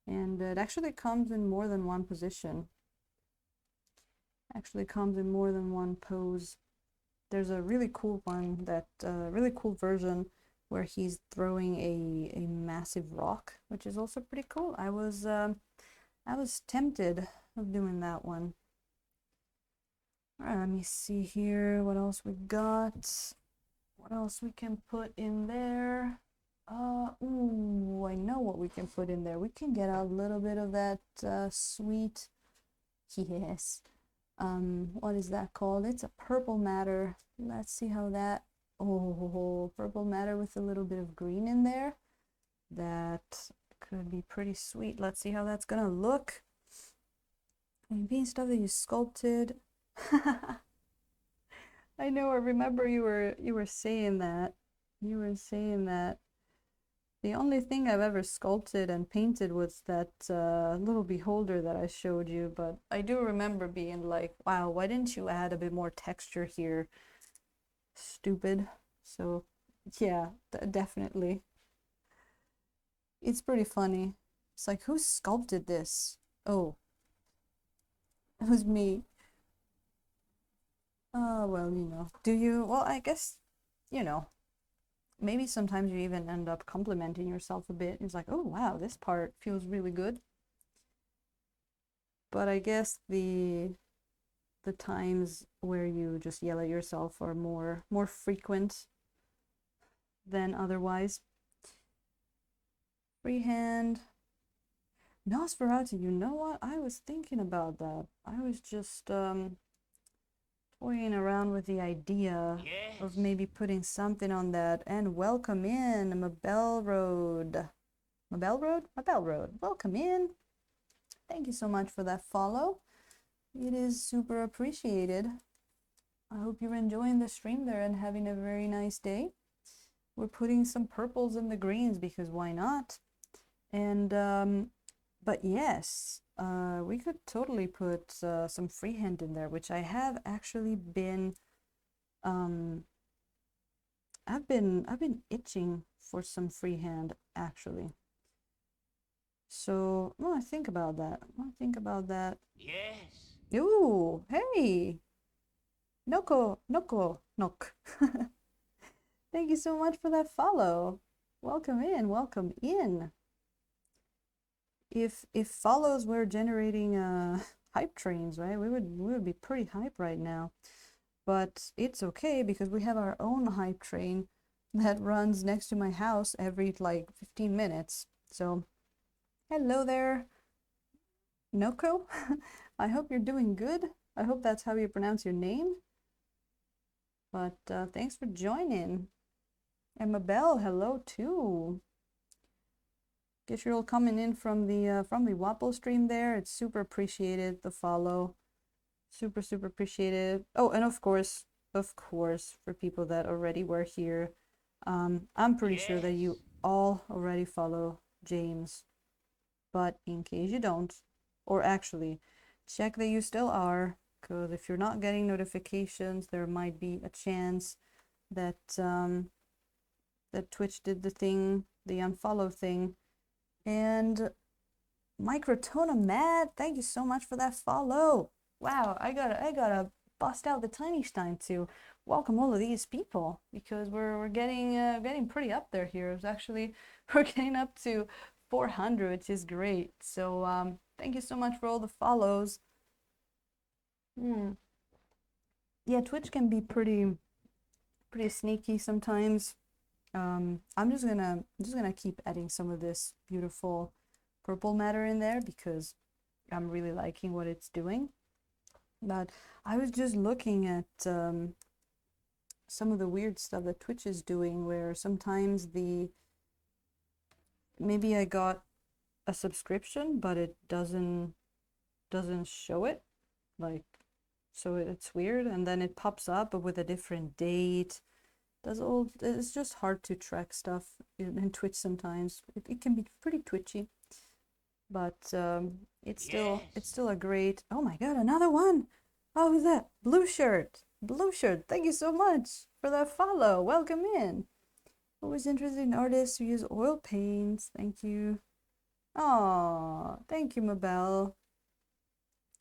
And it actually comes in more than one position. Actually comes in more than one pose. There's a really cool one that, really cool version where he's throwing a massive rock, which is also pretty cool. I was tempted of doing that one. All right, let me see here what else we got. What else we can put in there? Ooh, I know what we can put in there. We can get a little bit of that sweet, yes. What is that called? It's a purple matter. Let's see how that, oh, purple matter with a little bit of green in there. That could be pretty sweet. Let's see how that's gonna look. And being stuff that you sculpted. I know, I remember you were saying that. You were saying that. The only thing I've ever sculpted and painted was that little beholder that I showed you, but I do remember being like, wow, why didn't you add a bit more texture here? Stupid. So, yeah, definitely. It's pretty funny. It's like, who sculpted this? Oh, it was me. Oh, well, you know. Do you? Well, I guess, you know, maybe sometimes you even end up complimenting yourself a bit. It's like, oh, wow, this part feels really good. But I guess the times where you just yell at yourself are more frequent than otherwise. Freehand. Nosferatu, you know what? I was thinking about that. I was just toying around with the idea of maybe putting something on that. And welcome in, Mabel Road. Mabel Road? Mabel Road. Welcome in. Thank you so much for that follow. It is super appreciated. I hope you're enjoying the stream there and having a very nice day. We're putting some purples in the greens because why not? And but yes, we could totally put some freehand in there, which I have actually been I've been itching for some freehand actually. So well, I think about that. I think about that. Yes. Ooh, hey, Nok. Thank you so much for that follow. Welcome in, welcome in. If follows were generating hype trains, right? We would be pretty hype right now. But it's okay because we have our own hype train that runs next to my house every like 15 minutes. So, hello there, Noko. I hope you're doing good. I hope that's how you pronounce your name. But thanks for joining. And Mabel, hello too. Guess you're all coming in from the Wappo stream there. It's super appreciated, the follow. Super appreciated. Oh, and of course, for people that already were here, I'm pretty sure that you Yes. all already follow James. But in case you don't, or actually, check that you still are, because if you're not getting notifications, there might be a chance that that Twitch did the thing, the unfollow thing. And Microtona Mad, thank you so much for that follow. Wow, I gotta bust out the Tiny Stein to welcome all of these people because we're getting pretty up there here. It's actually we're getting up to 400, which is great. So thank you so much for all the follows. Yeah, Twitch can be pretty sneaky sometimes. I'm just gonna keep adding some of this beautiful purple matter in there because I'm really liking what it's doing. But I was just looking at some of the weird stuff that Twitch is doing, where sometimes maybe I got a subscription, but it doesn't show it, like, so it's weird, and then it pops up but with a different date. It's just hard to track stuff in Twitch sometimes. It can be pretty twitchy, but it's Yes. still a great. Oh my god, another one! Oh, who's that? Blue shirt. Blue shirt. Thank you so much for that follow. Welcome in. Always interested in artists who use oil paints. Thank you. Oh, thank you, Mabel,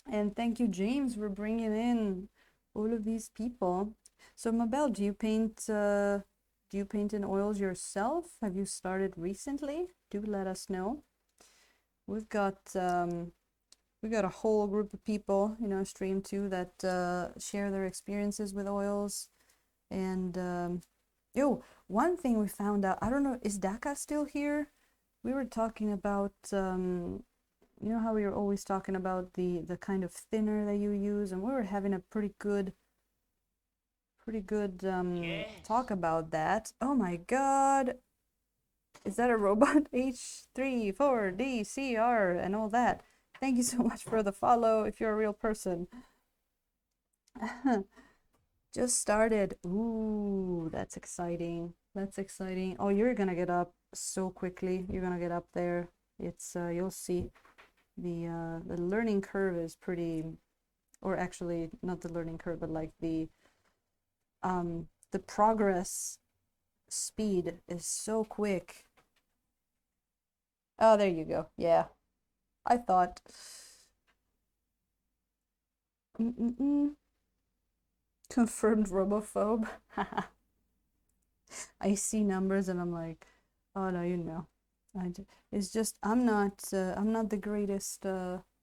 and thank you, James, for bringing in all of these people. So, Mabel, do you paint? Do you paint in oils yourself? Have you started recently? Do let us know. We've got we got a whole group of people in our stream too that share their experiences with oils. And one thing we found out, I don't know, is Daka still here? We were talking about you know how we were always talking about the kind of thinner that you use, and we were having a pretty good talk Yes. about that. Oh my god, is that a robot? H34DCR and all that. Thank you so much for the follow if you're a real person. Just started. Ooh, that's exciting. That's exciting. Oh, you're gonna get up so quickly. You're gonna get up there. It's you'll see the learning curve is pretty, or actually not the learning curve, but like the progress speed is so quick. Oh, there you go. Yeah, I thought. Mm-mm-mm. Confirmed robophobe. I see numbers and I'm like, oh no, you know. It's just I'm not the greatest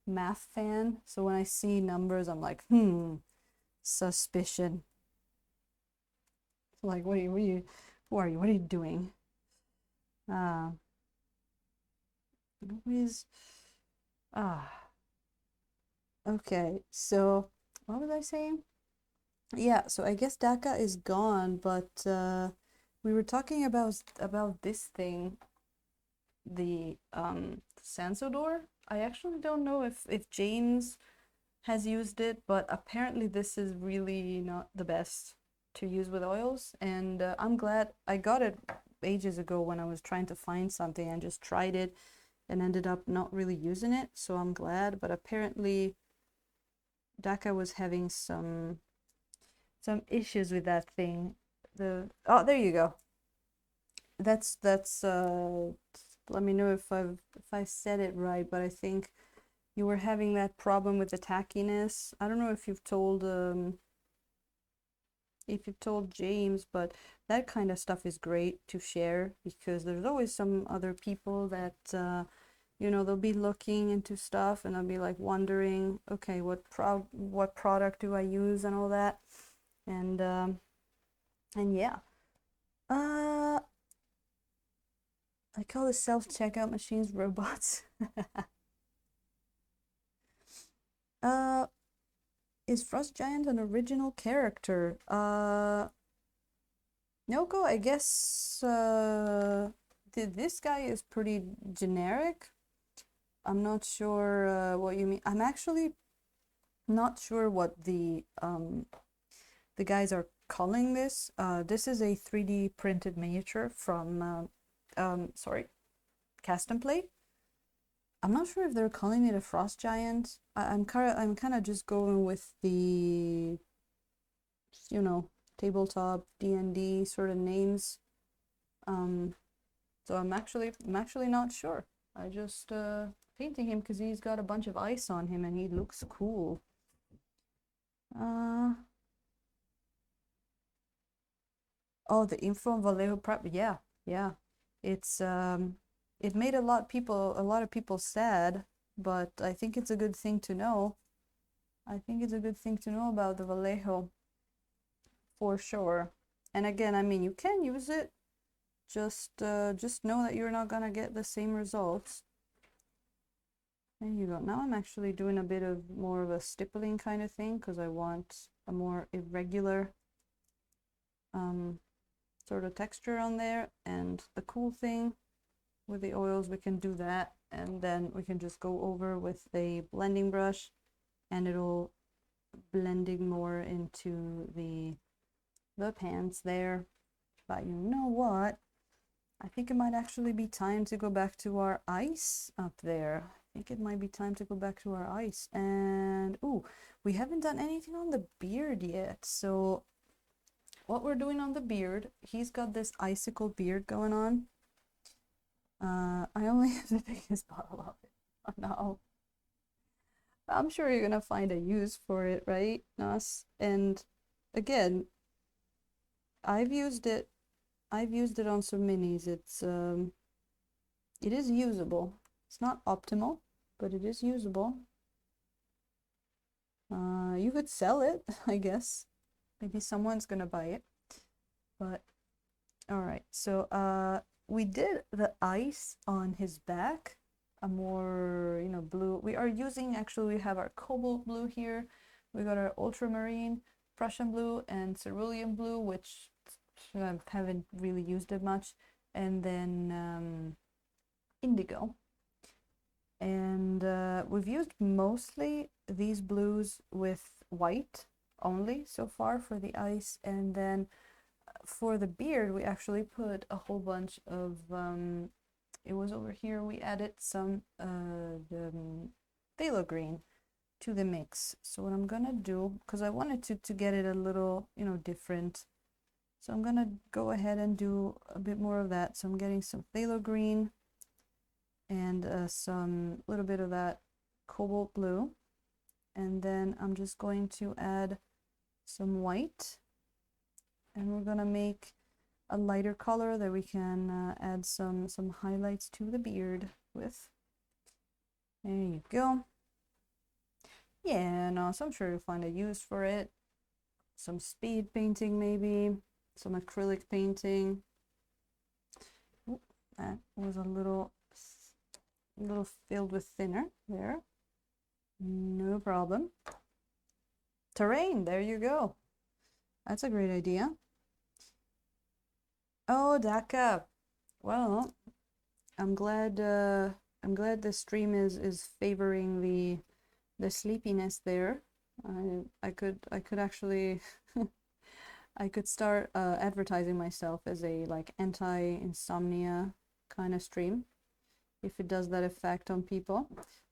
math fan, so when I see numbers, I'm like, suspicion. Like, who are you? What are you doing? Uh, who is ah okay. So what was I saying? Yeah, so I guess Daka is gone, but we were talking about this thing, the Sansodor. I actually don't know if James has used it, but apparently this is really not the best to use with oils. And I'm glad I got it ages ago when I was trying to find something and just tried it and ended up not really using it. So I'm glad. But apparently Daka was having some issues with that thing. oh, there you go. That's let me know if I said it right, but I think you were having that problem with the tackiness. I don't know if you've told James, but that kind of stuff is great to share because there's always some other people that they'll be looking into stuff and they'll be like wondering, okay, what product do I use and all that, and yeah. I call the self-checkout machines robots. Is Frost Giant an original character? Noko, I guess this guy is pretty generic. I'm not sure what you mean. I'm actually not sure what the guys are calling this. This is a 3D printed miniature from sorry, Cast and Play. I'm not sure if they're calling it a Frost Giant. I'm kind of just going with the tabletop D&D sort of names. So I'm actually not sure. I just painting him because he's got a bunch of ice on him and he looks cool. Oh, the info on Vallejo Prep. Yeah. It's it made a lot of people sad, but I think it's a good thing to know. I think it's a good thing to know about the Vallejo for sure. And again, I mean, you can use it. Just know that you're not gonna get the same results. There you go. Now I'm actually doing a bit of more of a stippling kind of thing because I want a more irregular sort of texture on there. And the cool thing with the oils, we can do that, and then we can just go over with a blending brush and it'll blending more into the pants there. But you know what? I think it might actually be time to go back to our ice up there. I think it might be time to go back to our ice. And ooh, we haven't done anything on the beard yet. So what we're doing on the beard, he's got this icicle beard going on. I only have the biggest bottle of it. Oh no. I'm sure you're gonna find a use for it, right, Nas? And again, I've used it on some minis. It is usable. It's not optimal, but it is usable. You could sell it, I guess. Maybe someone's gonna buy it. But all right, so we did the ice on his back, a more blue. We are using, actually we have our cobalt blue here. We got our ultramarine, Prussian blue, and cerulean blue, which I haven't really used it much, and then indigo. And we've used mostly these blues with white only so far for the ice, and then for the beard we actually put a whole bunch of it was over here, we added some the phthalo green to the mix. So what I'm gonna do, because I wanted to get it a little different, so I'm gonna go ahead and do a bit more of that. So I'm getting some phthalo green and some little bit of that cobalt blue, and then I'm just going to add some white, and we're gonna make a lighter color that we can add some highlights to the beard with. There you go. Yeah, no, so I'm sure you'll find a use for it. Some speed painting maybe, some acrylic painting. Ooh, that was a little filled with thinner there. No problem. Terrain, there you go. That's a great idea. Oh, Daka. Well, I'm glad the stream is favoring the sleepiness there. I could actually I could start advertising myself as a like anti-insomnia kind of stream if it does that effect on people.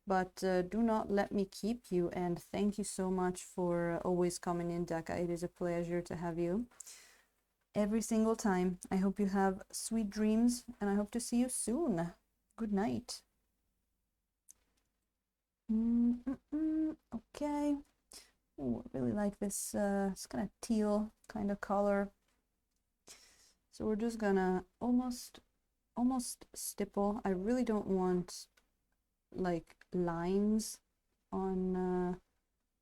But do not let me keep you, and thank you so much for always coming in, Daka. It is a pleasure to have you. every single time. I hope you have sweet dreams, and I hope to see you soon. Good night. Okay. Ooh, I really like this. It's kind of teal kind of color. So we're just gonna almost stipple. I really don't want like lines on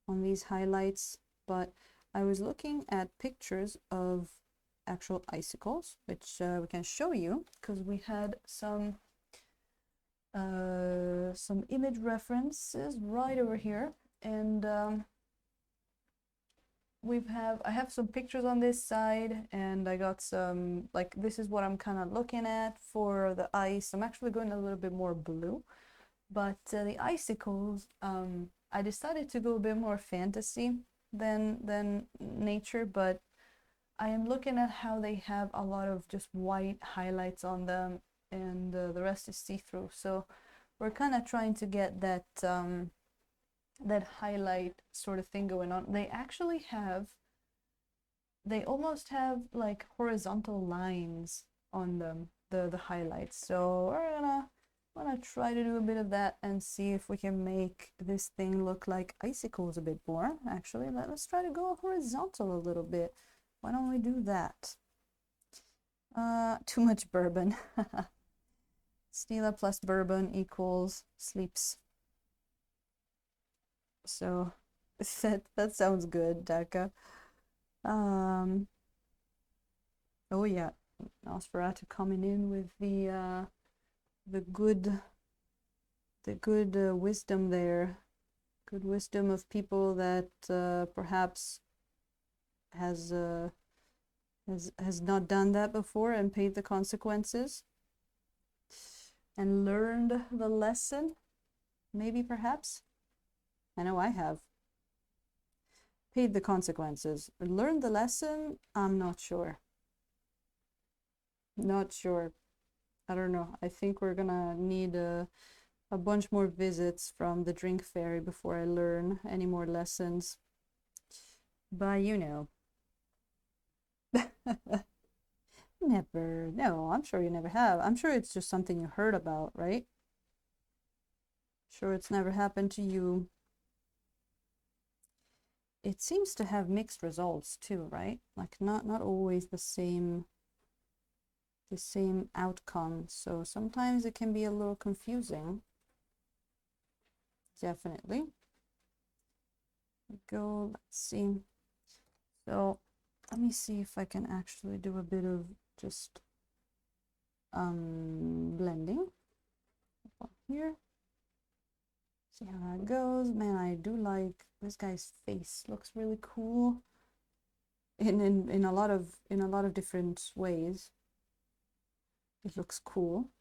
these highlights, but I was looking at pictures of actual icicles, which we can show you because we had some image references right over here, and I have some pictures on this side, and I got some, like, this is what I'm kind of looking at for the ice. I'm actually going a little bit more blue, but the icicles, I decided to go a bit more fantasy than nature, but I am looking at how they have a lot of just white highlights on them, and the rest is see-through. So we're kind of trying to get that that highlight sort of thing going on. They almost have like horizontal lines on them, the highlights. So we're gonna try to do a bit of that and see if we can make this thing look like icicles a bit more. Actually, let's try to go horizontal a little bit. Why don't we do that? Too much bourbon. Stila plus bourbon equals sleeps. So that sounds good, Daka. Oh yeah, Nosferatu coming in with the good wisdom there, good wisdom of people that perhaps has not done that before and paid the consequences and learned the lesson. Maybe, perhaps. I know I have. Paid the consequences. Learned the lesson? I'm not sure. Not sure. I don't know. I think we're gonna need a bunch more visits from the drink fairy before I learn any more lessons. But you know. Never. No, I'm sure you never have. I'm sure it's just something you heard about, right? Sure, it's never happened to you. It seems to have mixed results too, right? Like not always the same outcome. So sometimes it can be a little confusing. Definitely. Go, let's see. So let me see if I can actually do a bit of just blending here. See how that goes. Man, I do like this guy's face. Looks really cool in a lot of different ways. It looks cool.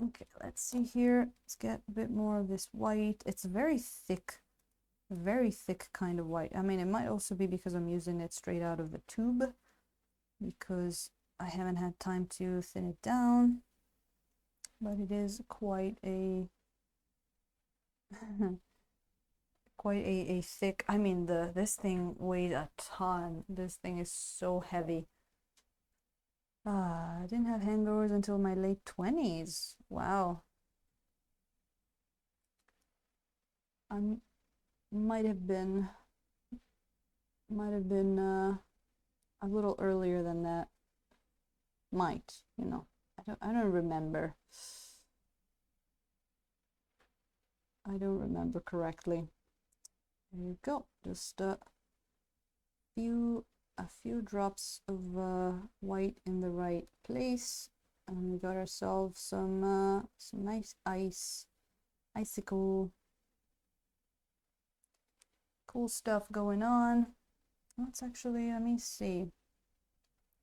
Okay, let's see here. Let's get a bit more of this white. It's very thick kind of white. I mean, it might also be because I'm using it straight out of the tube, because I haven't had time to thin it down, but it is quite a quite a thick. I mean, this thing weighed a ton. This thing is so heavy. I didn't have hangovers until my late 20s. Wow. I might have been a little earlier than that. Might, you know. I don't remember. I don't remember correctly. There you go. Just a few drops of white in the right place, and we got ourselves some nice icicle, cool stuff going on. Let's actually, let me see.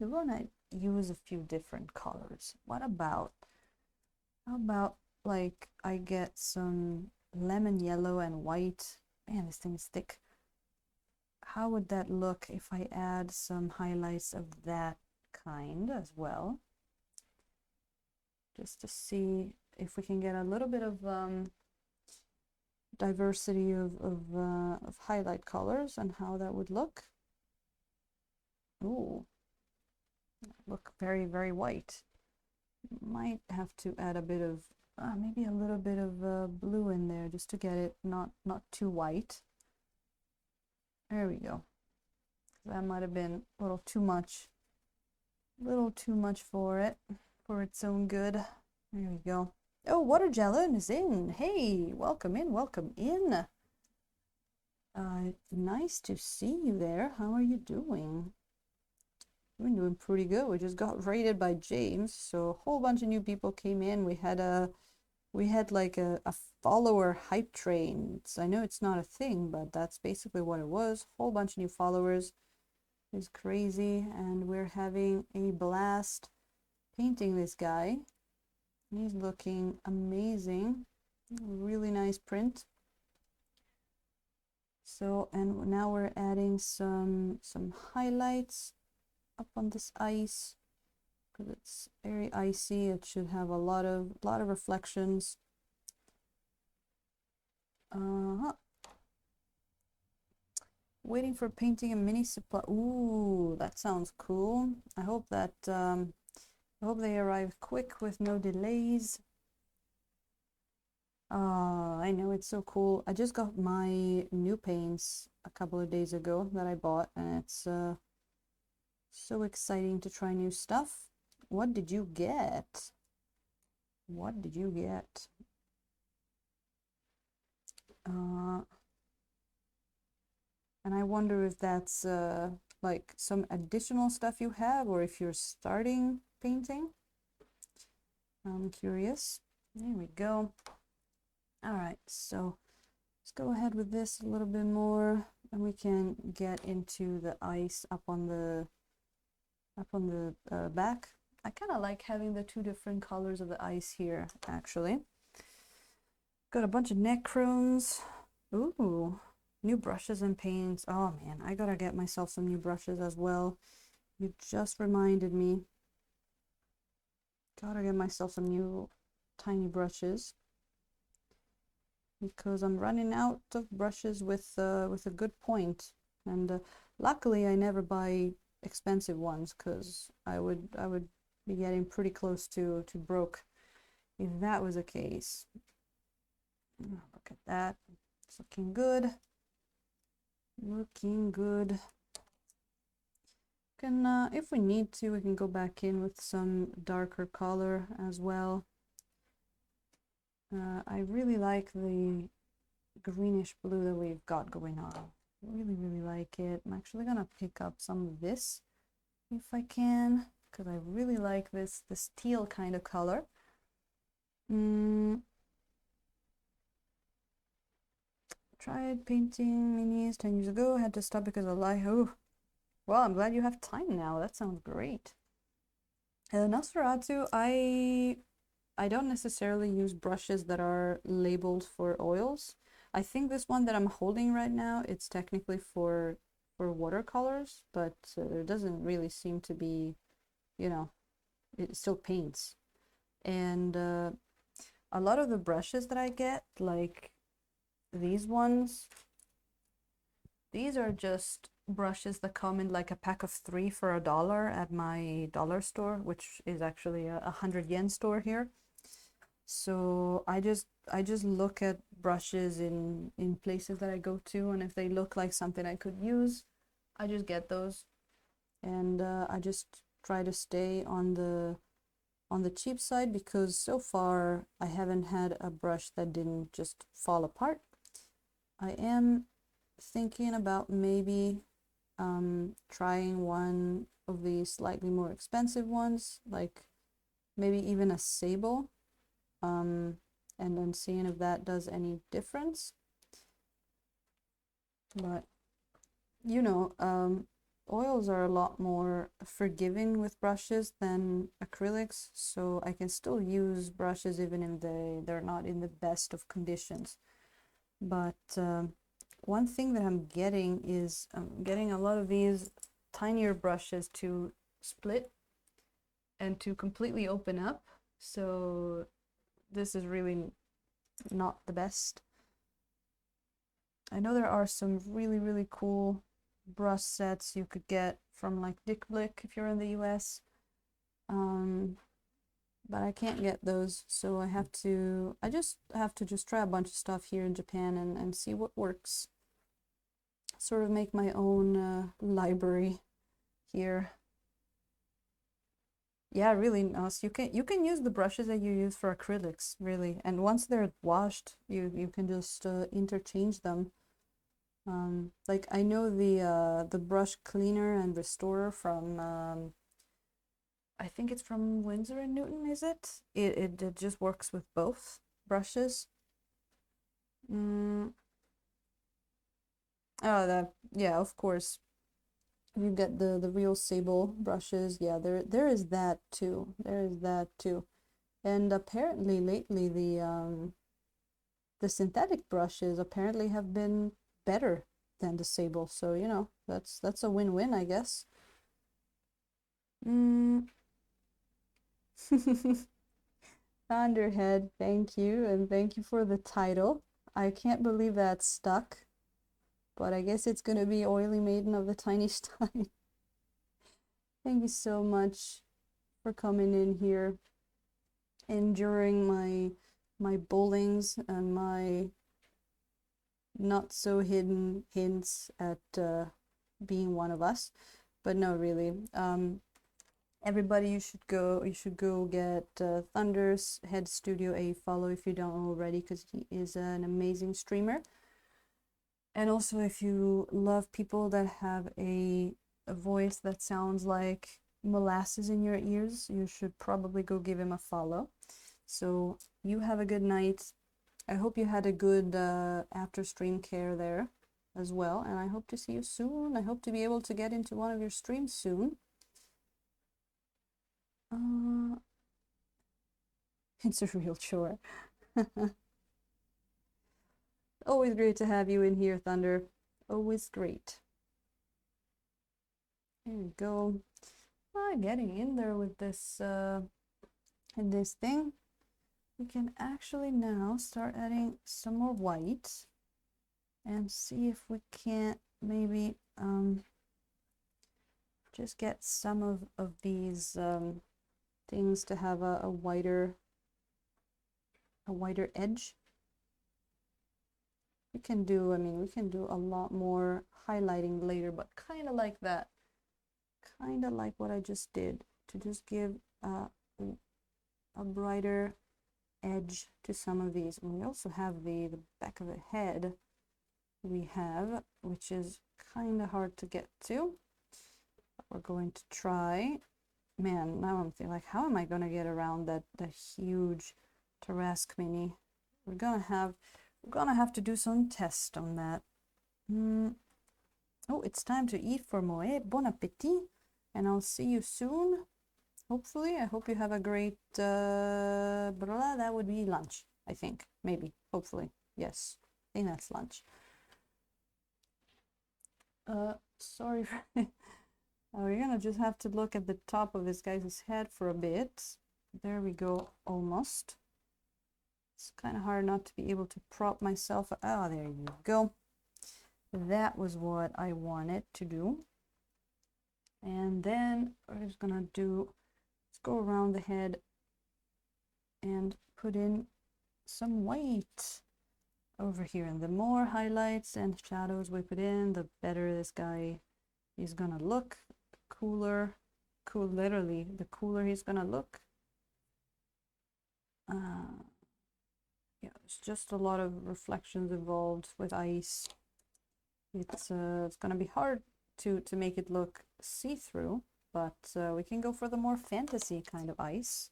We're gonna use a few different colors. How about like I get some lemon yellow and white. Man, this thing is thick. How would that look if I add some highlights of that kind as well? Just to see if we can get a little bit of diversity of highlight colors and how that would look. Ooh, look very, very white. Might have to add a bit of, maybe a little bit of blue in there just to get it not too white. There we go. That might have been a little too much for it, for its own good. There we go. Oh, Waterjelon is in. Hey, welcome in, welcome in. Nice to see you there. How are you doing? We're doing pretty good. We just got raided by James, so a whole bunch of new people came in. We had like a follower hype train. I know it's not a thing, but that's basically what it was. Whole bunch of new followers. It's crazy, and we're having a blast painting this guy. He's looking amazing. Really nice print. So, and now we're adding some highlights up on this ice because it's very icy. It should have a lot of reflections. Waiting for painting a mini supply. Ooh, that sounds cool. I hope that I hope they arrive quick with no delays. I know, it's so cool. I just got my new paints a couple of days ago that I bought, and it's so exciting to try new stuff. What did you get? What did you get? And I wonder if that's like some additional stuff you have, or if you're starting painting. I'm curious. There we go. All right, so let's go ahead with this a little bit more, and we can get into the ice up on the back. I kind of like having the two different colors of the ice here, actually. Got a bunch of necrones. Ooh, new brushes and paints. Oh man, I gotta get myself some new brushes as well. You just reminded me. Gotta get myself some new tiny brushes, because I'm running out of brushes with a good point. And luckily I never buy expensive ones, because I would be getting pretty close to broke if that was the case. Look at that. It's looking good. Looking good. Can if we need to, we can go back in with some darker color as well. I really like the greenish blue that we've got going on. Really like it. I'm actually gonna pick up some of this if I can, because I really like this teal kind of color. Tried painting minis 10 years ago, had to stop because of life. Oh, well, I'm glad you have time now. That sounds great. Nosferatu, I don't necessarily use brushes that are labeled for oils. I think this one that I'm holding right now, it's technically for watercolors, but there doesn't really seem to be, you know, it still paints. And a lot of the brushes that I get, like these ones, these are just brushes that come in like a pack of 3 for $1 at my dollar store, which is actually a 100 yen store here. So I just look at brushes in places that I go to, and if they look like something I could use, I just get those. And I just try to stay on the cheap side, because so far I haven't had a brush that didn't just fall apart. I am thinking about maybe trying one of these slightly more expensive ones, like maybe even a sable, and then seeing if that does any difference. But you know, oils are a lot more forgiving with brushes than acrylics, so I can still use brushes even if they're not in the best of conditions. But one thing that I'm getting is I'm getting a lot of these tinier brushes to split and to completely open up, so this is really not the best. I know there are some really cool brush sets you could get from like Dick Blick if you're in the US. But I can't get those, so I just have to try a bunch of stuff here in Japan and see what works. Sort of make my own library here. Yeah, really nice. You can use the brushes that you use for acrylics, really. And once they're washed, you can just interchange them. Like I know the brush cleaner and restorer from I think it's from Winsor and Newton, is it? It just works with both brushes. Oh, that, yeah, of course. You get the real sable brushes. Yeah, there is that too. There is that too. And apparently lately the synthetic brushes apparently have been better than the sable. So, you know, that's a win-win, I guess. Thunderhead, thank you, and thank you for the title. I can't believe that stuck, but I guess it's gonna be Oily Maiden of the Tiny Stein. Thank you so much for coming in here, enduring my bowlings and my not so hidden hints at being one of us. But no, really, everybody, you should go get Thunder's Head Studio a follow if you don't already, because he is an amazing streamer. And also, if you love people that have a voice that sounds like molasses in your ears, you should probably go give him a follow. So you have a good night. I hope you had a good after stream care there as well, and I hope to see you soon. I hope to be able to get into one of your streams soon. It's a real chore. Always great to have you in here, Thunder. Always great. There we go. Getting in there with this in this thing. We can actually now start adding some more white and see if we can't maybe just get some of these things to have a wider edge. We can do, I mean, we can do a lot more highlighting later, but kind of like that. Kind of like what I just did, to just give a brighter edge to some of these. And we also have the back of the head we have, which is kind of hard to get to. But we're going to try. Man, now I'm feeling like, how am I going to get around that huge Tarrasque Mini? We're gonna have to do some tests on that. Oh, it's time to eat for Moe. Bon appetit, and I'll see you soon. Hopefully, I hope you have a great that would be lunch, I think. Maybe, hopefully. Yes, I think that's lunch. Sorry for we're gonna just have to look at the top of this guy's head for a bit. There we go, almost. It's kind of hard not to be able to prop myself. Oh, there you go. That was what I wanted to do. And then we're just gonna do, let's go around the head and put in some white over here. And the more highlights and shadows we put in, the better this guy is gonna look. Cooler, literally, the cooler he's gonna look. Yeah, it's just a lot of reflections involved with ice. It's gonna be hard to make it look see-through, but we can go for the more fantasy kind of ice.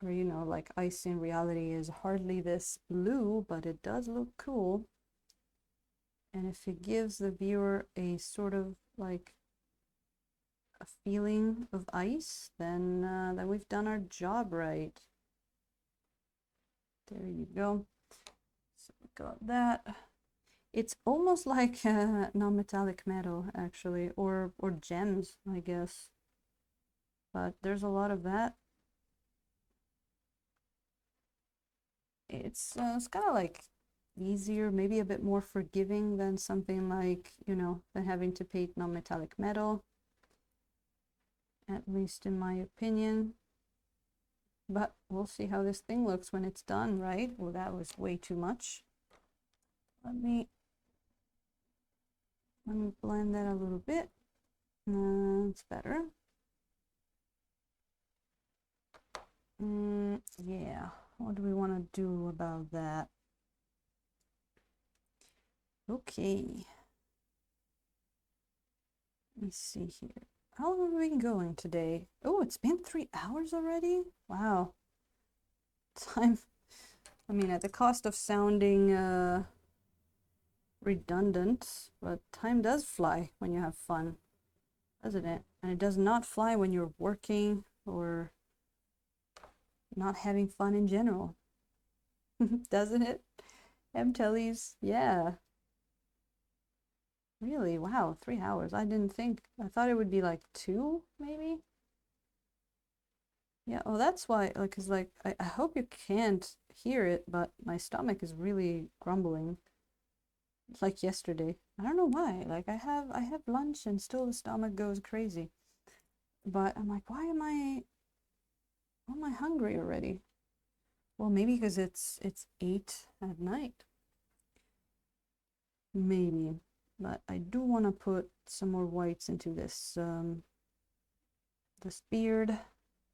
Or, you know, like ice in reality is hardly this blue, but it does look cool. And if it gives the viewer a sort of like a feeling of ice, then we've done our job right. There you go. So we got that. It's almost like non-metallic metal, actually, or gems, I guess. But there's a lot of that. It's kind of like easier, maybe a bit more forgiving than something like, you know, than having to paint non-metallic metal, at least in my opinion. But we'll see how this thing looks when it's done, right? Well, that was way too much. Let me blend that a little bit. It's better. Yeah, what do we want to do about that? Okay. Let me see here. How long have we been going today? Oh, it's been 3 hours already? Wow. Time, I mean, at the cost of sounding redundant, but time does fly when you have fun, doesn't it? And it does not fly when you're working or not having fun in general. Doesn't it? M-Tellies, yeah. Really? Wow, 3 hours. I didn't think. I thought it would be like 2, maybe? Yeah, oh, that's why, like, cause like, I hope you can't hear it, but my stomach is really grumbling. Like yesterday. I don't know why. Like, I have lunch and still the stomach goes crazy. But I'm like, why am I hungry already? Well, maybe because it's 8 at night. Maybe. But I do want to put some more whites into this this beard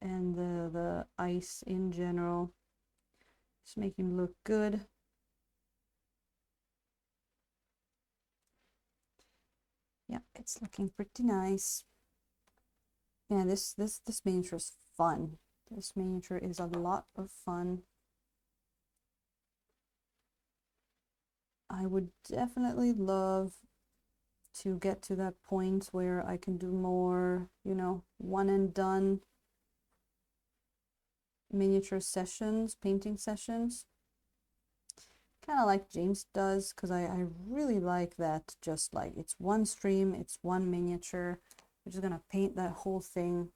and the ice in general. Just make him look good. Yeah, it's looking pretty nice. Yeah, this miniature is fun. This miniature is a lot of fun. I would definitely love to get to that point where I can do more, you know, one and done miniature sessions, painting sessions. Kind of like James does, because I really like that. Just like it's one stream, it's one miniature. We're just gonna paint that whole thing.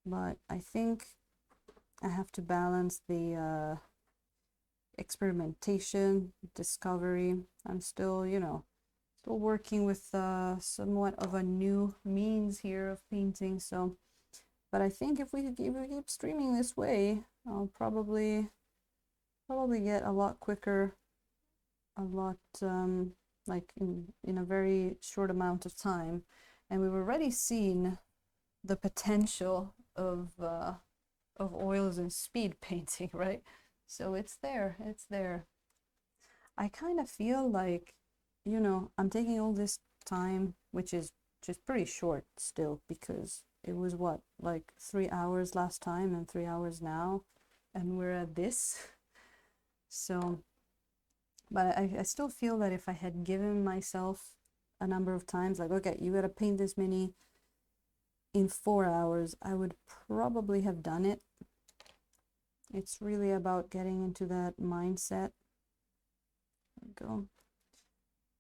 But I think I have to balance the experimentation, discovery. I'm still, you know, still working with somewhat of a new means here of painting. So, but I think if we keep streaming this way, I'll probably get a lot quicker, a lot like in a very short amount of time. And we've already seen the potential of oils and speed painting, right? So it's there, it's there. I kind of feel like, you know, I'm taking all this time, which is just pretty short still, because it was what, like 3 hours last time and 3 hours now, and we're at this. So, but I still feel that if I had given myself a number of times, like, okay, you gotta paint this many in 4 hours, I would probably have done it. It's really about getting into that mindset. There we go.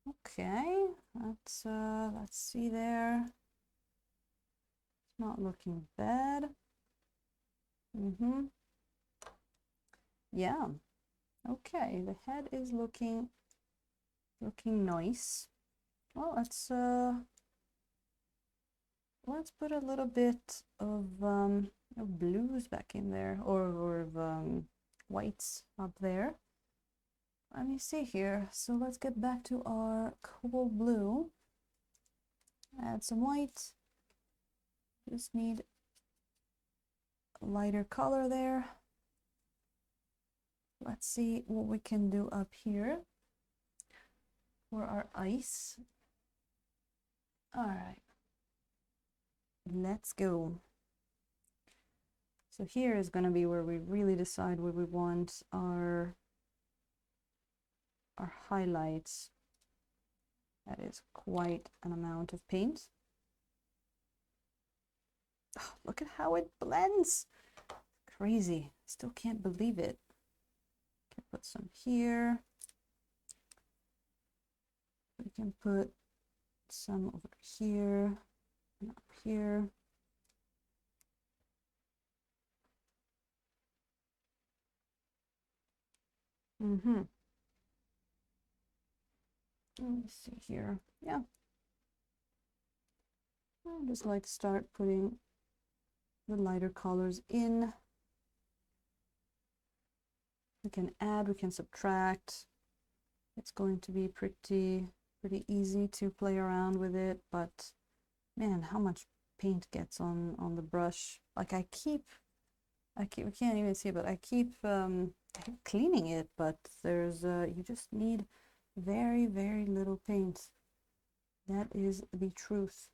Okay, let's see there. It's not looking bad. Yeah. Okay, the head is looking nice. Well, let's put a little bit of blues back in there, or whites up there. Let me see here. So let's get back to our cobalt blue. Add some white. Just need a lighter color there. Let's see what we can do up here for our ice. All right, let's go. So here is going to be where we really decide where we want our highlights. That is quite an amount of paint. Oh, look at how it blends. Crazy. Still can't believe it. Can put some here. We can put some over here and up here. Let me see here. Yeah. I just like to start putting the lighter colors in. We can add, we can subtract. It's going to be pretty easy to play around with it, but man, how much paint gets on the brush. Like I keep we can't even see it, but I keep cleaning it, but there's you just need very little paint. That is the truth.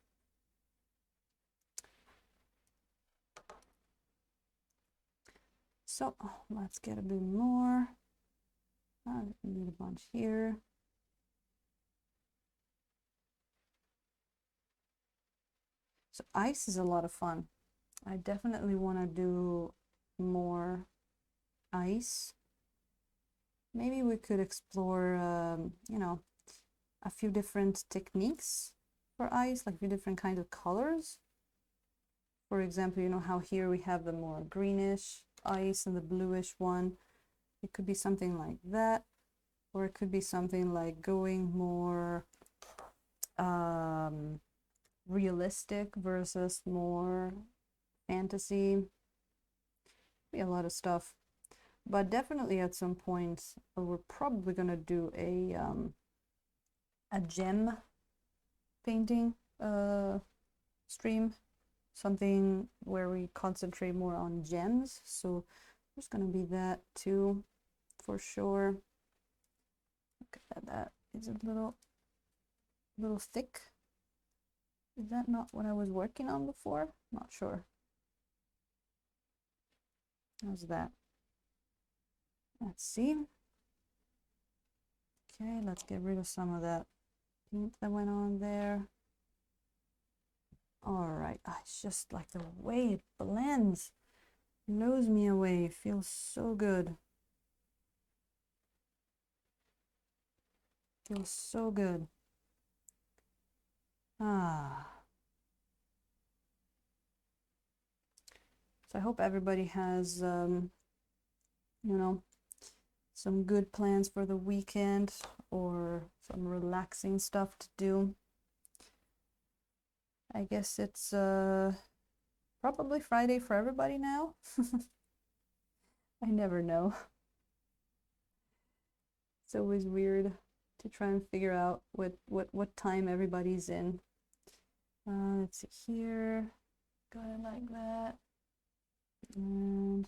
So let's get a bit more. I need a bunch here. So ice is a lot of fun. I definitely want to do more ice. Maybe we could explore, you know, a few different techniques for ice, like a few different kinds of colors. For example, you know how here we have the more greenish ice and the bluish one. It could be something like that, or it could be something like going more realistic versus more fantasy. Be a lot of stuff, but definitely at some point we're probably gonna do a gem painting stream, something where we concentrate more on gems. So there's gonna be that too, for sure. Look at that. Is it a little thick? Is that not what I was working on before? Not sure. How's that? Let's see. Okay, let's get rid of some of that paint that went on there. All right, it's just like the way it blends, blows me away. It feels so good. Feels so good. So I hope everybody has, you know, some good plans for the weekend or some relaxing stuff to do. I guess it's probably Friday for everybody now. I never know. It's always weird to try and figure out what time everybody's in. Let's see here. Got it like that. And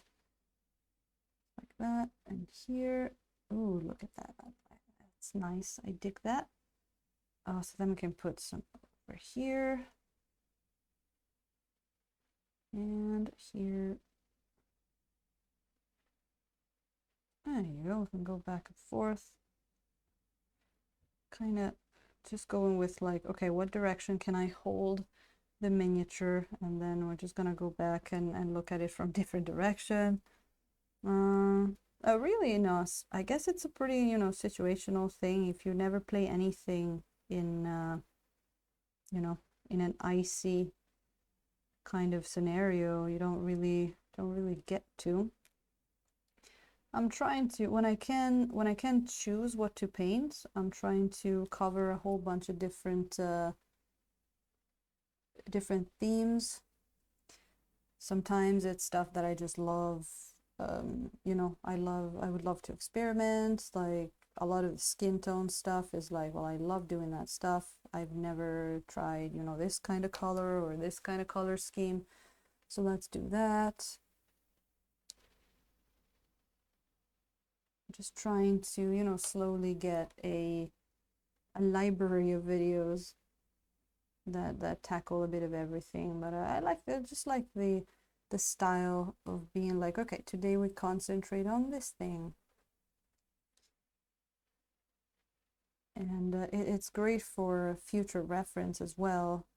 like that. And here. Oh, look at that. That's nice. I dig that. So then we can put some over here. And here. There you go. We can go back and forth. Kind of just going with like, okay, what direction can I hold the miniature? And then we're just gonna go back and look at it from different direction. Really, no, I guess it's a pretty, you know, situational thing. If you never play anything in, you know, in an icy kind of scenario, you don't really get to. I'm trying to, when I can choose what to paint, I'm trying to cover a whole bunch of different different themes. Sometimes it's stuff that I just love. You know, I would love to experiment. Like a lot of the skin tone stuff is like, well, I love doing that stuff. I've never tried, you know, this kind of color or this kind of color scheme. So let's do that. Just trying to, you know, slowly get a library of videos that tackle a bit of everything. But I like just like the style of being like, okay, today we concentrate on this thing. And it's great for future reference as well,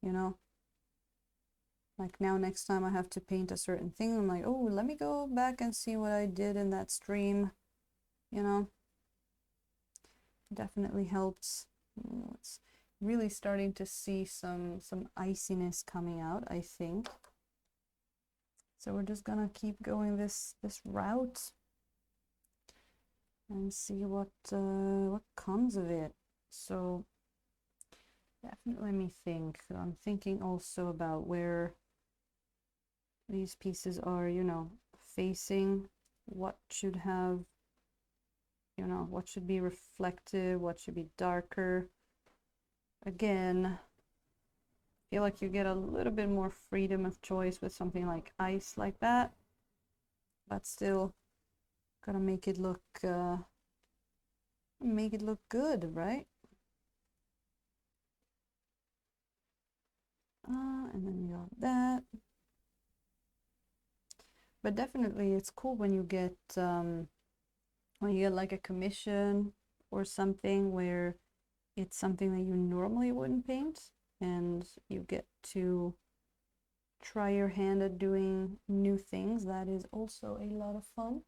you know. Like now, next time I have to paint a certain thing, I'm like, oh, let me go back and see what I did in that stream, you know. Definitely helps. It's really starting to see some iciness coming out, I think. So we're just gonna keep going this route and see what comes of it. So definitely let me think. I'm thinking also about where these pieces are, you know, facing, what should have, you know, what should be reflective, what should be darker. Again, I feel like you get a little bit more freedom of choice with something like ice like that, but still gotta make it look good, right? And then you got that. But definitely it's cool when you get like a commission or something where it's something that you normally wouldn't paint and you get to try your hand at doing new things. That is also a lot of fun.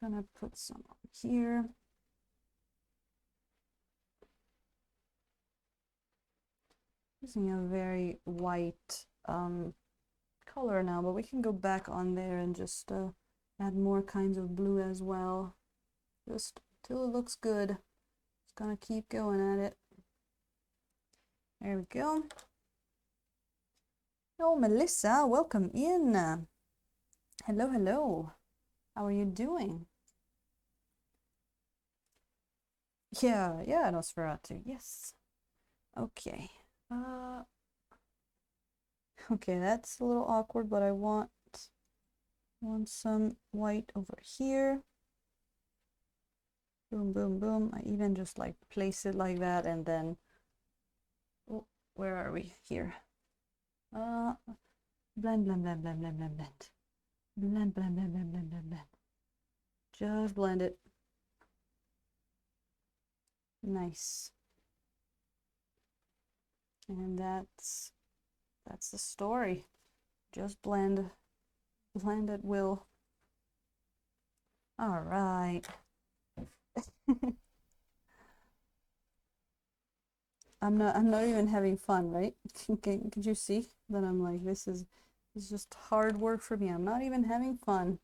Gonna put some on here. Using a very white color now, but we can go back on there and just add more kinds of blue as well, just till it looks good. Just gonna keep going at it. There we go. Oh, Melissa, welcome in. Hello, hello. How are you doing? Yeah, Nosferatu, yes. Okay. Okay, that's a little awkward, but I want some white over here. Boom, boom, boom. I even just like place it like that and then, oh, where are we? Here. Blend, blend, blend, blend, blend, blend, blend. Blend, blend, blend, blend, blend, blend, blend. Just blend it. Nice. And that's the story. Just blend at will. All right. I'm not even having fun, right? Could you see that I'm like, this is just hard work for me. I'm not even having fun.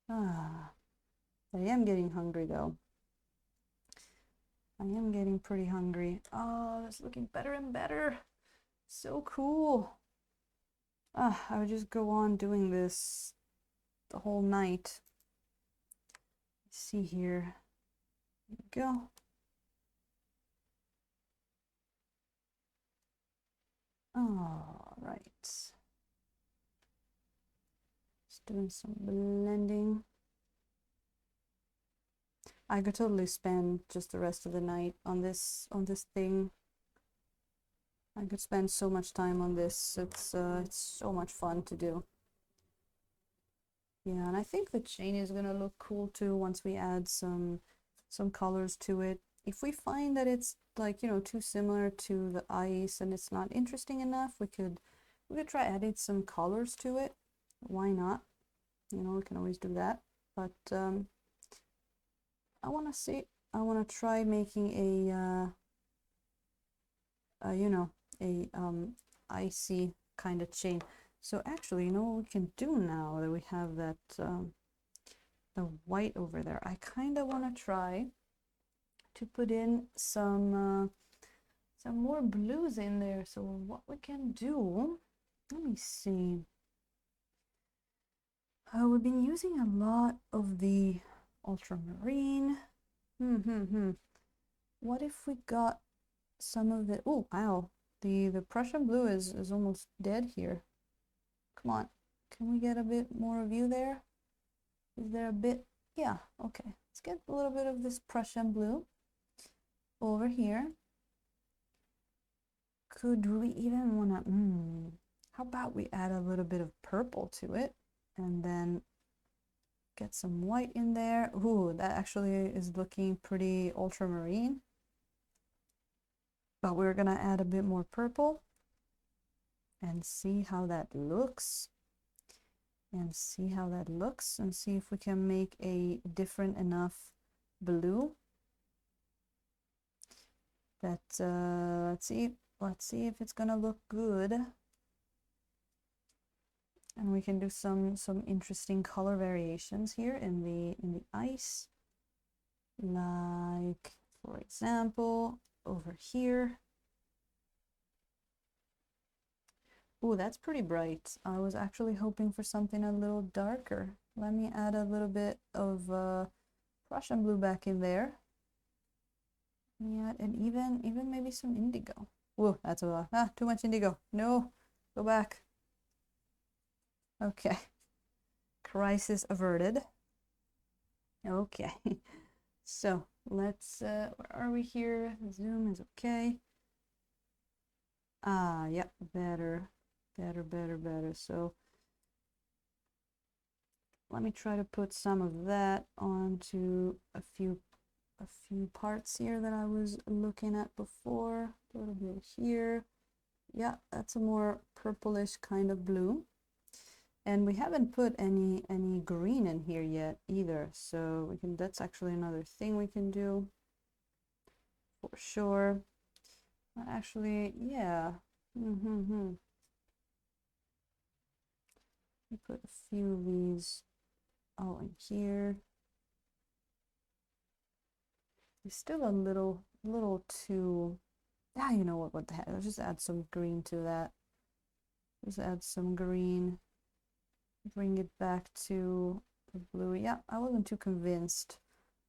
I am getting hungry though. I am getting pretty hungry. Oh, it's looking better and better. So cool. I would just go on doing this the whole night. Let's see here. There we go. All right. Just doing some blending. I could totally spend just the rest of the night on this thing. I could spend so much time on this. It's so much fun to do. Yeah, and I think the chain is gonna look cool too once we add some colors to it. If we find that it's like, you know, too similar to the ice and it's not interesting enough, we could try adding some colors to it. Why not? You know, we can always do that. But I want to try making you know, a icy kind of chain. So actually, you know what we can do now that we have that the white over there? I kind of want to try to put in some more blues in there. So what we can do, let me see. We've been using a lot of the ultramarine. What if we got some of the, oh wow, the Prussian blue is almost dead here. Come on, can we get a bit more of you there? Is there a bit? Yeah, okay. Let's get a little bit of this Prussian blue over here. Could we even want to, how about we add a little bit of purple to it and then get some white in there. Ooh, that actually is looking pretty ultramarine. But we're gonna add a bit more purple and see how that looks. And see how that looks and see if we can make a different enough blue that let's see if it's gonna look good. And we can do some interesting color variations here in the ice. Like, for example, over here. Ooh, that's pretty bright. I was actually hoping for something a little darker. Let me add a little bit of Prussian blue back in there. Yeah, and even maybe some indigo. Whoa, that's a lot. Ah, too much indigo. No, go back. Okay. Crisis averted. Okay. So let's where are we here? Zoom is okay. Ah, yeah, better. So let me try to put some of that onto a few parts here that I was looking at before. A little bit here. Yeah, that's a more purplish kind of blue. And we haven't put any green in here yet either, so we can, that's actually another thing we can do for sure. Actually, yeah. We put a few of these all in here. It's still a little too, ah, you know what the heck, let's just add some green to that. Just add some green, bring it back to the blue. Yeah, I wasn't too convinced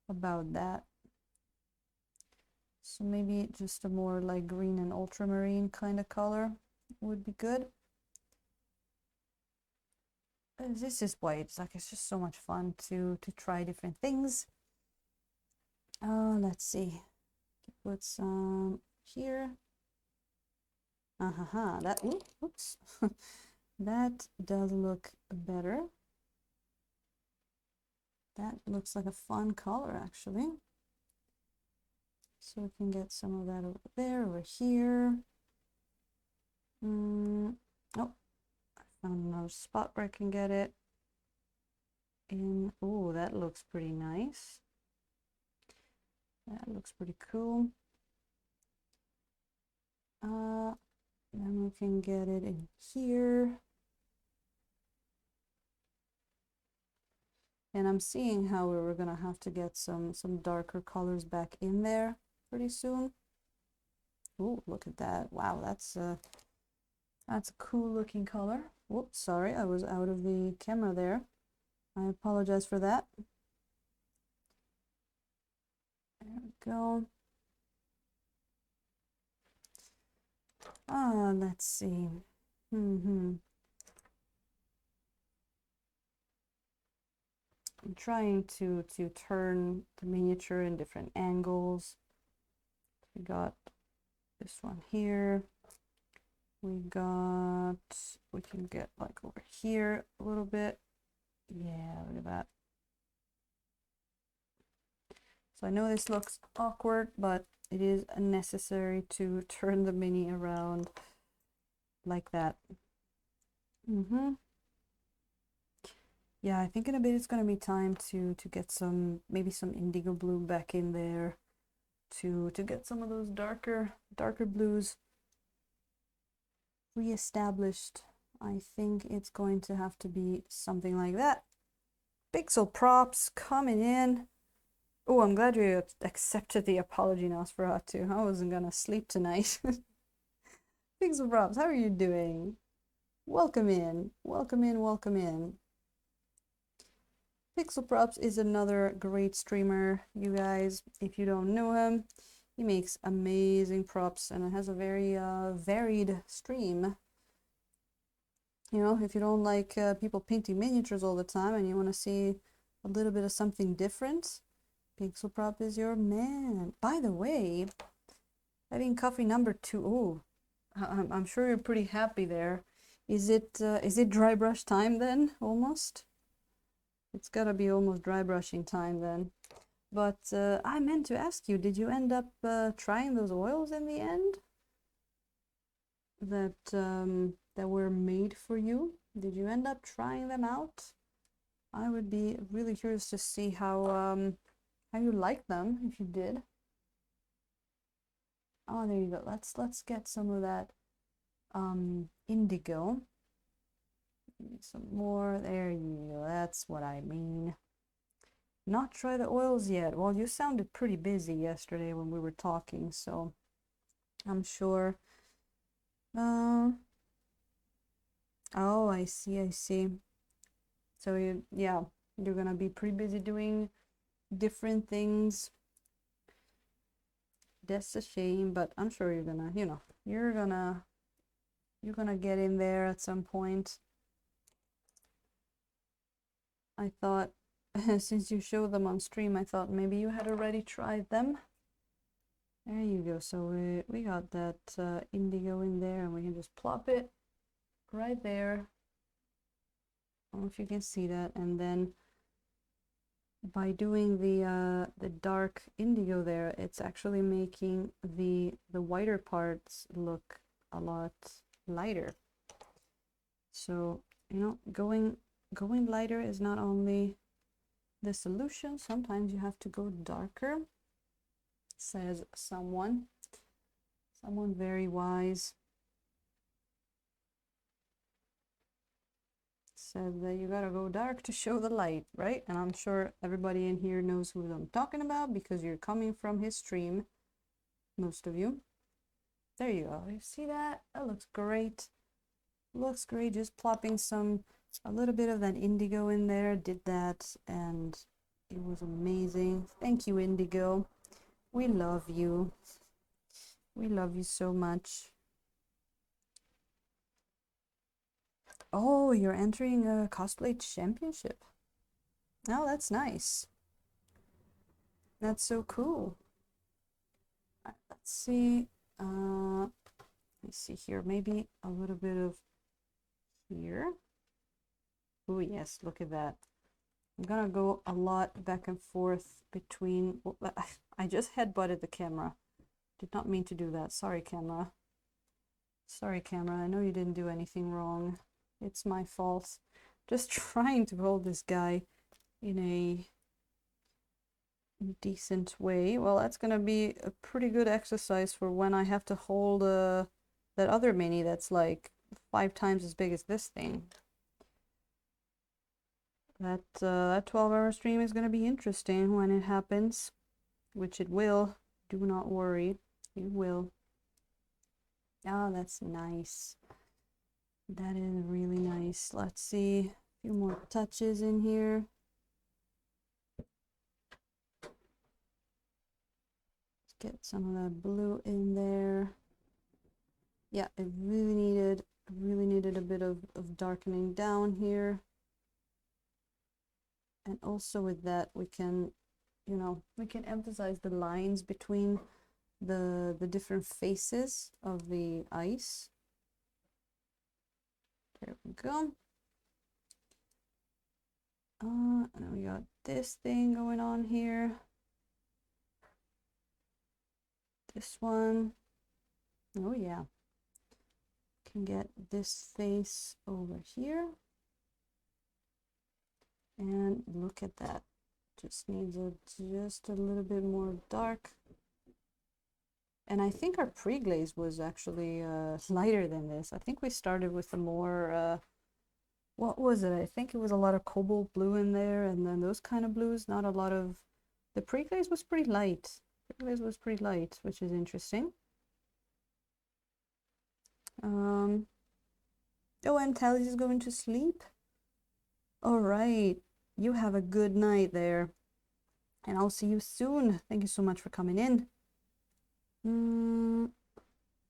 about that. So maybe just a more like green and ultramarine kind of color would be good. This is why it's like, it's just so much fun to try different things. Let's see. Put some here. That, oops. That does look better. That looks like a fun color actually. So we can get some of that over there, over here. Oh, I found another spot where I can get it in. Oh, that looks pretty nice. That looks pretty cool. Then we can get it in here. And I'm seeing how we're gonna have to get some darker colors back in there pretty soon. Oh, look at that. Wow, that's a cool looking color. Whoops, sorry, I was out of the camera there. I apologize for that. There we go. Let's see. I'm trying to turn the miniature in different angles. We got this one here. We can get like over here a little bit. Yeah, look at that. So I know this looks awkward, but it is necessary to turn the mini around like that. Yeah, I think in a bit it's going to be time to get maybe some indigo blue back in there to get some of those darker blues reestablished. I think it's going to have to be something like that. Pixel props coming in. Oh, I'm glad you accepted the apology, Nosferatu. I wasn't gonna sleep tonight. Pixel props, how are you doing? Welcome in. Pixel Props is another great streamer, you guys. If you don't know him, he makes amazing props and it has a very varied stream. You know, if you don't like people painting miniatures all the time and you want to see a little bit of something different, Pixel Prop is your man. By the way, having coffee number 2. Oh, I'm sure you're pretty happy there. Is it dry brush time then, almost? It's gotta be almost dry brushing time then. But I meant to ask you, did you end up trying those oils in the end? That were made for you? Did you end up trying them out? I would be really curious to see how you like them, if you did. Oh, there you go. Let's get some of that indigo. Need some more. There you go. That's what I mean. Not try the oils yet. Well, you sounded pretty busy yesterday when we were talking, so I'm sure. Oh, I see, I see. So yeah, you're gonna be pretty busy doing different things. That's a shame, but I'm sure you're gonna, you're gonna get in there at some point. I thought, since you showed them on stream, I thought maybe you had already tried them. There you go. So we got that indigo in there, and we can just plop it right there. I don't know if you can see that. And then by doing the dark indigo there, it's actually making the whiter parts look a lot lighter. So, going lighter is not only the solution, sometimes you have to go darker, says someone very wise. Said that you gotta go dark to show the light, right? And I'm sure everybody in here knows who I'm talking about because you're coming from his stream, most of you. There you go. You see that? That looks great. Looks great. Just plopping a little bit of that indigo in there. Did that, and it was amazing. Thank you, Indigo. We love you. We love you so much. Oh, you're entering a cosplay championship. Oh, that's nice. That's so cool. All right, let's see. Let me see here. Maybe a little bit of here. Oh, yes, look at that. I'm gonna go a lot back and forth between. Well, I just headbutted the camera. Did not mean to do that. Sorry, camera. Sorry, camera. I know you didn't do anything wrong. It's my fault. Just trying to hold this guy in a decent way. Well, that's gonna be a pretty good exercise for when I have to hold that other mini that's like 5 times as big as this thing. That 12-hour stream is gonna be interesting when it happens, which it will. Do not worry, it will. Oh, that's nice. That is really nice. Let's see, a few more touches in here. Let's get some of that blue in there. Yeah, it really needed a bit of darkening down here. And also with that, we can, we can emphasize the lines between the different faces of the ice. There we go. And then we got this thing going on here. This one. Oh yeah. Can get this face over here. And look at that. Just needs just a little bit more dark. And I think our pre-glaze was actually lighter than this. I think we started with a more, what was it? I think it was a lot of cobalt blue in there, and then those kind of blues, not a lot of, the pre-glaze was pretty light. Pre-glaze was pretty light, which is interesting. Oh, and Tally's is going to sleep? All right, you have a good night there. And I'll see you soon. Thank you so much for coming in. Inu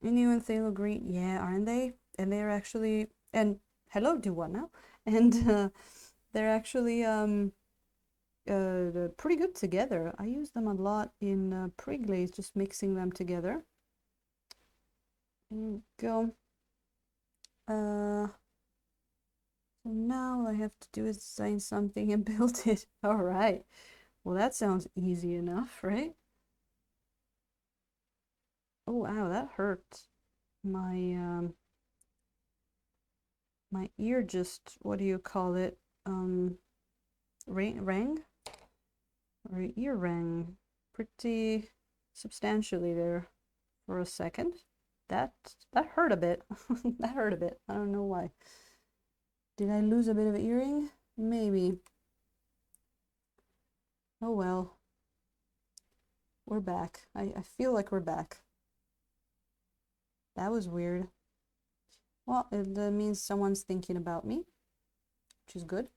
and Thalo agree, yeah, aren't they? And they're actually, and hello, do what now? And they're actually pretty good together. I use them a lot in pre-glaze, just mixing them together. There you go. So now all I have to do is design something and build it. All right. Well, that sounds easy enough, right? Oh wow, that hurt. My my ear just, what do you call it? Rang? Or ear rang pretty substantially there for a second. That hurt a bit. That hurt a bit. I don't know why. Did I lose a bit of earring? Maybe. Oh well. We're back. I feel like we're back. That was weird. Well, it means someone's thinking about me, which is good.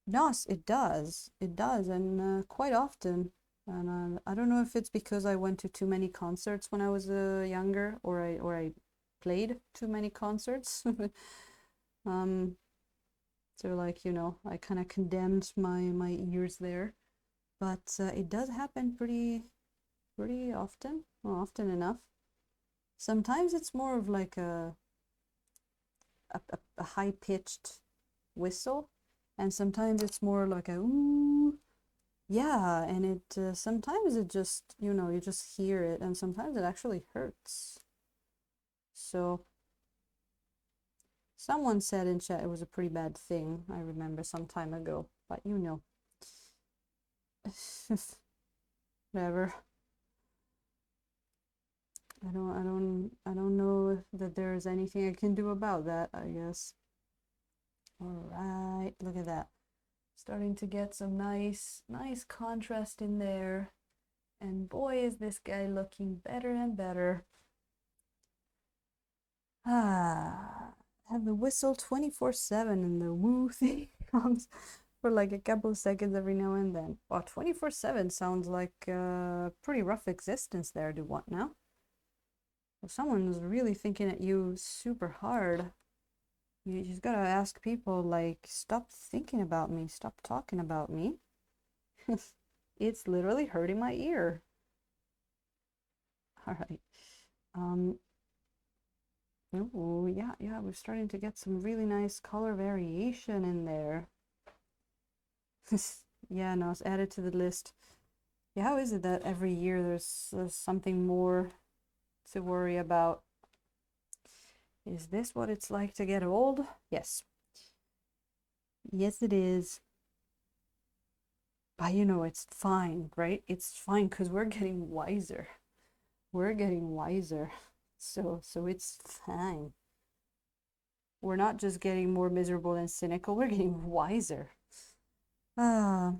Yes, it does. It does, and quite often. And I don't know if it's because I went to too many concerts when I was younger, or I played too many concerts. So like, you know, I kind of condemned my ears there, but it does happen pretty often, well, often enough. Sometimes it's more of like a high-pitched whistle, and sometimes it's more like a ooh. Yeah, and it sometimes it just, you know, you just hear it, and sometimes it actually hurts. So someone said in chat it was a pretty bad thing, I remember some time ago, but you know. Whatever. I don't know that there's anything I can do about that, I guess. All right, look at that. Starting to get some nice contrast in there. And boy, is this guy looking better and better. Have the whistle 24/7 and the woo thing comes for like a couple of seconds every now and then. Wow, 24/7 sounds like a pretty rough existence there. Do what now? If someone's really thinking at you super hard, you just gotta ask people like, stop thinking about me, stop talking about me. It's literally hurting my ear. All right. Oh yeah, we're starting to get some really nice color variation in there. Yeah, no, it's added to the list. Yeah, how is it that every year there's something more to worry about? Is this what it's like to get old? Yes. Yes, it is. But you know, it's fine, right? It's fine because we're getting wiser. We're getting wiser. So it's fine. We're not just getting more miserable and cynical, we're getting wiser. Ah.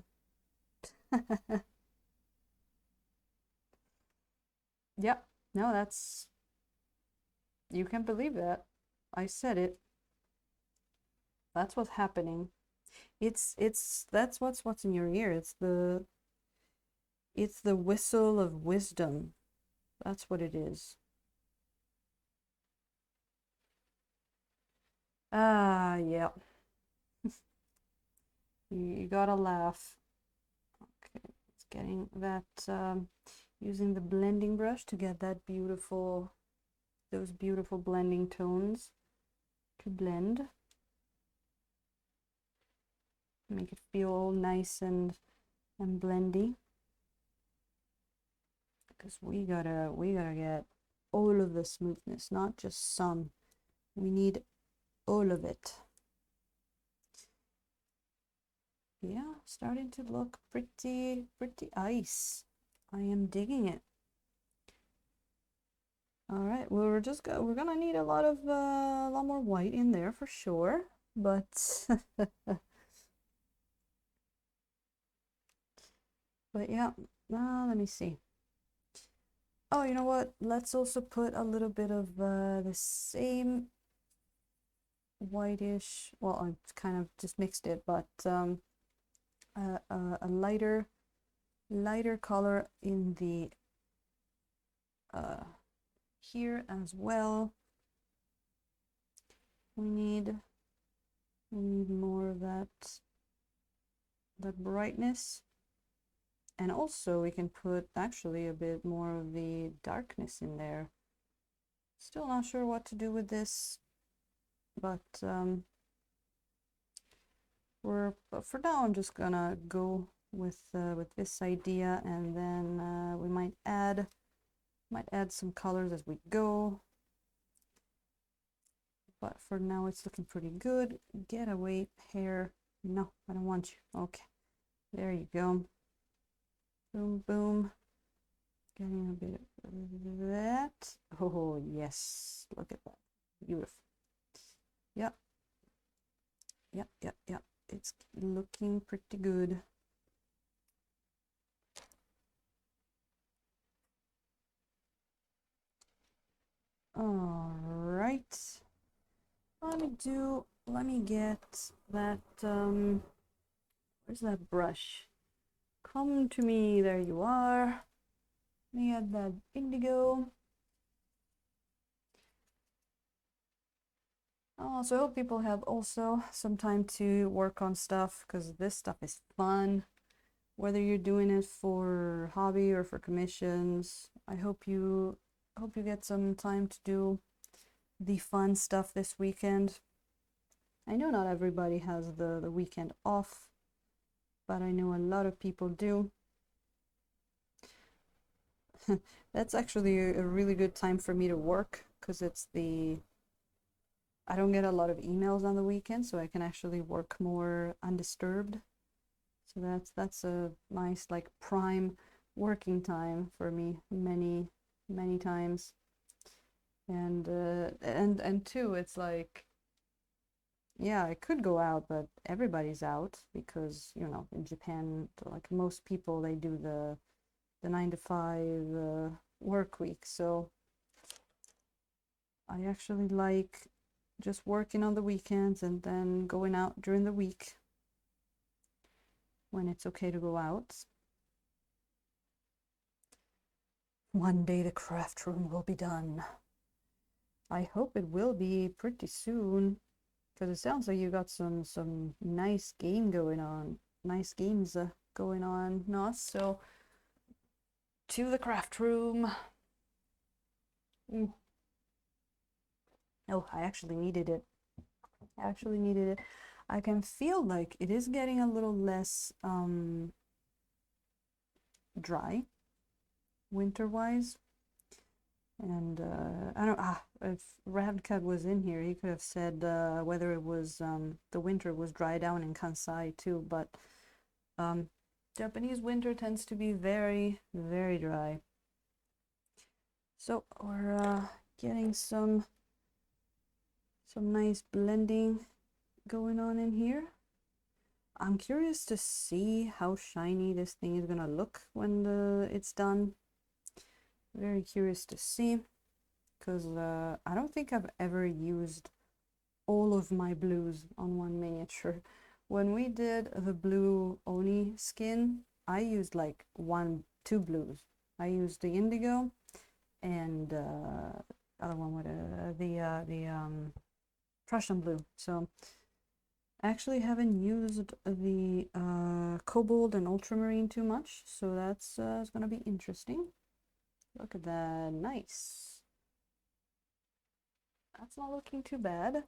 Yeah, no, that's, you can believe that. I said it. That's what's happening. That's what's in your ear. It's the whistle of wisdom. That's what it is. Ah, yeah. You gotta laugh. Okay, it's getting that, using the blending brush to get that beautiful, those beautiful blending tones to blend. Make it feel all nice and blendy. Because we gotta get all of the smoothness, not just some. We need all of it. Yeah, starting to look pretty ice. I am digging it. All right, well, we're gonna need a lot more white in there for sure, but but yeah. Let me see. Oh, you know what? Let's also put a little bit of the same whitish. Well, I kind of just mixed it, but a lighter color in the here as well. We need more of that brightness, and also we can put actually a bit more of the darkness in there. Still not sure what to do with this, but for now I'm just gonna go with this idea, and then we might add some colors as we go. But for now it's looking pretty good. Get away, hair. No, I don't want you. Okay, there you go. Boom, boom. Getting a bit of that. Oh yes, look at that. Beautiful. Yep, Yeah. It's looking pretty good. All right. Let me get that, where's that brush? Come to me, there you are. Let me add that indigo. So I hope people have also some time to work on stuff, because this stuff is fun. Whether you're doing it for hobby or for commissions, I hope you get some time to do the fun stuff this weekend. I know not everybody has the weekend off, but I know a lot of people do. That's actually a really good time for me to work, because I don't get a lot of emails on the weekend, so I can actually work more undisturbed. So that's a nice, like, prime working time for me many times. And two, it's like, yeah, I could go out, but everybody's out because, in Japan, like most people, they do the 9 to 5 work week. So I actually like just working on the weekends and then going out during the week when it's okay to go out. One day the craft room will be done. I hope it will be pretty soon, because it sounds like you got some nice games going on, Nos. So to the craft room. Oh, I actually needed it. I can feel like it is getting a little less dry winter-wise. And I don't if Radcut was in here, he could have said whether it was the winter was dry down in Kansai too, but Japanese winter tends to be very, very dry. So we're getting some nice blending going on in here. I'm curious to see how shiny this thing is gonna look when it's done. Very curious to see, because I don't think I've ever used all of my blues on one miniature. When we did the blue Oni skin, I used like 2 blues. I used the indigo and other one with the Prussian blue. So I actually haven't used the cobalt and ultramarine too much, so that's it's gonna be interesting. Look at that, nice. That's not looking too bad.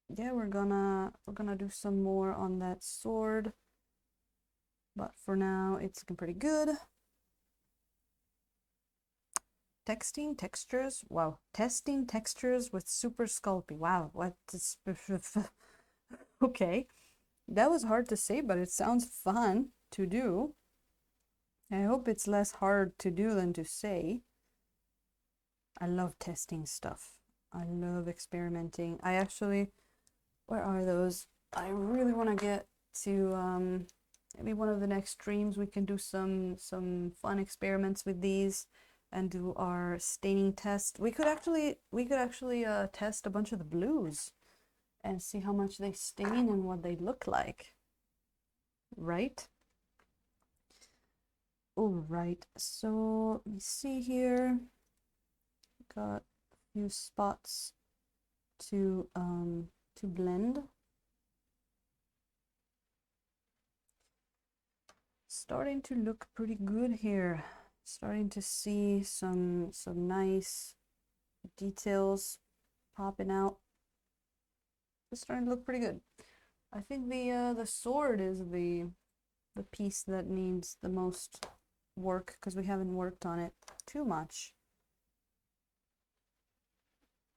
Yeah, we're gonna do some more on that sword, but for now it's looking pretty good. Testing textures with super sculpey. Wow, what is okay, that was hard to say, but it sounds fun to do. I hope it's less hard to do than to say. I love testing stuff. I love experimenting. Where are those? I really want to get to maybe one of the next streams we can do some fun experiments with these and do our staining test. We could actually test a bunch of the blues and see how much they stain and what they look like. Right? All right. So let me see here. Got a few spots to blend. Starting to look pretty good here. Starting to see some nice details popping out. It's starting to look pretty good. I think the sword is the piece that needs the most work, because we haven't worked on it too much.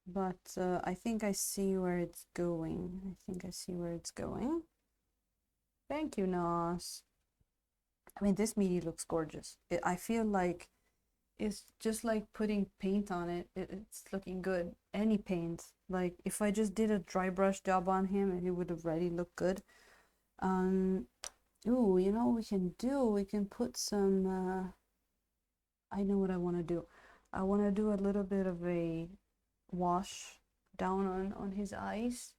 But I think I see where it's going. Thank you, Nos. I mean, this meaty looks gorgeous. I feel like it's just like putting paint on it. It's looking good. Any paint. Like if I just did a dry brush job on him, it would already look good. Um, ooh, you know what we can do? We can put some, I know what I want to do. I want to do a little bit of a wash down on his eyes,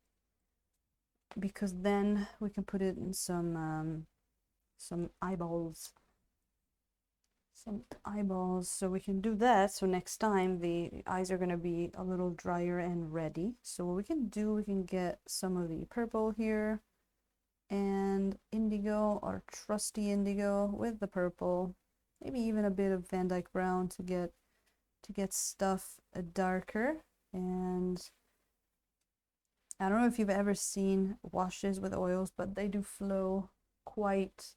because then we can put it in some eyeballs. So we can do that. So next time the eyes are going to be a little drier and ready. So what we can do, we can get some of the purple here and indigo, or trusty indigo with the purple, maybe even a bit of Van Dyke brown to get stuff darker. And I don't know if you've ever seen washes with oils, but they do flow quite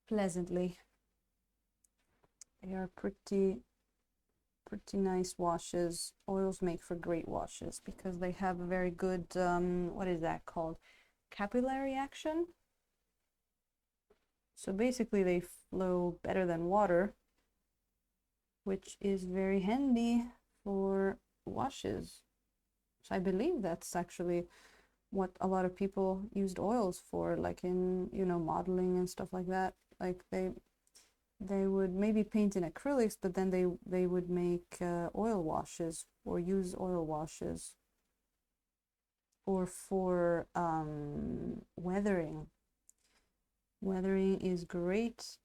pleasantly. They are pretty nice washes. Oils make for great washes because they have a very good, what is that called? Capillary action. So basically they flow better than water, which is very handy for washes. So I believe that's actually what a lot of people used oils for, like in, you know, modeling and stuff like that. Like they would maybe paint in acrylics, but then they would make oil washes or use oil washes, or for weathering. Weathering is great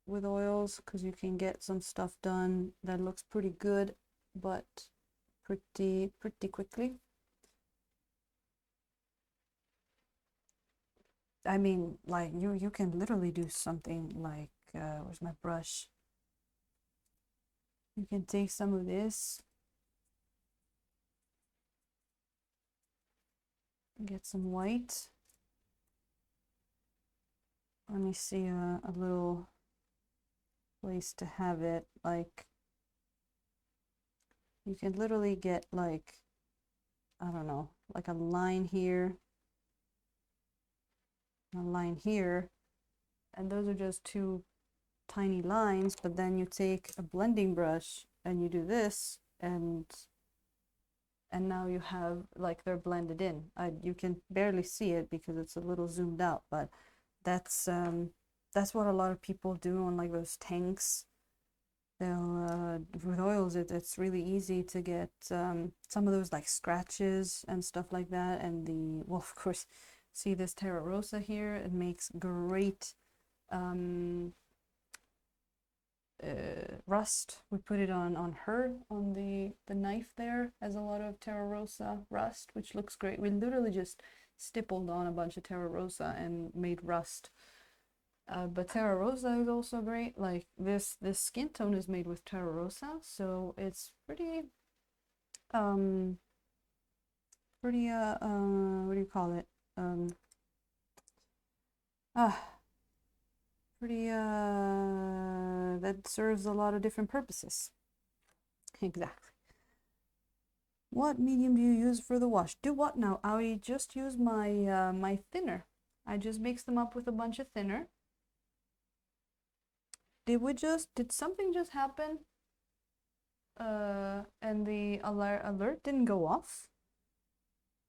with oils because you can get some stuff done that looks pretty good, but pretty quickly. I mean, like you can literally do something like, where's my brush? You can take some of this, get some white. Let me see a little place to have it. Like you can literally get like, I don't know, like a line here, a line here, and those are just two tiny lines. But then you take a blending brush and you do this, and now you have, like, they're blended in. You can barely see it because it's a little zoomed out, but that's what a lot of people do on like those tanks. They'll with oils, it's really easy to get some of those like scratches and stuff like that. And the, well, of course, see this Terra Rosa here, it makes great rust. We put it on her, on the knife there, has a lot of Terra Rosa rust, which looks great. We literally just stippled on a bunch of Terra Rosa and made rust. But Terra Rosa is also great. Like this skin tone is made with Terra Rosa, so it's pretty what do you call it? Pretty that serves a lot of different purposes. Exactly. What medium do you use for the wash? Do what now? I just use my my thinner. I just mix them up with a bunch of thinner. Did something just happen? And the alert didn't go off?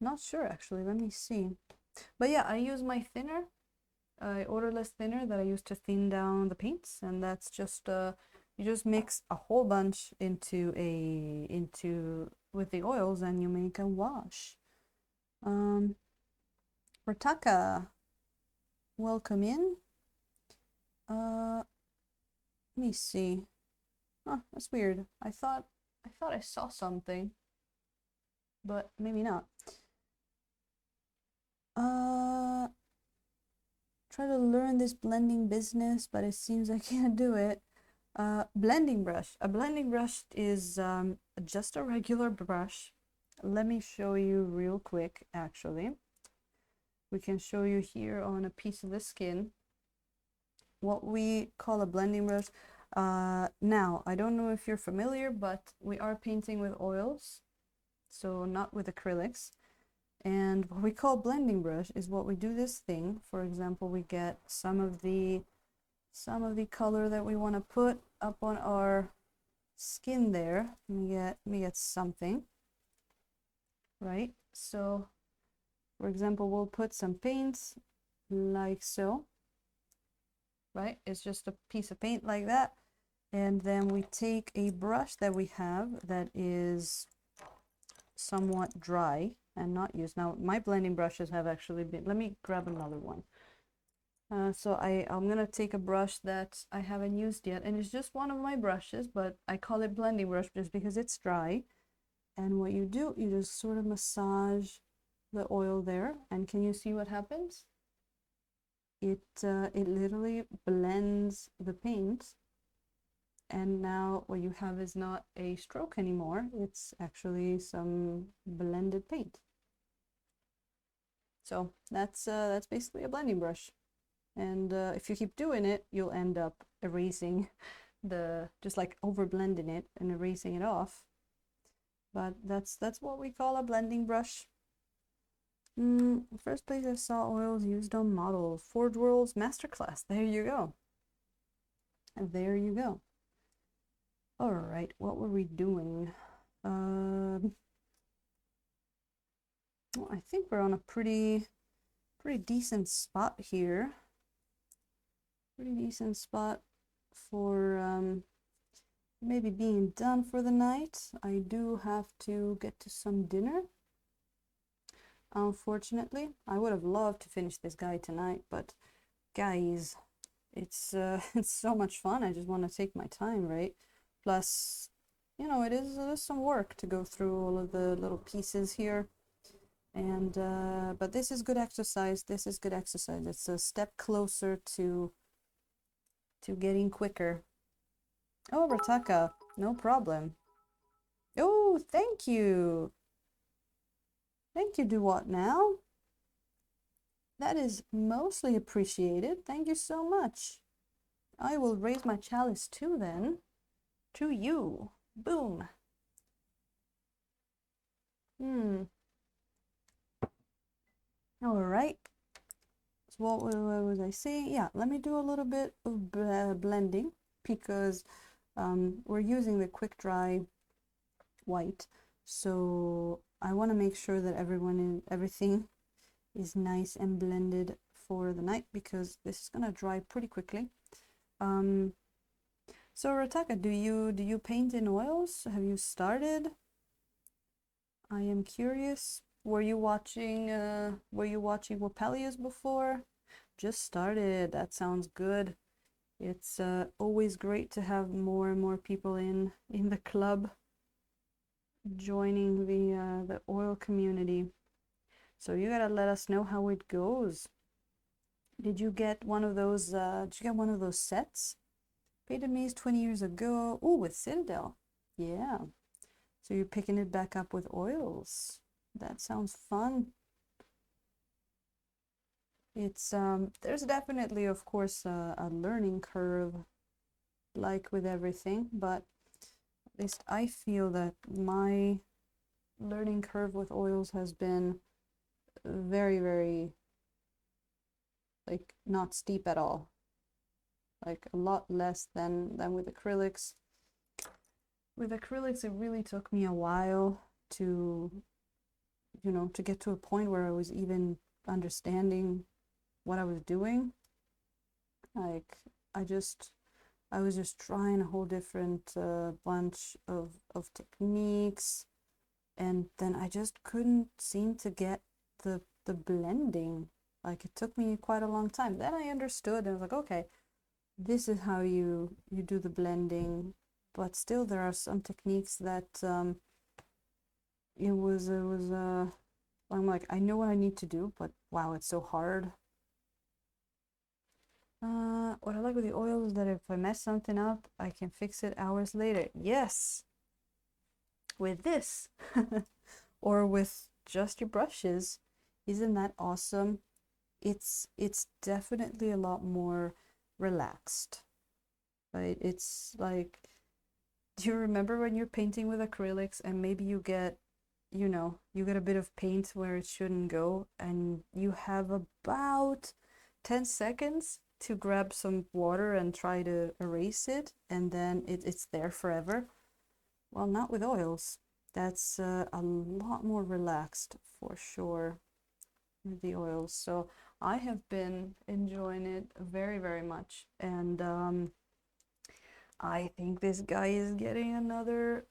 Not sure actually, let me see. But yeah, I use my thinner, odorless thinner that I use to thin down the paints, and that's just you just mix a whole bunch into with the oils and you make a wash. Rataka, welcome in. Let me see. Huh, that's weird. I thought I saw something, but maybe not. Try to learn this blending business, but it seems I can't do it. Blending brush. A blending brush is just a regular brush. Let me show you real quick, actually. We can show you here on a piece of the skin what we call a blending brush. Now, I don't know if you're familiar, but we are painting with oils, so not with acrylics. And what we call blending brush is what we do this thing. For example, we get some of the some of the color that we want to put up on our skin there. Let me get something, right? So, for example, we'll put some paints like so, right? It's just a piece of paint like that. And then we take a brush that we have that is somewhat dry and not used. Now, my blending brushes have actually been, let me grab another one. So I'm gonna take a brush that I haven't used yet, and it's just one of my brushes, but I call it blending brush just because it's dry. And what you do, you just sort of massage the oil there, and can you see what happens? It literally blends the paint, and now what you have is not a stroke anymore, it's actually some blended paint. So that's basically a blending brush. And if you keep doing it, you'll end up erasing just like over blending it and erasing it off. But that's what we call a blending brush. The first place I saw oils used on models, Forge World's Masterclass. There you go. And there you go. All right, what were we doing? Well, I think we're on a pretty decent spot here. Pretty decent spot for maybe being done for the night. I do have to get to some dinner. Unfortunately, I would have loved to finish this guy tonight, but guys, it's it's so much fun. I just want to take my time, right? Plus, you know, it is some work to go through all of the little pieces here. And but this is good exercise. This is good exercise. It's a step closer to getting quicker. Oh, Rataka, no problem. Oh, thank you. Thank you, Do What Now? That is mostly appreciated. Thank you so much. I will raise my chalice too then. To you. Boom. All right. So what was I saying? Yeah, let me do a little bit of blending because we're using the quick dry white, so I want to make sure that everything is nice and blended for the night because this is gonna dry pretty quickly. So Rataka, do you paint in oils? Have you started? I am curious. Were you watching Wapelius before? Just started. That sounds good. It's always great to have more and more people in the club joining the oil community. So you gotta let us know how it goes. Did you get one of those sets? Painted Maze 20 years ago. Oh, with Citadel. Yeah. So you're picking it back up with oils. That sounds fun. It's there's definitely, of course, a learning curve, like with everything, but at least I feel that my learning curve with oils has been very, very, like, not steep at all. Like a lot less than with acrylics. With acrylics, it really took me a while to, you know, to get to a point where I was even understanding what I was doing. Like I was just trying a whole different bunch of techniques, and then I just couldn't seem to get the blending. Like it took me quite a long time. Then I understood and I was like, okay, this is how you do the blending. But still there are some techniques that I'm like, I know what I need to do, but wow, it's so hard. What I like with the oil is that if I mess something up, I can fix it hours later. Yes, with this or with just your brushes. Isn't that awesome? It's definitely a lot more relaxed, right? It's like, do you remember when you're painting with acrylics and maybe you get, you know, you get a bit of paint where it shouldn't go and you have about 10 seconds to grab some water and try to erase it, and then it's there forever. Well, not with oils. That's a lot more relaxed for sure with the oils. So I have been enjoying it very, very much. And I think this guy is getting another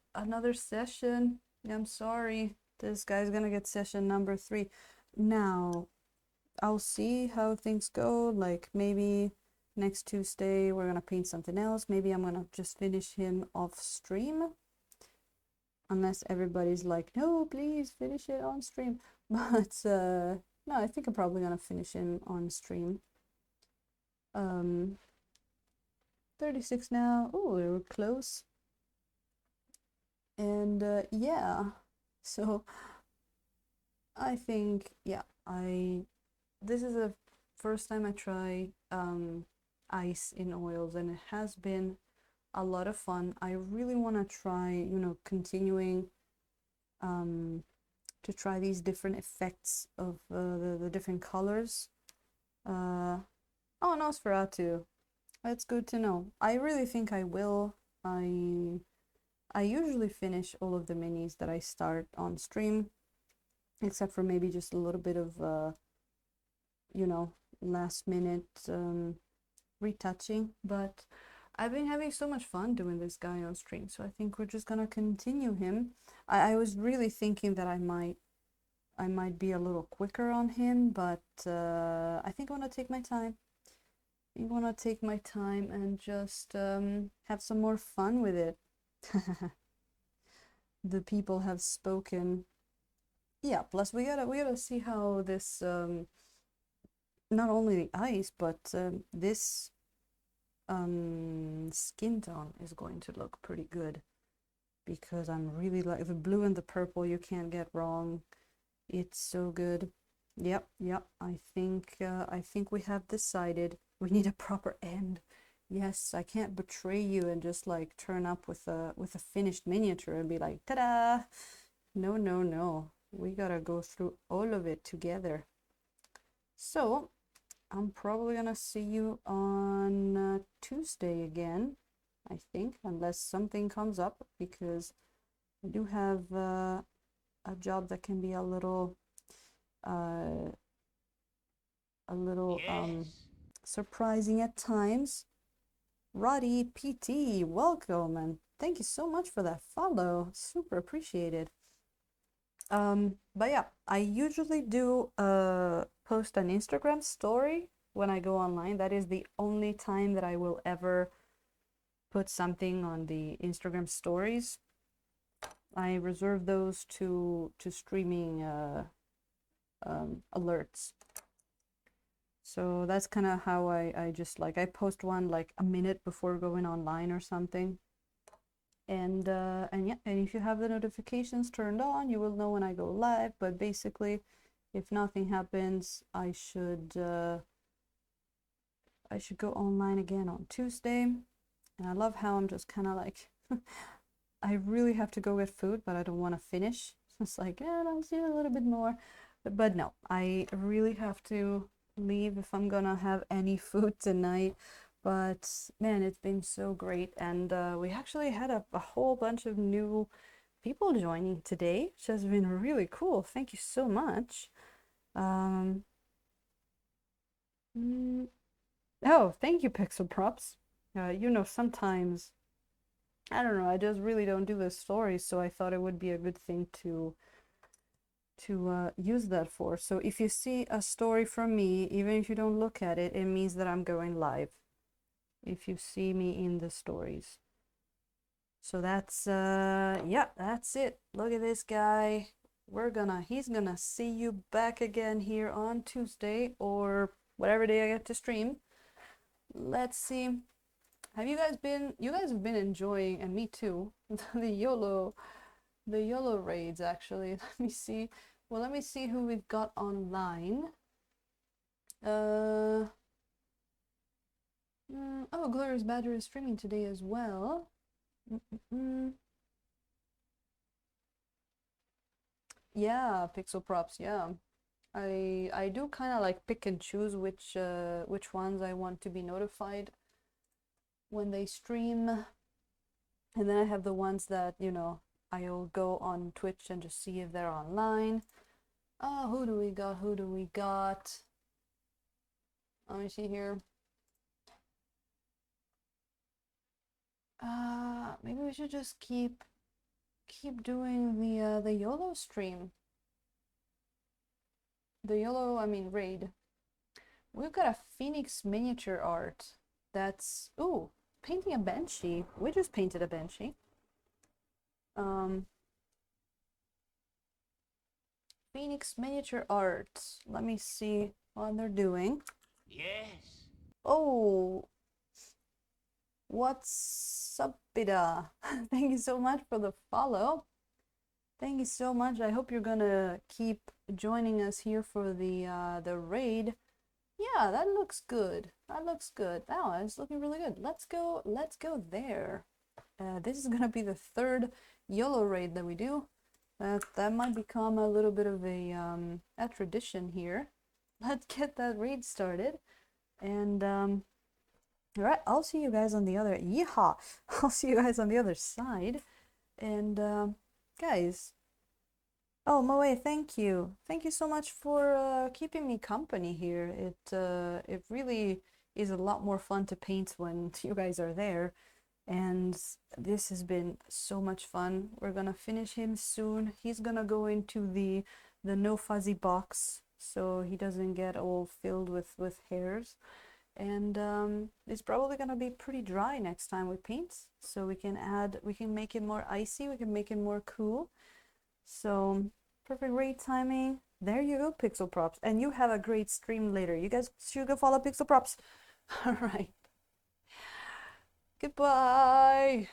session. I'm sorry. This guy's gonna get session number 3. Now, I'll see how things go. Like maybe next Tuesday we're gonna paint something else. Maybe I'm gonna just finish him off stream. Unless everybody's like, no, please finish it on stream. But no, I think I'm probably gonna finish him on stream. 36 now. Oh, we were close. And yeah, so I think, yeah, this is the first time I try ice in oils, and it has been a lot of fun. I really want to try, you know, continuing to try these different effects of the different colors. Oh, Nosferatu. That's good to know. I really think I will. I usually finish all of the minis that I start on stream, except for maybe just a little bit of you know, last minute retouching. But I've been having so much fun doing this guy on stream, so I think we're just gonna continue him. I was really thinking that I might be a little quicker on him, but I think I want to take my time. I want to take my time and just have some more fun with it. The people have spoken. Yeah, plus we gotta see how this not only the ice, but this skin tone is going to look pretty good, because I'm really like the blue and the purple. You can't get wrong. It's so good. Yep. I think we have decided we need a proper end. Yes, I can't betray you and just like turn up with a finished miniature and be like, ta-da! No. We gotta go through all of it together. So I'm probably gonna see you on Tuesday again, I think, unless something comes up, because I do have a job that can be a little surprising at times. Roddy PT, welcome, and thank you so much for that follow. Super appreciated. But yeah, I usually do post an Instagram story when I go online. That is the only time that I will ever put something on the Instagram stories. I reserve those to streaming alerts. So that's kind of how I just like, I post one like a minute before going online or something. And yeah, and if you have the notifications turned on, you will know when I go live. But basically, if nothing happens, I should go online again on Tuesday. And I love how I'm just kind of like, I really have to go get food, but I don't want to finish. It's like, yeah, I'll see a little bit more. But no, I really have to leave if I'm gonna have any food tonight. But man, it's been so great, and we actually had a whole bunch of new people joining today, which has been really cool. Thank you so much. Oh, thank you, Pixel Props. You know, sometimes I don't know, I just really don't do the stories, so I thought it would be a good thing to use that for. So if you see a story from me, even if you don't look at it, it means that I'm going live. If you see me in the stories. So that's yeah, that's it. Look at this guy. He's gonna see you back again here on Tuesday or whatever day I get to stream. Let's see. Have you guys have been enjoying, and me too, the YOLO raids actually. Let me see. Well, let me see who we've got online. Oh, Glorious Badger is streaming today as well. Yeah, Pixel Props, yeah. I do kind of like pick and choose which ones I want to be notified when they stream. And then I have the ones that, you know, I'll go on Twitch and just see if they're online. Oh, who do we got? Who do we got? Let me see here. Maybe we should just keep doing the YOLO stream. The YOLO, I mean raid. We've got a Phoenix miniature art. That's ooh, painting a Banshee. We just painted a Banshee. Phoenix miniature art. Let me see what they're doing. Yes. Oh, what's up, Bida? Thank you so much for the follow. Thank you so much. I hope you're gonna keep joining us here for the raid. Yeah, that looks good. That looks good. Oh, it's looking really good. Let's go there. This is gonna be the third YOLO raid that we do. That might become a little bit of a tradition here. Let's get that raid started. And all right, I'll see you guys on the other. Yeehaw! I'll see you guys on the other side. And guys. Oh, Moe, thank you. Thank you so much for keeping me company here. It really is a lot more fun to paint when you guys are there. And this has been so much fun. We're gonna finish him soon. He's gonna go into the no fuzzy box so he doesn't get all filled with hairs. And it's probably gonna be pretty dry next time we paint. So we can make it more icy, we can make it more cool. So perfect raid timing. There you go, Pixel Props. And you have a great stream later. You guys should go follow Pixel Props. All right. Goodbye.